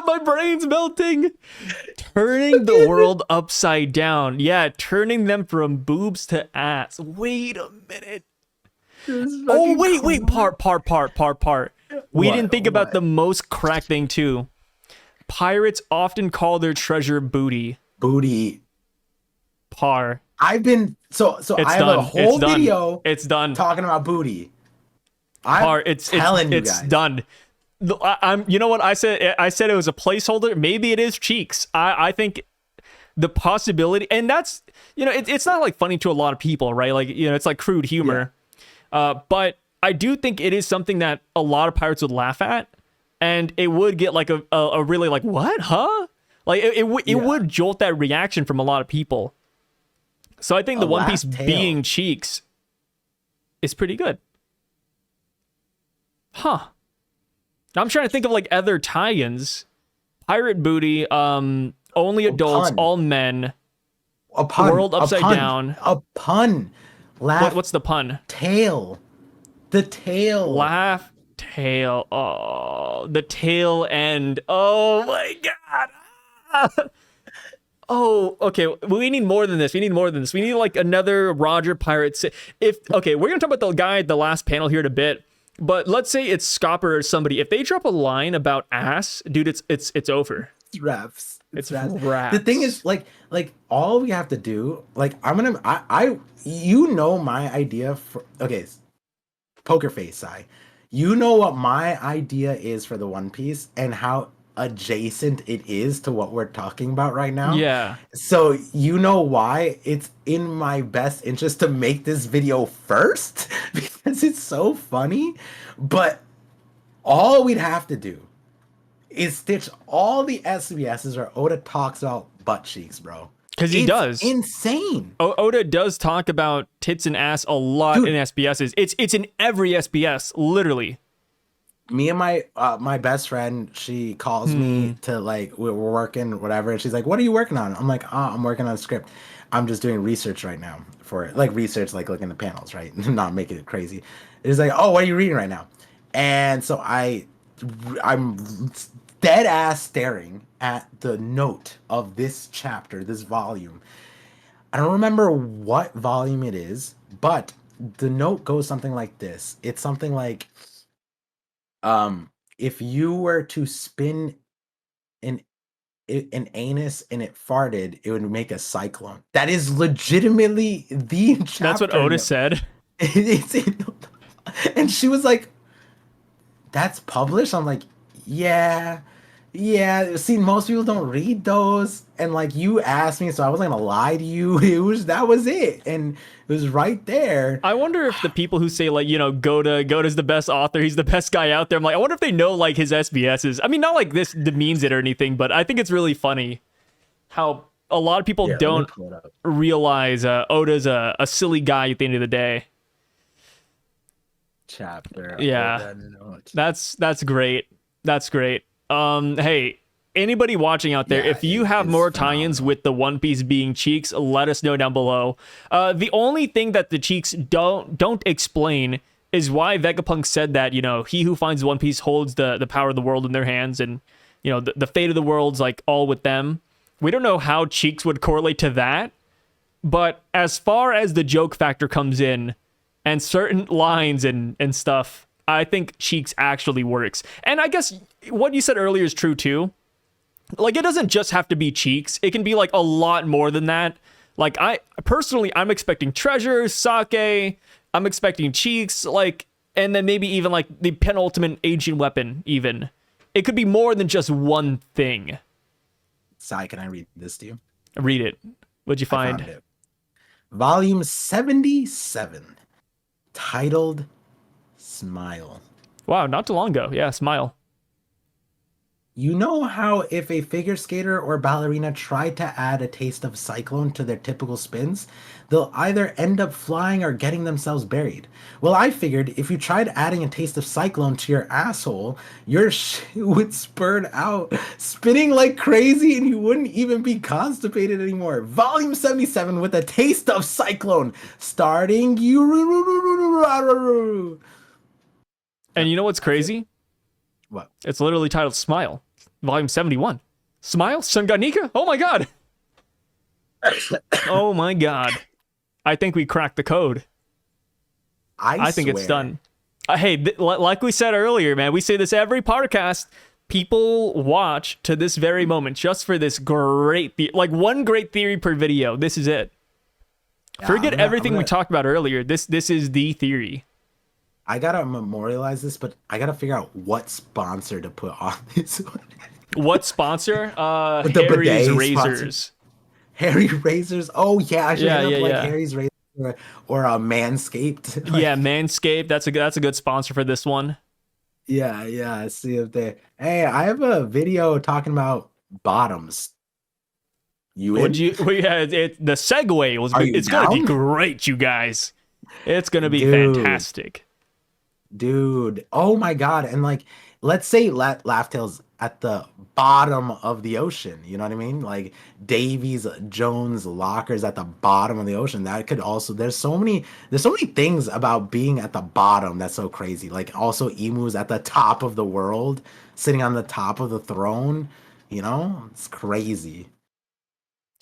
My brain's melting. Turning the world upside down. Yeah, turning them from boobs to ass. Wait a minute. Oh, wait. Part. We didn't think about the most crack thing, too. Pirates often call their treasure booty. Booty. Par. I've been so It's I have done. a whole It's video. It's done. Talking about booty. It's done. You know what I said? I said it was a placeholder. Maybe it is cheeks. I think the possibility, and that's, it's not like funny to a lot of people, right? Like, it's like crude humor. Yeah. But I do think it is something that a lot of pirates would laugh at, and it would get like a really like, what, huh? Like it would jolt that reaction from a lot of people. So I think the One Piece being cheeks is pretty good. Huh. I'm trying to think of like other tie-ins. Pirate booty, only adults, all men. A pun. World upside down. A pun. Laugh. What's the pun? Tail. The tail. Laugh tail. Oh, the tail end. Oh my god. Oh, okay. We need more than this. We need like another Roger Pirate. We're gonna talk about the guy at the last panel here in a bit. But let's say it's Scopper or somebody. If they drop a line about ass, dude, it's over. It's raps. It's raps. The thing is, like all we have to do, like my idea for poker face Sai. You know what my idea is for the One Piece and how adjacent it is to what we're talking about right now. Yeah. So you know why it's in my best interest to make this video first because it's so funny. But all we'd have to do is stitch all the SBSs where Oda talks about butt cheeks, bro. Because he does. Insane. Oda does talk about tits and ass a lot in SBSs. It's in every SBS, literally. Me and my best friend, she calls me to like we're working whatever, and she's like, "What are you working on?" I'm like, "I'm working on a script. I'm just doing research right now for it, like research, like looking at panels, right? Not making it crazy." It's like, "Oh, what are you reading right now?" And so I'm dead ass staring at the note of this chapter, this volume. I don't remember what volume it is, but the note goes something like this. It's something like, if you were to spin an anus and it farted, it would make a cyclone. That is legitimately the chapter. That's what Oda said. And she was like, "That's published?" I'm like, yeah. See, most people don't read those, and like you asked me, so I wasn't gonna lie to you. That was it, and it was right there. I wonder if the people who say like, Goda's the best author, he's the best guy out there. I'm like, I wonder if they know like his SBSs. I mean, not like this demeans it or anything, but I think it's really funny how a lot of people don't realize Oda's a silly guy at the end of the day. Chapter. Yeah, that's great. That's great. Hey, anybody watching out there, if you have more tie-ins with the One Piece being cheeks, let us know down below. The only thing that the cheeks don't explain is why Vegapunk said that, he who finds One Piece holds the power of the world in their hands, and the fate of the world's like all with them. We don't know how cheeks would correlate to that, but as far as the joke factor comes in and certain lines and stuff, I think cheeks actually works. And I guess what you said earlier is true too. Like, it doesn't just have to be cheeks. It can be like a lot more than that. Like, I'm expecting treasure, sake. I'm expecting cheeks, like, and then maybe even like the penultimate ancient weapon. Even it could be more than just one thing. Sai, can I read this to you? Read it. What'd you I found find? it. Volume 77, titled Smile. Wow, not too long ago. Yeah, smile. You know how if a figure skater or ballerina try to add a taste of cyclone to their typical spins, they'll either end up flying or getting themselves buried. Well, I figured if you tried adding a taste of cyclone to your asshole, your shit would spurt out, spinning like crazy, and you wouldn't even be constipated anymore. Volume 77 with a taste of cyclone, starting you. And you know what's crazy? What? It's literally titled Smile, Volume 71. Smile? Sanganika? Oh my god. Oh my god. I think we cracked the code. I think it's done. Hey, like we said earlier, man, we say this every podcast. People watch to this very moment just for this great, like one great theory per video. This is it. Yeah, Forget everything we talked about earlier. This is the theory. I gotta memorialize this, but I gotta figure out what sponsor to put on this one. What sponsor? The Harry's bidet Razors. sponsor. Harry Razors. Oh yeah, I should Yeah, end up yeah, like yeah. Harry's Razors or Manscaped. Like, Yeah, Manscaped. That's a good sponsor for this one. yeah. See if they. Hey, I have a video talking about bottoms. You in? Would you? Well, yeah, the segue was. Are you It's gonna be down? great, you guys. It's gonna be Dude. fantastic. Dude, oh my god. And like, let's say Laugh Tale's at the bottom of the ocean, you know what I mean? Like Davies Jones lockers at the bottom of the ocean. That could also, there's so many things about being at the bottom that's so crazy. Like also Emu's at the top of the world, sitting on the top of the throne, you know? It's crazy.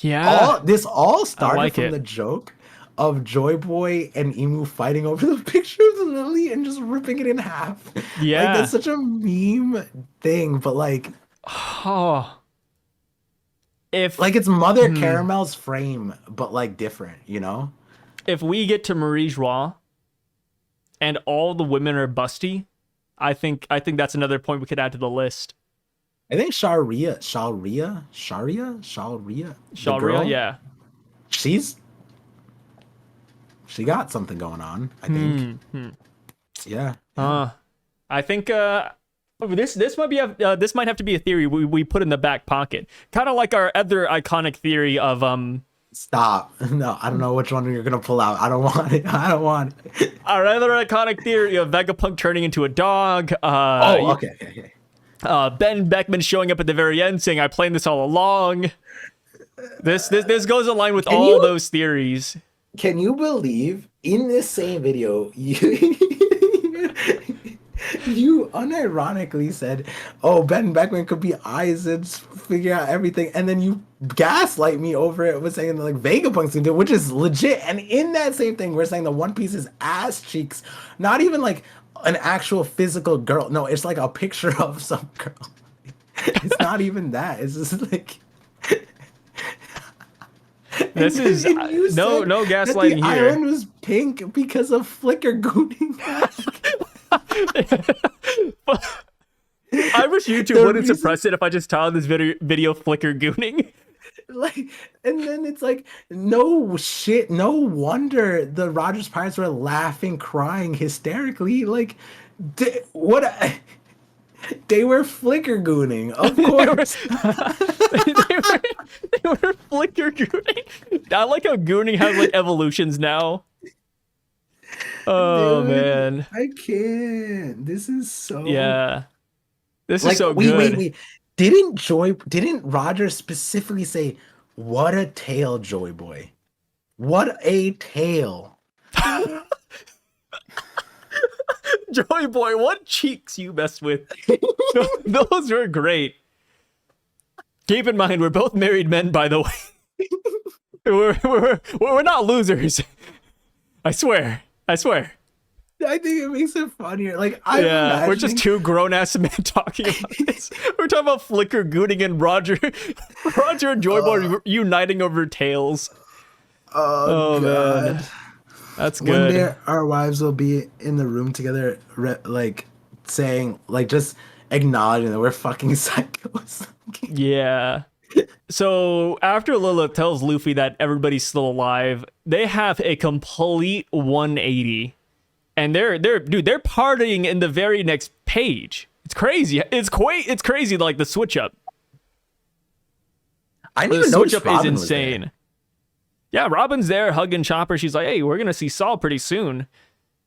Yeah. This all started like from it. the joke of Joy Boy and Emu fighting over the picture of Lily and just ripping it in half. Yeah. Like that's such a meme thing, but like Oh. If it's Mother Caramel's frame, but like different, you know? if we get to Marie Joie and all the women are busty, I think that's another point we could add to the list. I think Sharia, the Shalria, girl, yeah. she got something going on, I think. Yeah. I think this might be this might have to be a theory we put in the back pocket, kind of like our other iconic theory of Stop. No, I don't know which one you're gonna pull out. I don't want it. our other iconic theory of Vegapunk turning into a dog. Okay. Ben Beckman showing up at the very end saying, "I planned this all along." This goes in line with all those theories. Can you believe in this same video you you unironically said, "Oh, Ben Beckman could be eyes and figure out everything," and then you gaslight me over it with saying that, like Vegapunk's gonna do it, which is legit. And in that same thing, we're saying the One Piece is ass cheeks, not even like an actual physical girl. No, it's like a picture of some girl. It's not even that. It's just like. This is no gaslighting the here. island was pink because of flicker gooning. I wish YouTube wouldn't suppress it if I just titled this video flicker gooning. Like, and then it's like, no shit, no wonder the Rogers Pirates were laughing, crying hysterically. Like, they were flicker gooning, of course. they were flicker gooning. I like how gooning has like evolutions now. Oh, Dude, man. I can't. This is so. Yeah. This Like, is so good. Wait. Didn't Roger specifically say, "What a tail, Joy Boy? What a tail." Joy Boy, what cheeks you messed with. Those were great. Keep in mind, we're both married men, by the way. we're not losers. I swear. I think it makes it funnier. Like I'm Yeah, we're just imagining. two grown-ass men talking about this. We're talking about Flicker Gooning and Roger, Roger and Joyboy uniting over tails. Oh Oh man, God. that's One good. day our wives will be in the room together, like saying, like just acknowledging that we're fucking psychos. Yeah. So after Lilith tells Luffy that everybody's still alive, they have a complete 180, and they're partying in the very next page. It's crazy. It's crazy like the switch up. I The didn't even switch notice up Robin is was there. insane. Yeah, Robin's there hugging Chopper. She's like, "Hey, we're gonna see Saul pretty soon,"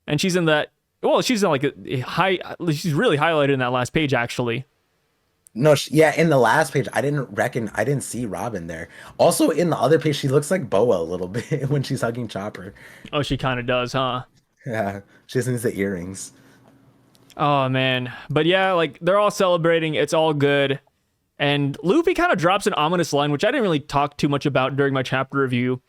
and she's in that. Well, she's in like a high. She's really highlighted in that last page, actually. No, yeah, in the last page, I didn't see Robin there. Also, in the other page, she looks like Boa a little bit when she's hugging Chopper. Oh, she kind of does, huh? Yeah, she just needs the earrings. Oh man, but yeah, like they're all celebrating. It's all good, and Luffy kind of drops an ominous line, which I didn't really talk too much about during my chapter review.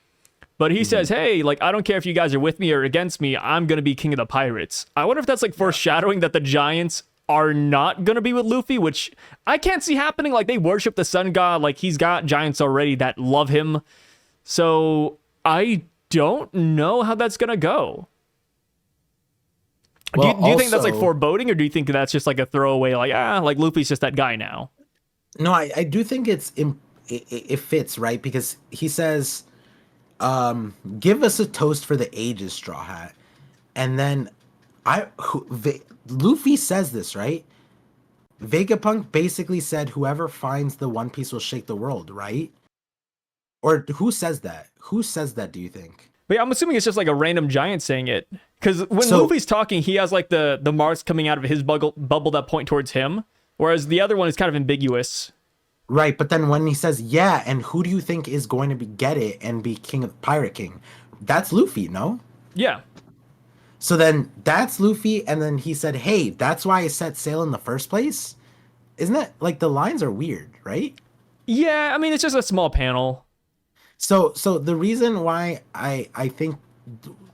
But he says, "Hey, like I don't care if you guys are with me or against me. I'm gonna be king of the pirates." I wonder if that's like foreshadowing that the giants are not gonna be with Luffy, which I can't see happening. Like they worship the sun god. Like he's got giants already that love him. So I don't know how that's gonna go. Well, Do you think that's like also- foreboding, or do you think that's just like a throwaway, like Luffy's just that guy now? No, I do think it fits, right? Because he says, give us a toast for the ages, Straw Hat. And then Luffy says this, right? Vegapunk basically said whoever finds the One Piece will shake the world, right? Or who says that? Who says that, do you think? But yeah, I'm assuming it's just like a random giant saying it. Because when So- Luffy's talking, he has like the marks coming out of his bubble that point towards him, whereas the other one is kind of ambiguous. Right, but then when he says, yeah, and who do you think is going to get it and be king of Pirate King? That's Luffy, no? Yeah. So then that's Luffy, and then he said, hey, that's why I set sail in the first place? Isn't that, like, the lines are weird, right? Yeah, I mean, it's just a small panel. So the reason why I think,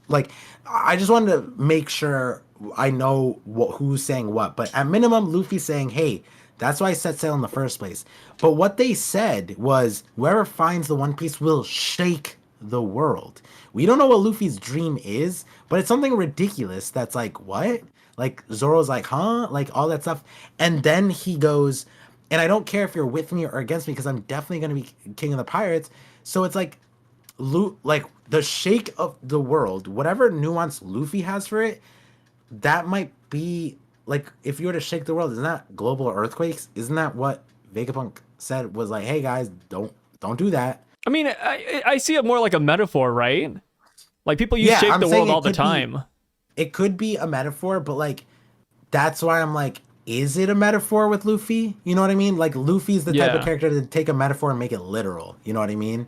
like, I just wanted to make sure I know who's saying what, but at minimum, Luffy's saying, hey, that's why I set sail in the first place. But what they said was, whoever finds the One Piece will shake the world. We don't know what Luffy's dream is, but it's something ridiculous that's like, what? Like, Zoro's like, huh? Like, all that stuff. And then he goes, and I don't care if you're with me or against me, because I'm definitely going to be king of the pirates. So it's like, like, the shake of the world, whatever nuance Luffy has for it, that might be, like, if you were to shake the world, isn't that global earthquakes? Isn't that what Vegapunk said was like, hey guys, don't do that. I mean, I see it more like a metaphor, right? Like people use Yeah, shake I'm the saying world it all the could be- time. It could be a metaphor, but like, that's why I'm like, is it a metaphor with Luffy? You know what I mean? Like, Luffy's the type of Yeah. character to take a metaphor and make it literal. You know what I mean?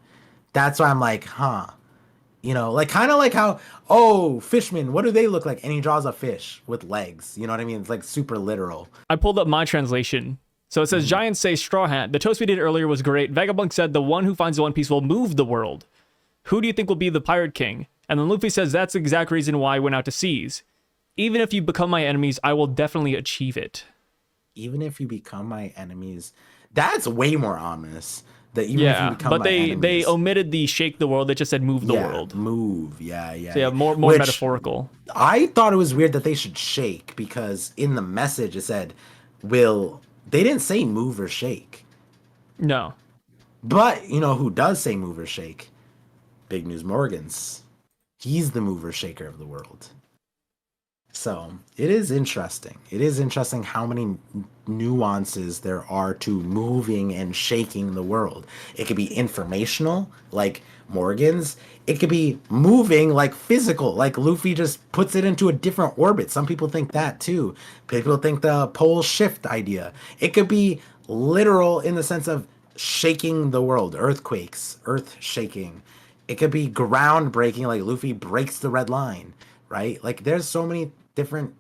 That's why I'm like, huh. You know, like, kind of like how, oh, fishmen, what do they look like? And he draws a fish with legs. You know what I mean? It's like super literal. I pulled up my translation. So it says, Giants say Straw Hat. The toast we did earlier was great. Vagabond said the one who finds the One Piece will move the world. Who do you think will be the Pirate King? And then Luffy says that's the exact reason why I went out to seas. Even if you become my enemies, I will definitely achieve it. Even if you become my enemies, that's way more ominous. That even if you Yeah, become but my they enemies, omitted the shake the world. They just said move the yeah, world. move, yeah. So yeah, more Which metaphorical. I thought it was weird that they should shake, because in the message it said, "Will." They didn't say move or shake, No. but you know who does say move or shake? Big News Morgans. He's the mover shaker of the world. So it is interesting. It is interesting how many nuances there are to moving and shaking the world. It could be informational, like Morgan's. It could be moving, like physical, like Luffy just puts it into a different orbit. Some people think that too. People think the pole shift idea. It could be literal in the sense of shaking the world, earthquakes, earth shaking. It could be groundbreaking, like Luffy breaks the red line, right? Like there's so many different.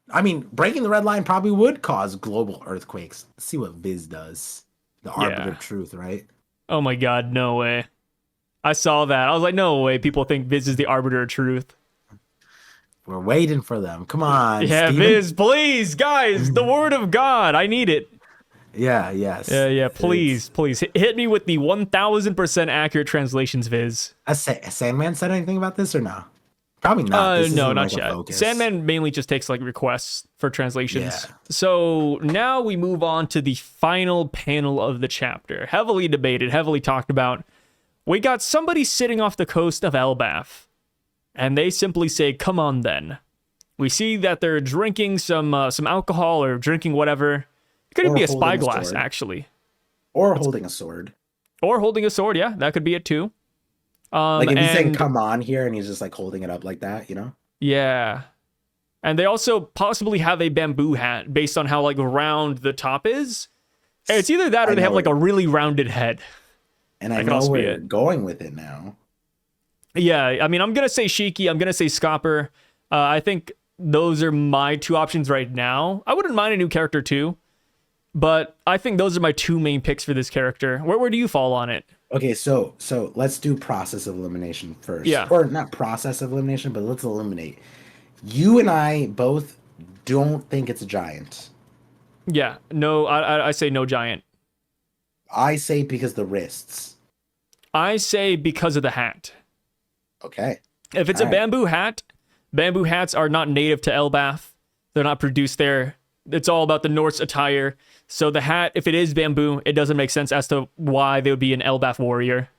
I mean, breaking the red line probably would cause global earthquakes. Let's see what Viz does. The arbiter of truth, right? Oh my god, no way. I saw that. I was like, no way people think Viz is the arbiter of truth. We're waiting for them. Come on, Yeah, Steven. Viz, please, guys, the word of God. I need it. Yeah, yes. Yeah, It's, please. Hit me with the 1000% accurate translations, Viz. has Sandman said anything about this or no? Probably not. This No, isn't not like a yet. focus. Sandman mainly just takes like requests for translations. Yeah. So now we move on to the final panel of the chapter. Heavily debated, heavily talked about. We got somebody sitting off the coast of Elbaf, and they simply say, "Come on, then." We see that they're drinking some alcohol or drinking whatever. It could Or be a holding a spyglass, sword. actually, Or holding a sword. or holding a sword. Yeah, that could be it too. Like if he's saying And come on here and he's just like holding it up like that, you know? yeah, and they also possibly have a bamboo hat based on how like round the top is. And it's either that or I they have know like it. a really rounded head. And I That could know also be we're it. going with it now. Yeah, I mean, I'm gonna say Shiki. I'm gonna say Scopper. I think those are my two options right now. I wouldn't mind a new character too, but I think those are my two main picks for this character. Where do you fall on it? Okay, so let's do process of elimination first. Yeah. Or not process of elimination, but let's eliminate. You and I both don't think it's a giant. Yeah, no, I say no giant. I say because the wrists. I say because of the hat. Okay. If it's a Alright. bamboo hats are not native to Elbaf. They're not produced there. It's all about the Norse attire. So the hat, if it is bamboo, it doesn't make sense as to why they would be an Elbaf warrior.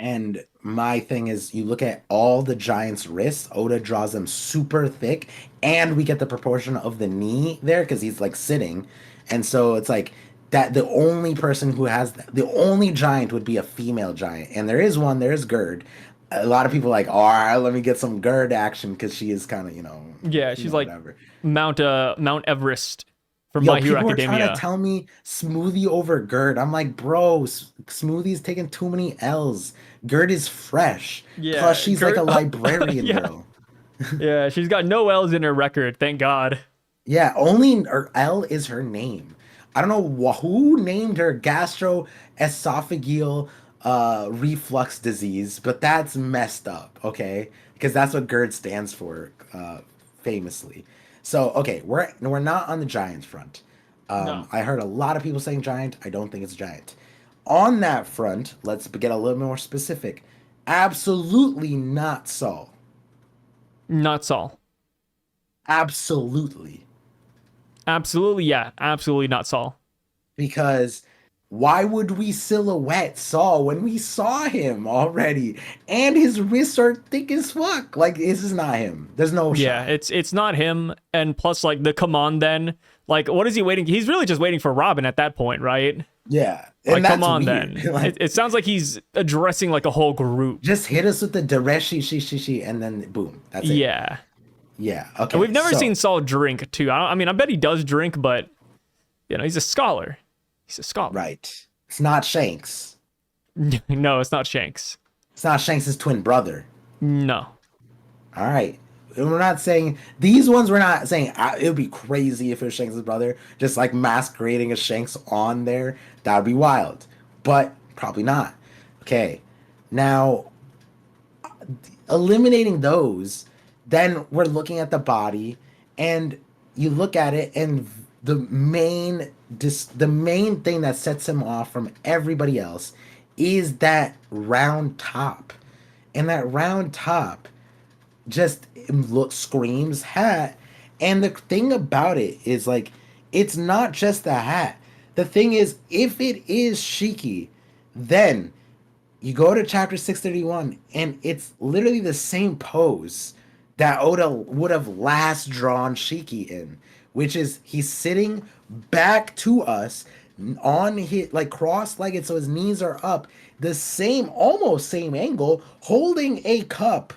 And my thing is, you look at all the giant's wrists, Oda draws them super thick, and we get the proportion of the knee there because he's like sitting. And so it's like that the only person who has the only giant would be a female giant. And there is one, there is Gerd. A lot of people are like, all right, let me get some Gerd action because she is kind of, Yeah, she's like whatever. Mount Everest from Yo, My Hero people were trying Academia. to tell me Smoothie over Gerd. I'm like, bro, Smoothie's taking too many L's. Gerd is fresh. Yeah, Plus, she's like a Gerd- librarian Yeah. girl. Yeah, she's got no L's in her record, thank God. Yeah, only her L is her name. I don't know who named her gastroesophageal reflux disease, but that's messed up, okay? Because that's what GERD stands for, famously. So, okay, we're not on the Giants front. No. I heard a lot of people saying giant. I don't think it's giant. On that front, let's get a little more specific. Absolutely not Saul. Not Saul. Absolutely. Absolutely, yeah. Absolutely not Saul. Because why would we silhouette Saul when we saw him already? And his wrists are thick as fuck. Like, this is not him. There's no Yeah, shot. it's not him. And plus, like, the come on then. Like, what is he waiting? He's really just waiting for Robin at that point, right? Yeah. Like, And come that's on weird. then. Like, It sounds like he's addressing like a whole group. just hit us with the Dereshi, she, and then boom. That's it. Yeah. Yeah. Okay. And we've never so- seen Saul drink, too. I mean, I bet he does drink, but, he's a scholar. He's a scholar. Right. It's not Shanks. No, it's not Shanks. It's not Shanks' twin brother. No. All right. And we're not saying these ones. We're not saying it would be crazy if it was Shanks' brother, just like masquerading as Shanks on there. That would be wild, but probably not. Okay, now eliminating those, then we're looking at the body, and you look at it, and the main thing that sets him off from everybody else is that round top, and that round top just screams hat. And the thing about it is, like, it's not just the hat. The thing is, if it is Shiki, then you go to chapter 631 and it's literally the same pose that Oda would have last drawn Shiki in, which is he's sitting back to us on his, like, cross-legged, so his knees are up, the same, almost same angle, holding a cup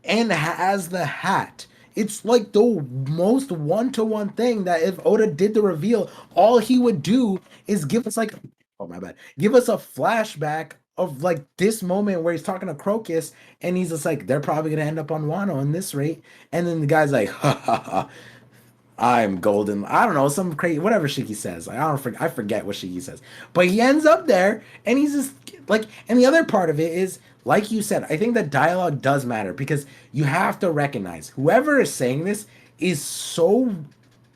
and has the hat. It's like the most one-to-one thing that if Oda did the reveal, all he would do is give us like, oh my bad, give us a flashback of like this moment where he's talking to Crocus and he's just like, they're probably gonna end up on Wano in this rate. And then the guy's like, ha ha ha, I'm golden. I don't know, some crazy whatever Shiki says. I forget what Shiki says. But he ends up there and he's just like, and the other part of it is like you said, I think that dialogue does matter because you have to recognize whoever is saying this is so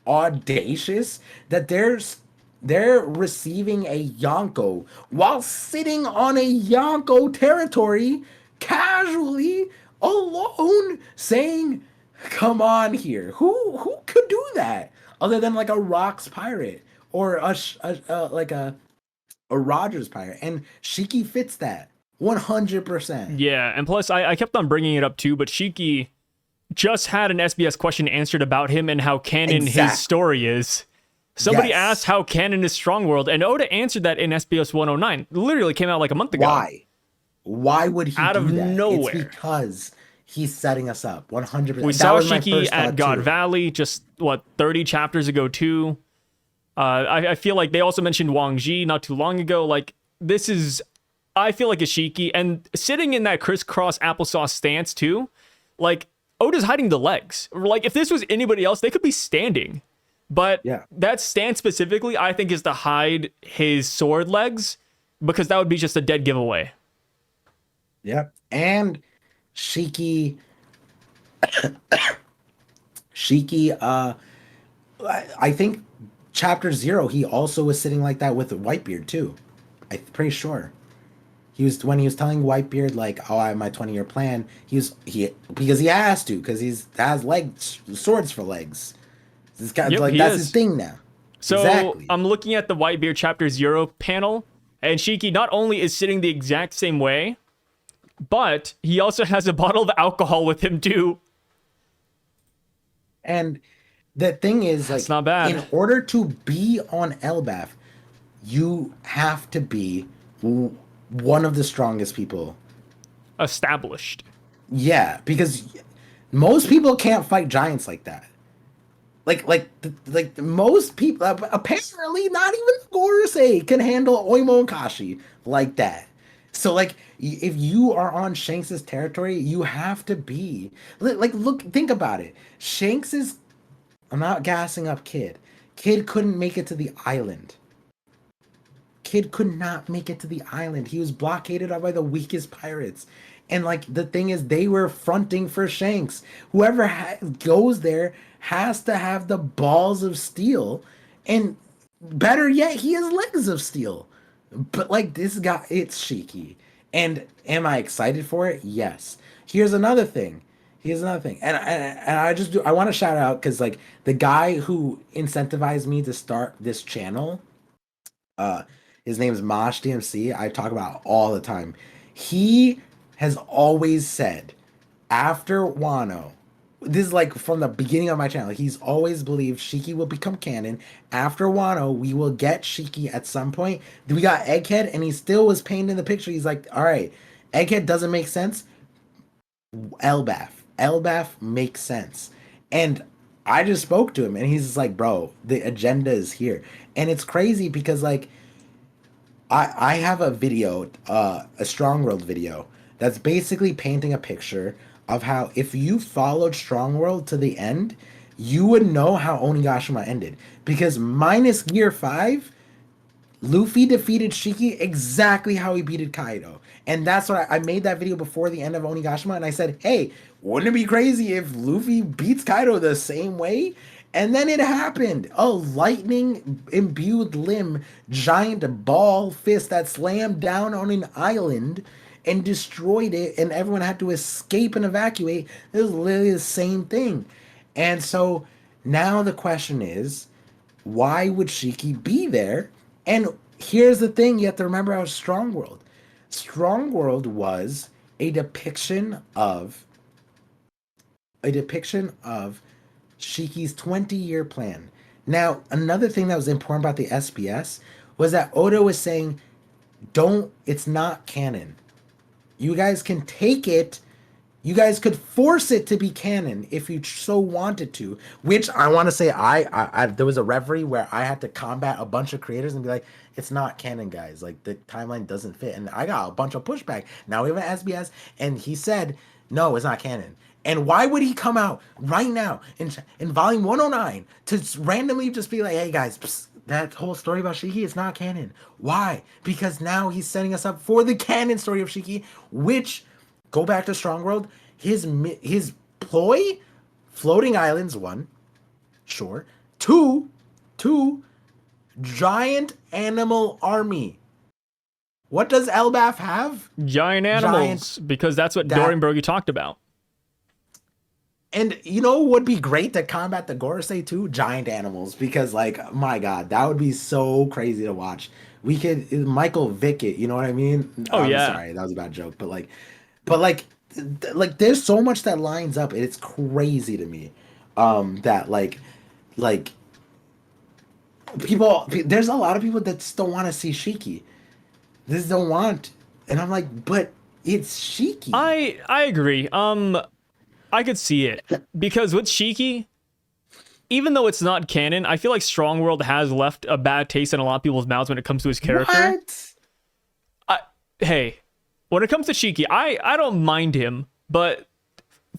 audacious that they're receiving a Yonko while sitting on a Yonko territory casually alone saying, "Come on here." Who could do that other than like a Rocks pirate or like a Rogers pirate? And Shiki fits that 100%. Yeah, and plus I kept on bringing it up too, but Shiki just had an SBS question answered about him and how canon his story is. Somebody asked how canon is Strong World, and Oda answered that in SBS 109. Literally came out like a month ago. Why? Why would he out do of that? nowhere? It's because he's setting us up 100%. We saw Shiki at God Valley just 30 chapters ago too. I feel like they also mentioned Wang Ji not too long ago. Like this is, I feel like a Shiki, and sitting in that crisscross applesauce stance too. Like Oda's hiding the legs. Like if this was anybody else, they could be standing. But that stance specifically, I think, is to hide his sword legs because that would be just a dead giveaway. Yep. And Shiki, I think chapter 0, he also was sitting like that with Whitebeard too. I'm pretty sure. When he was telling Whitebeard like, "Oh, I have my 20-year plan." Because he has to, because has legs, swords for legs. This guy, like that's his thing now. So exactly. I'm looking at the Whitebeard chapter 0 panel, and Shiki not only is sitting the exact same way, but he also has a bottle of alcohol with him too. And the thing is, like, it's not bad. In order to be on Elbaf, you have to be one of the strongest people established. Yeah, because most people can't fight giants like that. Like most people, apparently not even Gorosei can handle Oimo and Kashi like that. So like, if you are on Shanks's territory, you have to be like, think about it. Shanks is, I'm not gassing up Kid. Kid couldn't make it to the island. Kid could not make it to the island. He was blockaded by the weakest pirates. And like the thing is, they were fronting for Shanks. Whoever goes there has to have the balls of steel, and better yet, he has legs of steel. But like this guy, it's Shiki. And am I excited for it? Yes. Here's another thing. And I want to shout out because like the guy who incentivized me to start this channel, his name is Mosh DMC. I talk about all the time. He has always said after Wano, this is like from the beginning of my channel, he's always believed Shiki will become canon. After Wano, we will get Shiki at some point. We got Egghead, and he still was painted in the picture. He's like, all right, Egghead doesn't make sense. Elbaf makes sense. And I just spoke to him, and he's just like, bro, the agenda is here. And it's crazy because like, I have a video, a Strong World video, that's basically painting a picture of how if you followed Strong World to the end, you would know how Onigashima ended. Because minus Gear 5, Luffy defeated Shiki exactly how he beated Kaido. And that's why I made that video before the end of Onigashima, and I said, hey, wouldn't it be crazy if Luffy beats Kaido the same way? And then it happened. A lightning-imbued limb, giant ball fist that slammed down on an island and destroyed it, and everyone had to escape and evacuate. It was literally the same thing. And so now the question is, why would Shiki be there? And here's the thing, you have to remember how Strong World. Strong World was a depiction of Shiki's 20-year plan. Now, another thing that was important about the SBS was that Oda was saying, it's not canon. You guys can take it. You guys could force it to be canon if you so wanted to, which I want to say, I there was a reverie where I had to combat a bunch of creators and be like, it's not canon, guys. Like the timeline doesn't fit. And I got a bunch of pushback. Now we have an SBS, and he said, no, it's not canon. And why would he come out right now in volume 109 to randomly just be like, hey guys, psst, that whole story about Shiki is not canon? Why? Because now he's setting us up for the canon story of Shiki, which, go back to Strong World, his ploy, floating islands, one, sure. Two, giant animal army. What does Elbaf have? Giant animals, because that's what Dorian Broggie talked about. And you know what would be great to combat the Gorosei too? Giant animals. Because, like, my God, that would be so crazy to watch. We could Michael Vick it, you know what I mean? Oh, yeah. Sorry, that was a bad joke. But there's so much that lines up. It's crazy to me. That like people, there's a lot of people that just don't want to see Shiki. They just don't want. And I'm like, but it's Shiki. I agree. I could see it because with Shiki, even though it's not canon, I feel like Strong World has left a bad taste in a lot of people's mouths when it comes to his character. What? Hey, when it comes to Shiki, I don't mind him, but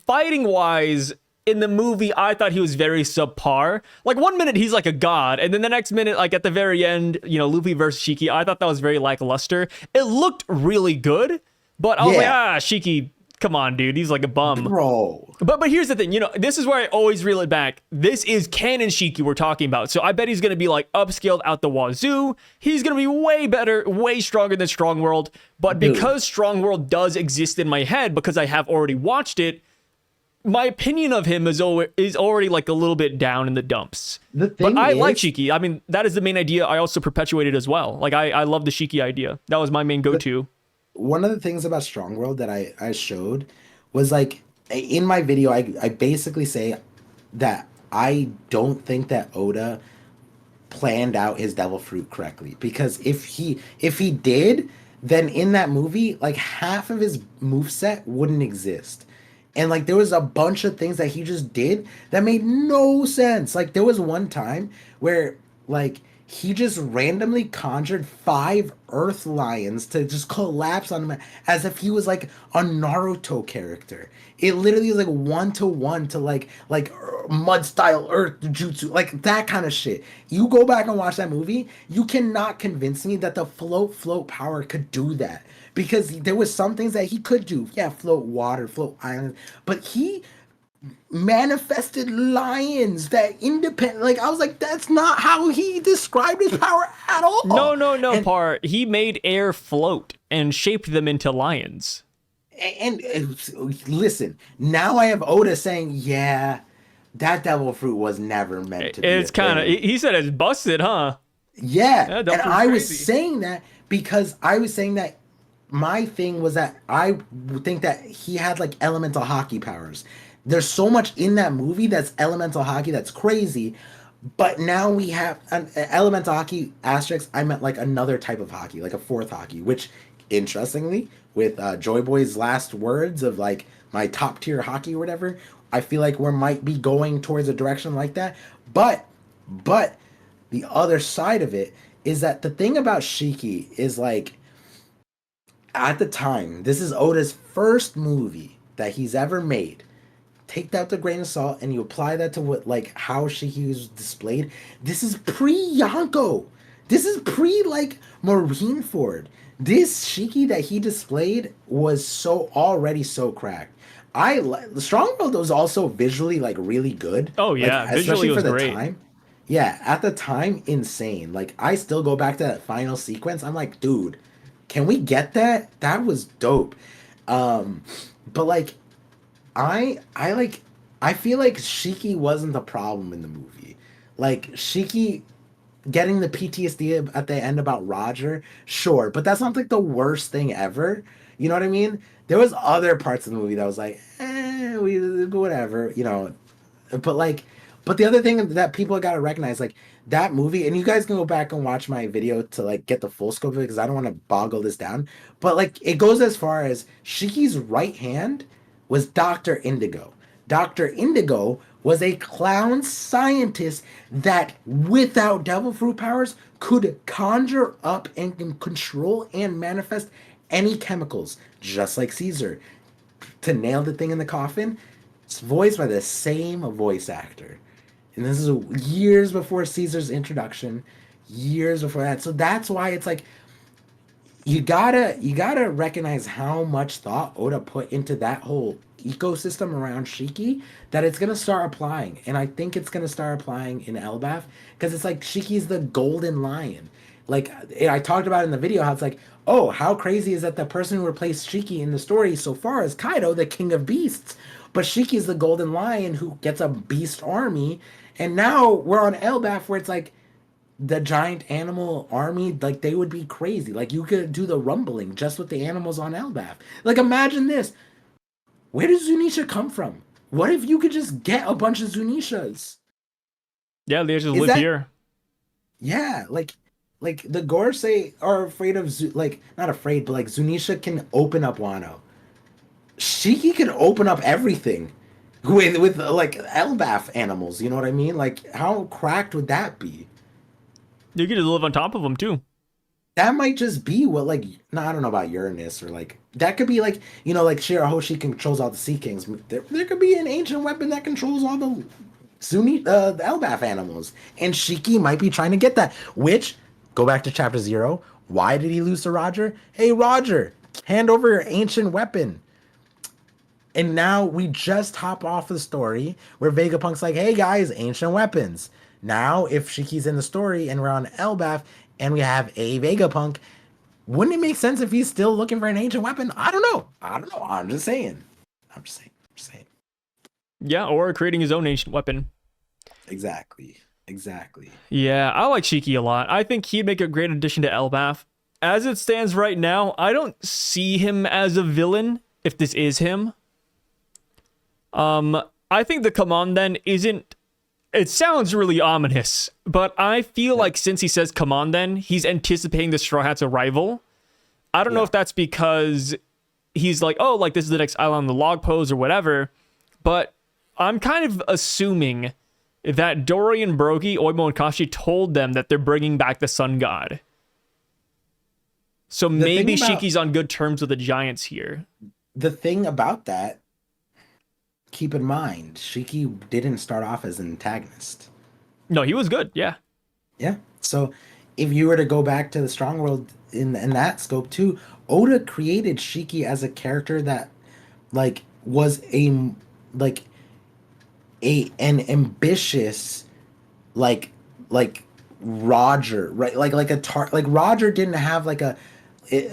fighting wise, in the movie, I thought he was very subpar. Like, one minute he's like a god, and then the next minute, like at the very end, you know, Luffy versus Shiki, I thought that was very lackluster. It looked really good, but I was like, Shiki, come on, dude, he's like a bum. Bro. But here's the thing, you know, this is where I always reel it back. This is canon Shiki we're talking about, so I bet he's going to be like upscaled out the wazoo. He's going to be way better, way stronger than Strong World, but because Strong World does exist in my head, because I have already watched it, my opinion of him is already like a little bit down in the dumps. But I like Shiki. I mean, that is the main idea I also perpetuated as well. Like, I love the Shiki idea. That was my main go-to. One of the things about Strong World that I showed was, like, in my video, I basically say that I don't think that Oda planned out his devil fruit correctly. Because if he did, then in that movie, like, half of his moveset wouldn't exist. And, like, there was a bunch of things that he just did that made no sense. Like, there was one time where, like, he just randomly conjured 5 earth lions to just collapse on him as if he was, like, a Naruto character. It literally was, like, 1-to-1 to, like mud-style earth jutsu. Like, that kind of shit. You go back and watch that movie, you cannot convince me that the float power could do that. Because there was some things that he could do. Yeah, float water, float islands. But he manifested lions that independent. Like, I was like, that's not how he described his power at all. No, he made air float and shaped them into lions. And listen, now I have Oda saying, yeah, that devil fruit was never meant to be. It's kind of, he said it's busted, huh? Yeah, and I was saying that because I was saying that my thing was that I think that he had, like, elemental hockey powers. There's so much in that movie that's elemental hockey that's crazy, but now we have an elemental hockey asterisk. I meant like another type of hockey, like a fourth hockey, which, interestingly, with Joy Boy's last words of, like, my top tier hockey or whatever, I feel like we might be going towards a direction like that. But the other side of it is that the thing about Shiki is, like, at the time, this is Oda's first movie that he's ever made. Take that with a grain of salt and you apply that to what, like, how Shiki was displayed. This is pre-Yonko. This is like, Marineford. This Shiki that he displayed was already so cracked. Strong World was also visually, like, really good. Oh, yeah. Like, visually it was great. Time. Yeah, at the time, insane. Like, I still go back to that final sequence. I'm like, dude, can we get that? That was dope. But, like, I feel like Shiki wasn't the problem in the movie. Like, Shiki getting the PTSD at the end about Roger, sure, but that's not, like, the worst thing ever. You know what I mean? There was other parts of the movie that was like, whatever, you know. But the other thing that people got to recognize, like, that movie, and you guys can go back and watch my video to, like, get the full scope of it because I don't want to boggle this down. But, like, it goes as far as Shiki's right hand was Dr. Indigo. Dr. Indigo was a clown scientist that, without devil fruit powers, could conjure up and can control and manifest any chemicals, just like Caesar. To nail the thing in the coffin, it's voiced by the same voice actor. And this is years before Caesar's introduction, years before that. So that's why it's like you gotta recognize how much thought Oda put into that whole ecosystem around Shiki, that it's gonna start applying. And I think it's gonna start applying in Elbaf, because it's like Shiki's the golden lion. Like I talked about in the video how it's like, oh, how crazy is that the person who replaced Shiki in the story so far is Kaido, the king of beasts. But Shiki is the golden lion who gets a beast army. And now we're on Elbaf where it's like the giant animal army, like they would be crazy. Like you could do the rumbling just with the animals on Elbaf. Like imagine this. Where does Zunisha come from? What if you could just get a bunch of Zunishas? Yeah, they just Is live that- here. Yeah, like the Gorsei are afraid of like not afraid, but like Zunisha can open up Wano. Shiki can open up everything with like Elbaf animals. You know what I mean? Like how cracked would that be? You could just live on top of them too. That might just be what like no, I don't know about Uranus or like that could be like like Shirahoshi controls all the Sea Kings. There could be an ancient weapon that controls all the the Elbaf animals, and Shiki might be trying to get that. Which go back to chapter 0. Why did he lose to Roger? Hey Roger, hand over your ancient weapon. And now we just hop off the story where Vegapunk's like, hey guys, ancient weapons. Now, if Shiki's in the story and we're on Elbaf and we have a Vegapunk, wouldn't it make sense if he's still looking for an ancient weapon? I don't know. I'm just saying. I'm just saying. Yeah, or creating his own ancient weapon. Exactly. Yeah, I like Shiki a lot. I think he'd make a great addition to Elbaf. As it stands right now, I don't see him as a villain, if this is him. I think the command then isn't. It sounds really ominous, but I feel like since he says command then, he's anticipating the Straw Hat's arrival. I don't know if that's because he's like, oh, like this is the next island on the log pose or whatever, but I'm kind of assuming that Dorian, Brogy, Oimo, and Kashi told them that they're bringing back the Sun God. So maybe Shiki's on good terms with the Giants here. The thing about that, keep in mind, Shiki didn't start off as an antagonist. No, he was good. Yeah. Yeah. So if you were to go back to the Strong World in that scope too, Oda created Shiki as a character that like was an ambitious like Roger, right? Like Roger didn't have like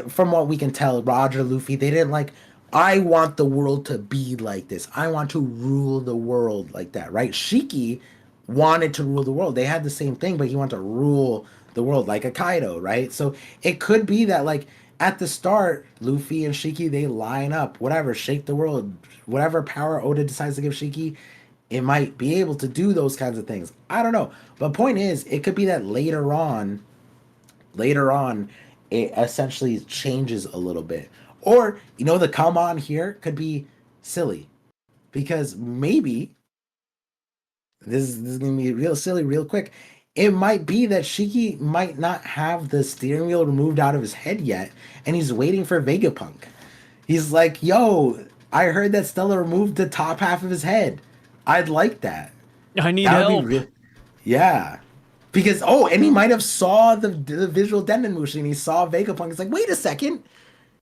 from what we can tell, Roger, Luffy, they didn't like, I want the world to be like this. I want to rule the world like that, right? Shiki wanted to rule the world. They had the same thing, but he wanted to rule the world like a Kaido, right? So it could be that like at the start, Luffy and Shiki, they line up, whatever, shake the world, whatever power Oda decides to give Shiki, it might be able to do those kinds of things. I don't know. But point is, it could be that later on, it essentially changes a little bit. Or, the come on here could be silly. Because maybe, this is going to be real silly real quick, it might be that Shiki might not have the steering wheel removed out of his head yet, and he's waiting for Vegapunk. He's like, yo, I heard that Stella removed the top half of his head. I'd like that. I need help. Yeah. Because, and he might have saw the visual Dendenmushi, and he saw Vegapunk. He's like, wait a second.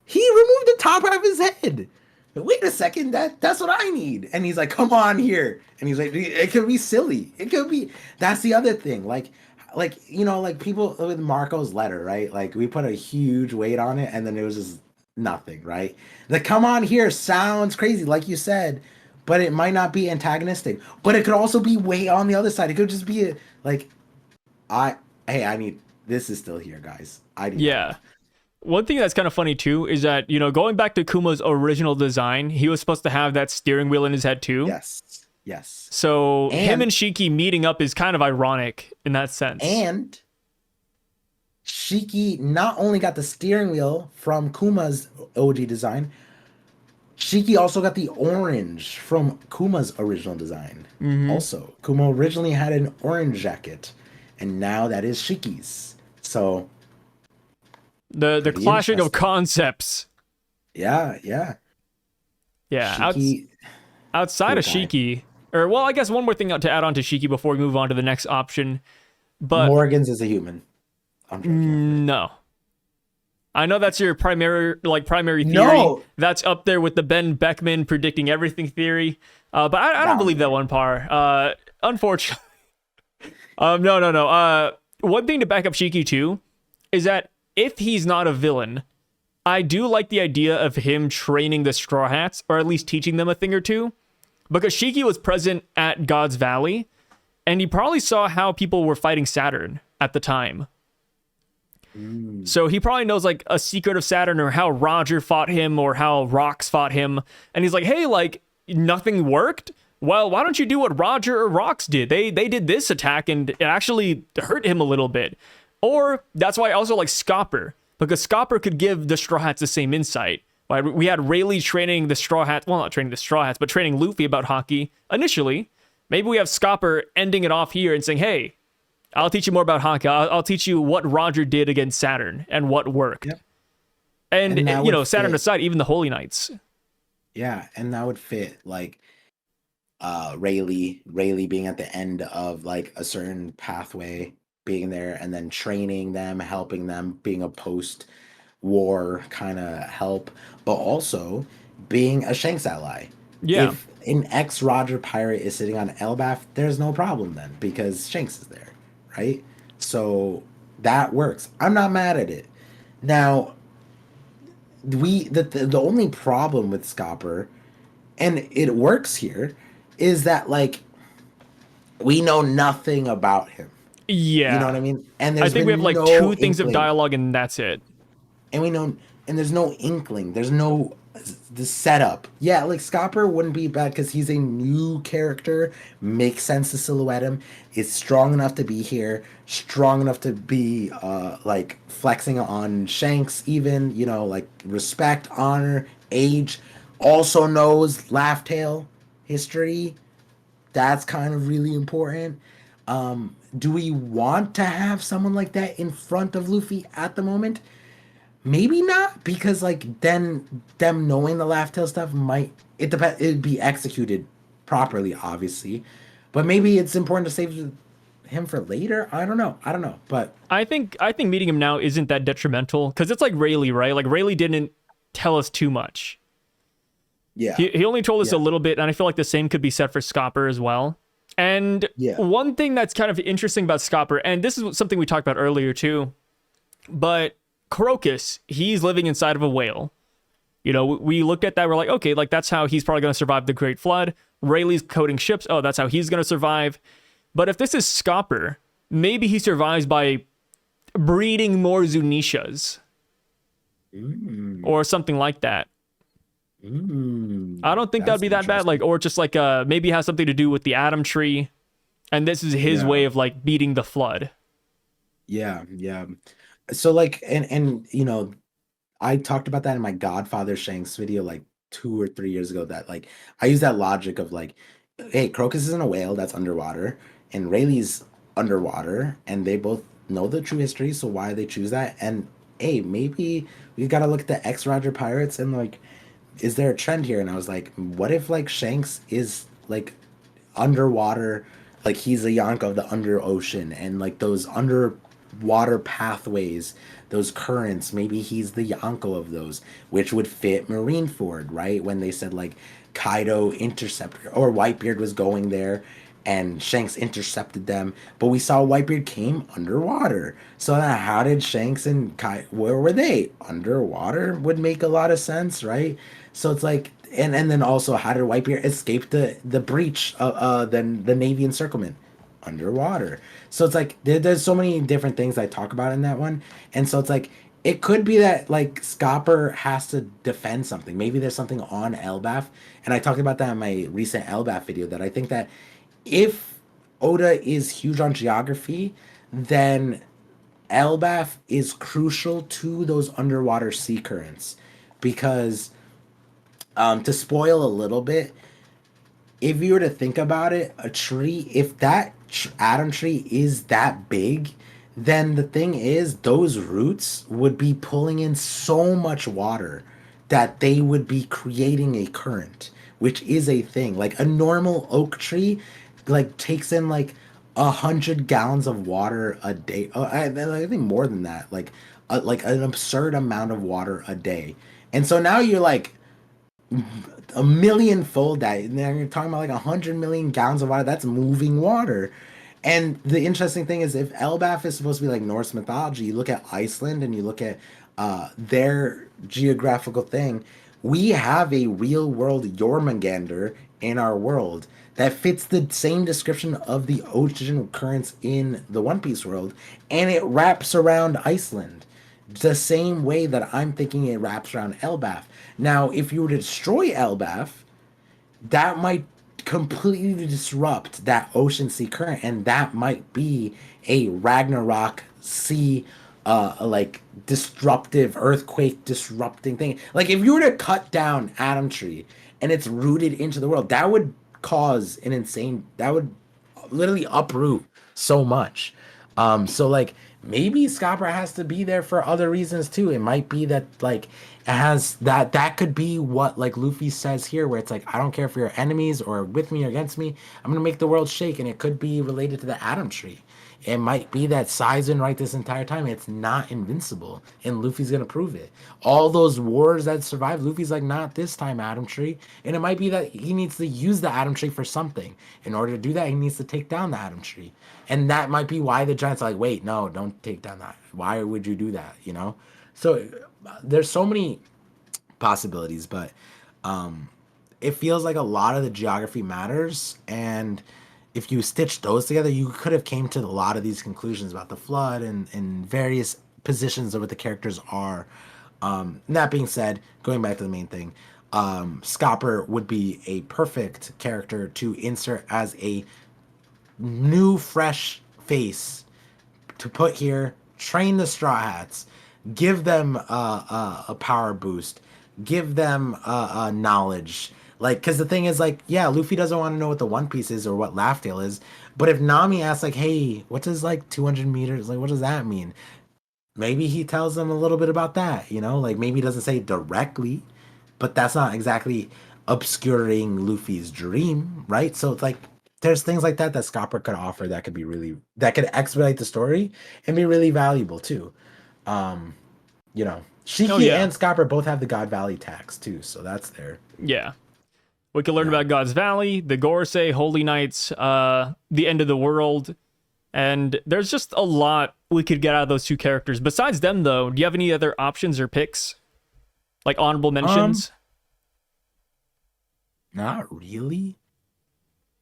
He removed the top half of his head. Wait a second, that's what I need. And he's like, come on here. And he's like, it could be silly. It could be. That's the other thing. Like people with Marco's letter, right? Like we put a huge weight on it, and then it was just nothing, right? The come on here sounds crazy, like you said, but it might not be antagonistic. But it could also be way on the other side. It could just be I need, this is still here, guys. Yeah. One thing that's kind of funny too is that, going back to Kuma's original design, he was supposed to have that steering wheel in his head too. Yes. So him and Shiki meeting up is kind of ironic in that sense. And Shiki not only got the steering wheel from Kuma's OG design, Shiki also got the orange from Kuma's original design. Mm-hmm. Also, Kuma originally had an orange jacket, and now that is Shiki's. So The pretty clashing of interesting. concepts. Yeah, yeah. Yeah, Shiki, outside cool of guy. Shiki, or well, I guess one more thing to add on to Shiki before we move on to the next option. But Morgans is a human. I'm joking. I'm joking. no, I know that's your primary theory. No, That's up there with the Ben Beckman predicting everything theory. But I don't down believe that there. one, Par. Unfortunately, no, no, no. One thing to back up Shiki too is that if he's not a villain, I do like the idea of him training the Straw Hats, or at least teaching them a thing or two, because Shiki was present at God's Valley, and he probably saw how people were fighting Saturn at the time. So he probably knows like a secret of Saturn, or how Roger fought him, or how Rox fought him. And he's like, hey, like nothing worked. Well, why don't you do what Roger or Rox did? They did this attack and it actually hurt him a little bit. Or that's why I also like Scopper, because Scopper could give the Straw Hats the same insight. Right? We had Rayleigh training the Straw Hats, well, not training the Straw Hats, but training Luffy about hockey initially. Maybe we have Scopper ending it off here and saying, hey, I'll teach you more about hockey. I'll teach you what Roger did against Saturn and what worked. Yep. And, And that you would know, Saturn fit. aside, even the Holy Knights. Yeah, and that would fit like Rayleigh being at the end of like a certain pathway, being there and then training them, helping them, being a post war kind of help, but also being a Shanks ally. Yeah. If an ex Roger pirate is sitting on Elbaf, there's no problem then because Shanks is there, right? So that works. I'm not mad at it. Now, the only problem with Scopper, and it works here, is that like we know nothing about him. You know what Yeah. I mean? And I there's think we have been like no two things of inkling. dialogue and that's it. And we know, and there's no inkling. There's no the setup. Yeah, like Scopper wouldn't be bad because he's a new character. Makes sense to silhouette him. Is strong enough to be here. Strong enough to be like flexing on Shanks. Even like respect, honor, age. Also knows Laugh Tale history. That's kind of really important. Do we want to have someone like that in front of Luffy at the moment? Maybe not, because like then them knowing the laugh tail stuff might it'd be executed properly, obviously. But maybe it's important to save him for later. I don't know. I don't know. But I think meeting him now isn't that detrimental because it's like Rayleigh, right? Like Rayleigh didn't tell us too much. yeah. He only told us Yeah. a little bit, and I feel like the same could be said for Scopper as well. And Yeah. one thing that's kind of interesting about Scopper, and this is something we talked about earlier too, but Crocus, he's living inside of a whale. You know, we looked at that, we're like, okay, like that's how he's probably going to survive the Great Flood. Rayleigh's coding ships, oh, that's how he's going to survive. But if this is Scopper, maybe he survives by breeding more Zunishas Mm, or something like that. I don't think that'd that's be that bad. Like, interesting. or just like maybe it has something to do with the Atom Tree, and this is his Yeah. way of like beating the flood. Yeah. Yeah. So like and I talked about that in my Godfather Shanks video like 2 or 3 years ago. That like I use that logic of like, hey, Crocus isn't a whale that's underwater, and Rayleigh's underwater, and they both know the true history. So why they choose that? And hey, maybe we gotta look at the ex Roger pirates and like, is there a trend here? And I was like, what if like Shanks is like underwater, like he's a Yonk of the under ocean, and like those underwater pathways, those currents, maybe he's the Yonko of those, which would fit Marineford, right? When they said like Kaido interceptor or Whitebeard was going there and Shanks intercepted them, but we saw Whitebeard came underwater. So then how did Shanks and where were they? Underwater would make a lot of sense, right? So it's like, and then also how did Whitebeard escape the breach of then the Navy encirclement? Underwater. So it's like there's so many different things I talk about in that one, and so it's like it could be that like Scopper has to defend something. Maybe there's something on Elbaf, and I talked about that in my recent Elbaf video. That I think that if Oda is huge on geography, then Elbaf is crucial to those underwater sea currents because To spoil a little bit, if you were to think about it, a tree, if that atom tree is that big, then the thing is, those roots would be pulling in so much water that they would be creating a current, which is a thing. Like a normal oak tree, like takes in like 100 gallons of water a day. I think more than that. Like an absurd amount of water a day. And so now you're like a million fold that. And then you're talking about like 100 million gallons of water. That's moving water. And the interesting thing is, if Elbaf is supposed to be like Norse mythology, you look at Iceland and you look at their geographical thing. We have a real world Jormungandr in our world that fits the same description of the ocean currents in the One Piece world, and it wraps around Iceland the same way that I'm thinking it wraps around Elbaf. Now, if you were to destroy Elbaf, that might completely disrupt that ocean sea current, and that might be a Ragnarok sea like disruptive earthquake disrupting thing. Like if you were to cut down Atom Tree and it's rooted into the world, that would cause an insane, that would literally uproot so much. So like maybe Scopper has to be there for other reasons too. It might be that like it has that could be what like Luffy says here, where it's like, I don't care if you're enemies or with me or against me, I'm gonna make the world shake, and it could be related to the Atom Tree. It might be that Sai's been right this entire time. It's not invincible, and Luffy's gonna prove it. All those wars that survived, Luffy's like, not this time, Atom Tree. And it might be that he needs to use the Atom Tree for something. In order to do that, he needs to take down the Atom Tree. And that might be why the Giants are like, wait, no, don't take down that. Why would you do that? You know? So there's so many possibilities, but it feels like a lot of the geography matters, and if you stitch those together, you could have came to a lot of these conclusions about the flood and various positions of what the characters are. That being said, going back to the main thing, Scopper would be a perfect character to insert as a new, fresh face to put here, train the Straw Hats, give them a power boost, give them knowledge. Like, because the thing is, like, yeah, Luffy doesn't want to know what the One Piece is or what Laughdale is. But if Nami asks, like, hey, what does, like, 200 meters, like, what does that mean? Maybe he tells them a little bit about that, you know? Like, maybe he doesn't say directly, but that's not exactly obscuring Luffy's dream, right? So it's like, there's things like that that Scopper could offer that could be really, that could expedite the story and be really valuable, too. You know, Shiki and Scopper both have the God Valley tax, too, so that's there. Yeah. We can learn about God's Valley, the Gorosei, Holy Knights, the end of the world, and there's just a lot we could get out of those two characters. Besides them, though, do you have any other options or picks? Like honorable mentions? Not really.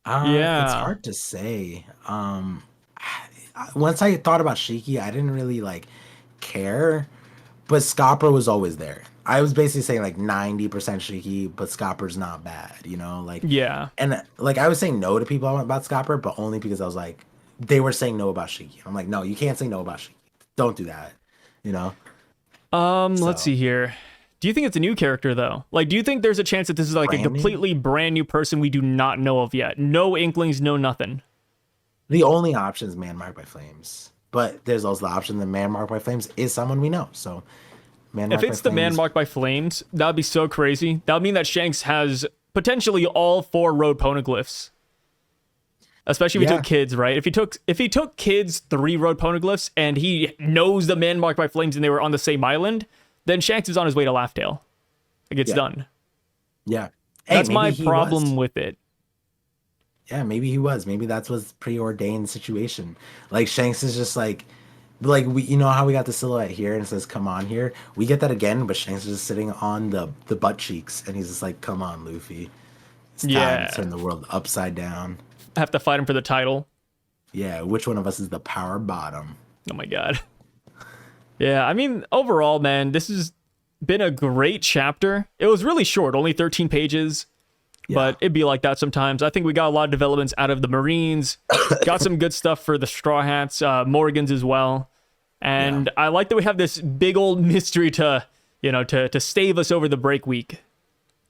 Yeah. It's hard to say. Once I thought about Shiki, I didn't really, like, care, but Scopper was always there. I was basically saying like 90% Shiki, but Scopper's not bad, you know? Like, yeah. And like I was saying no to people about Scopper, but only because I was like, they were saying no about Shiki. I'm like, no, you can't say no about Shiki. Don't do that, you know? Let's see here. Do you think it's a new character, though? Like, do you think there's a chance that this is like a completely brand new person we do not know of yet? No inklings, no nothing. The only option is Man Marked by Flames. But there's also the option that Man Marked by Flames is someone we know, so... If it's the Man Marked by Flames, that would be so crazy. That would mean that Shanks has potentially all 4 road poneglyphs. Especially if he took kids, right? If he took kids 3 road poneglyphs and he knows the Man Marked by Flames and they were on the same island, then Shanks is on his way to Laughdale. Like, it's done. Yeah. That's my problem with it. Yeah, maybe he was. Maybe that's what's preordained situation. Like, Shanks is just like we, you know how we got the silhouette here and it says come on here, we get that again, but Shanks is just sitting on the butt cheeks and he's just like, come on, Luffy, it's time to turn the world upside down. I have to fight him for the title. Yeah, which one of us is the power bottom? Oh my god. Yeah, I mean, overall, man, this has been a great chapter. It was really short, only 13 pages, but it'd be like that sometimes. I think we got a lot of developments out of the Marines, got some good stuff for the Straw Hats, Morgans as well. And I like that we have this big old mystery to stave us over the break week.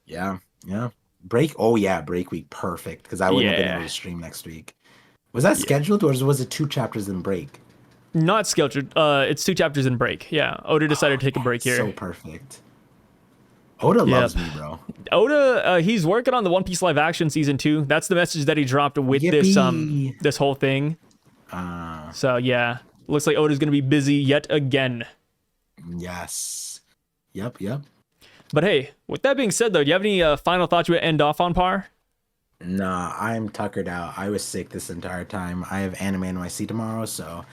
Yeah, yeah. Break. Oh yeah, break week. Perfect. Because I wouldn't have been able Yeah. to stream next week. Was that scheduled, or was it 2 chapters in break? Not scheduled. It's 2 chapters in break. Yeah. Oda decided to take a break So here. perfect. Oda Yep. loves me, bro. Oda, he's working on the One Piece live action season 2. That's the message that he dropped with Yippee. this whole thing. Uh, So yeah, looks like Oda's gonna be busy yet again. yes. Yep, yep. But hey, with that being said, though, do you have any final thoughts you would end off on, Par? Nah, I'm tuckered out. I was sick this entire time. I have anime NYC tomorrow, so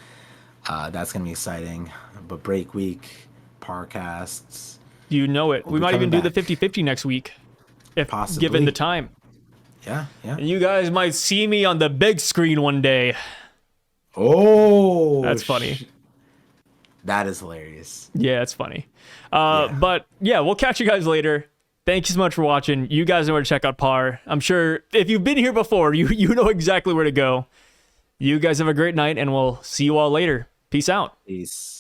that's gonna be exciting. But break week, Parcasts, You know it. we'll We be might even coming do the back. 50-50 next week, if Possibly. given the time. Yeah, yeah. And you guys might see me on the big screen one day. Oh, That's funny. That is hilarious. Yeah, it's funny. Yeah. But yeah, we'll catch you guys later. Thank you so much for watching. You guys know where to check out Par. I'm sure if you've been here before, you know exactly where to go. You guys have a great night, and we'll see you all later. Peace out. Peace.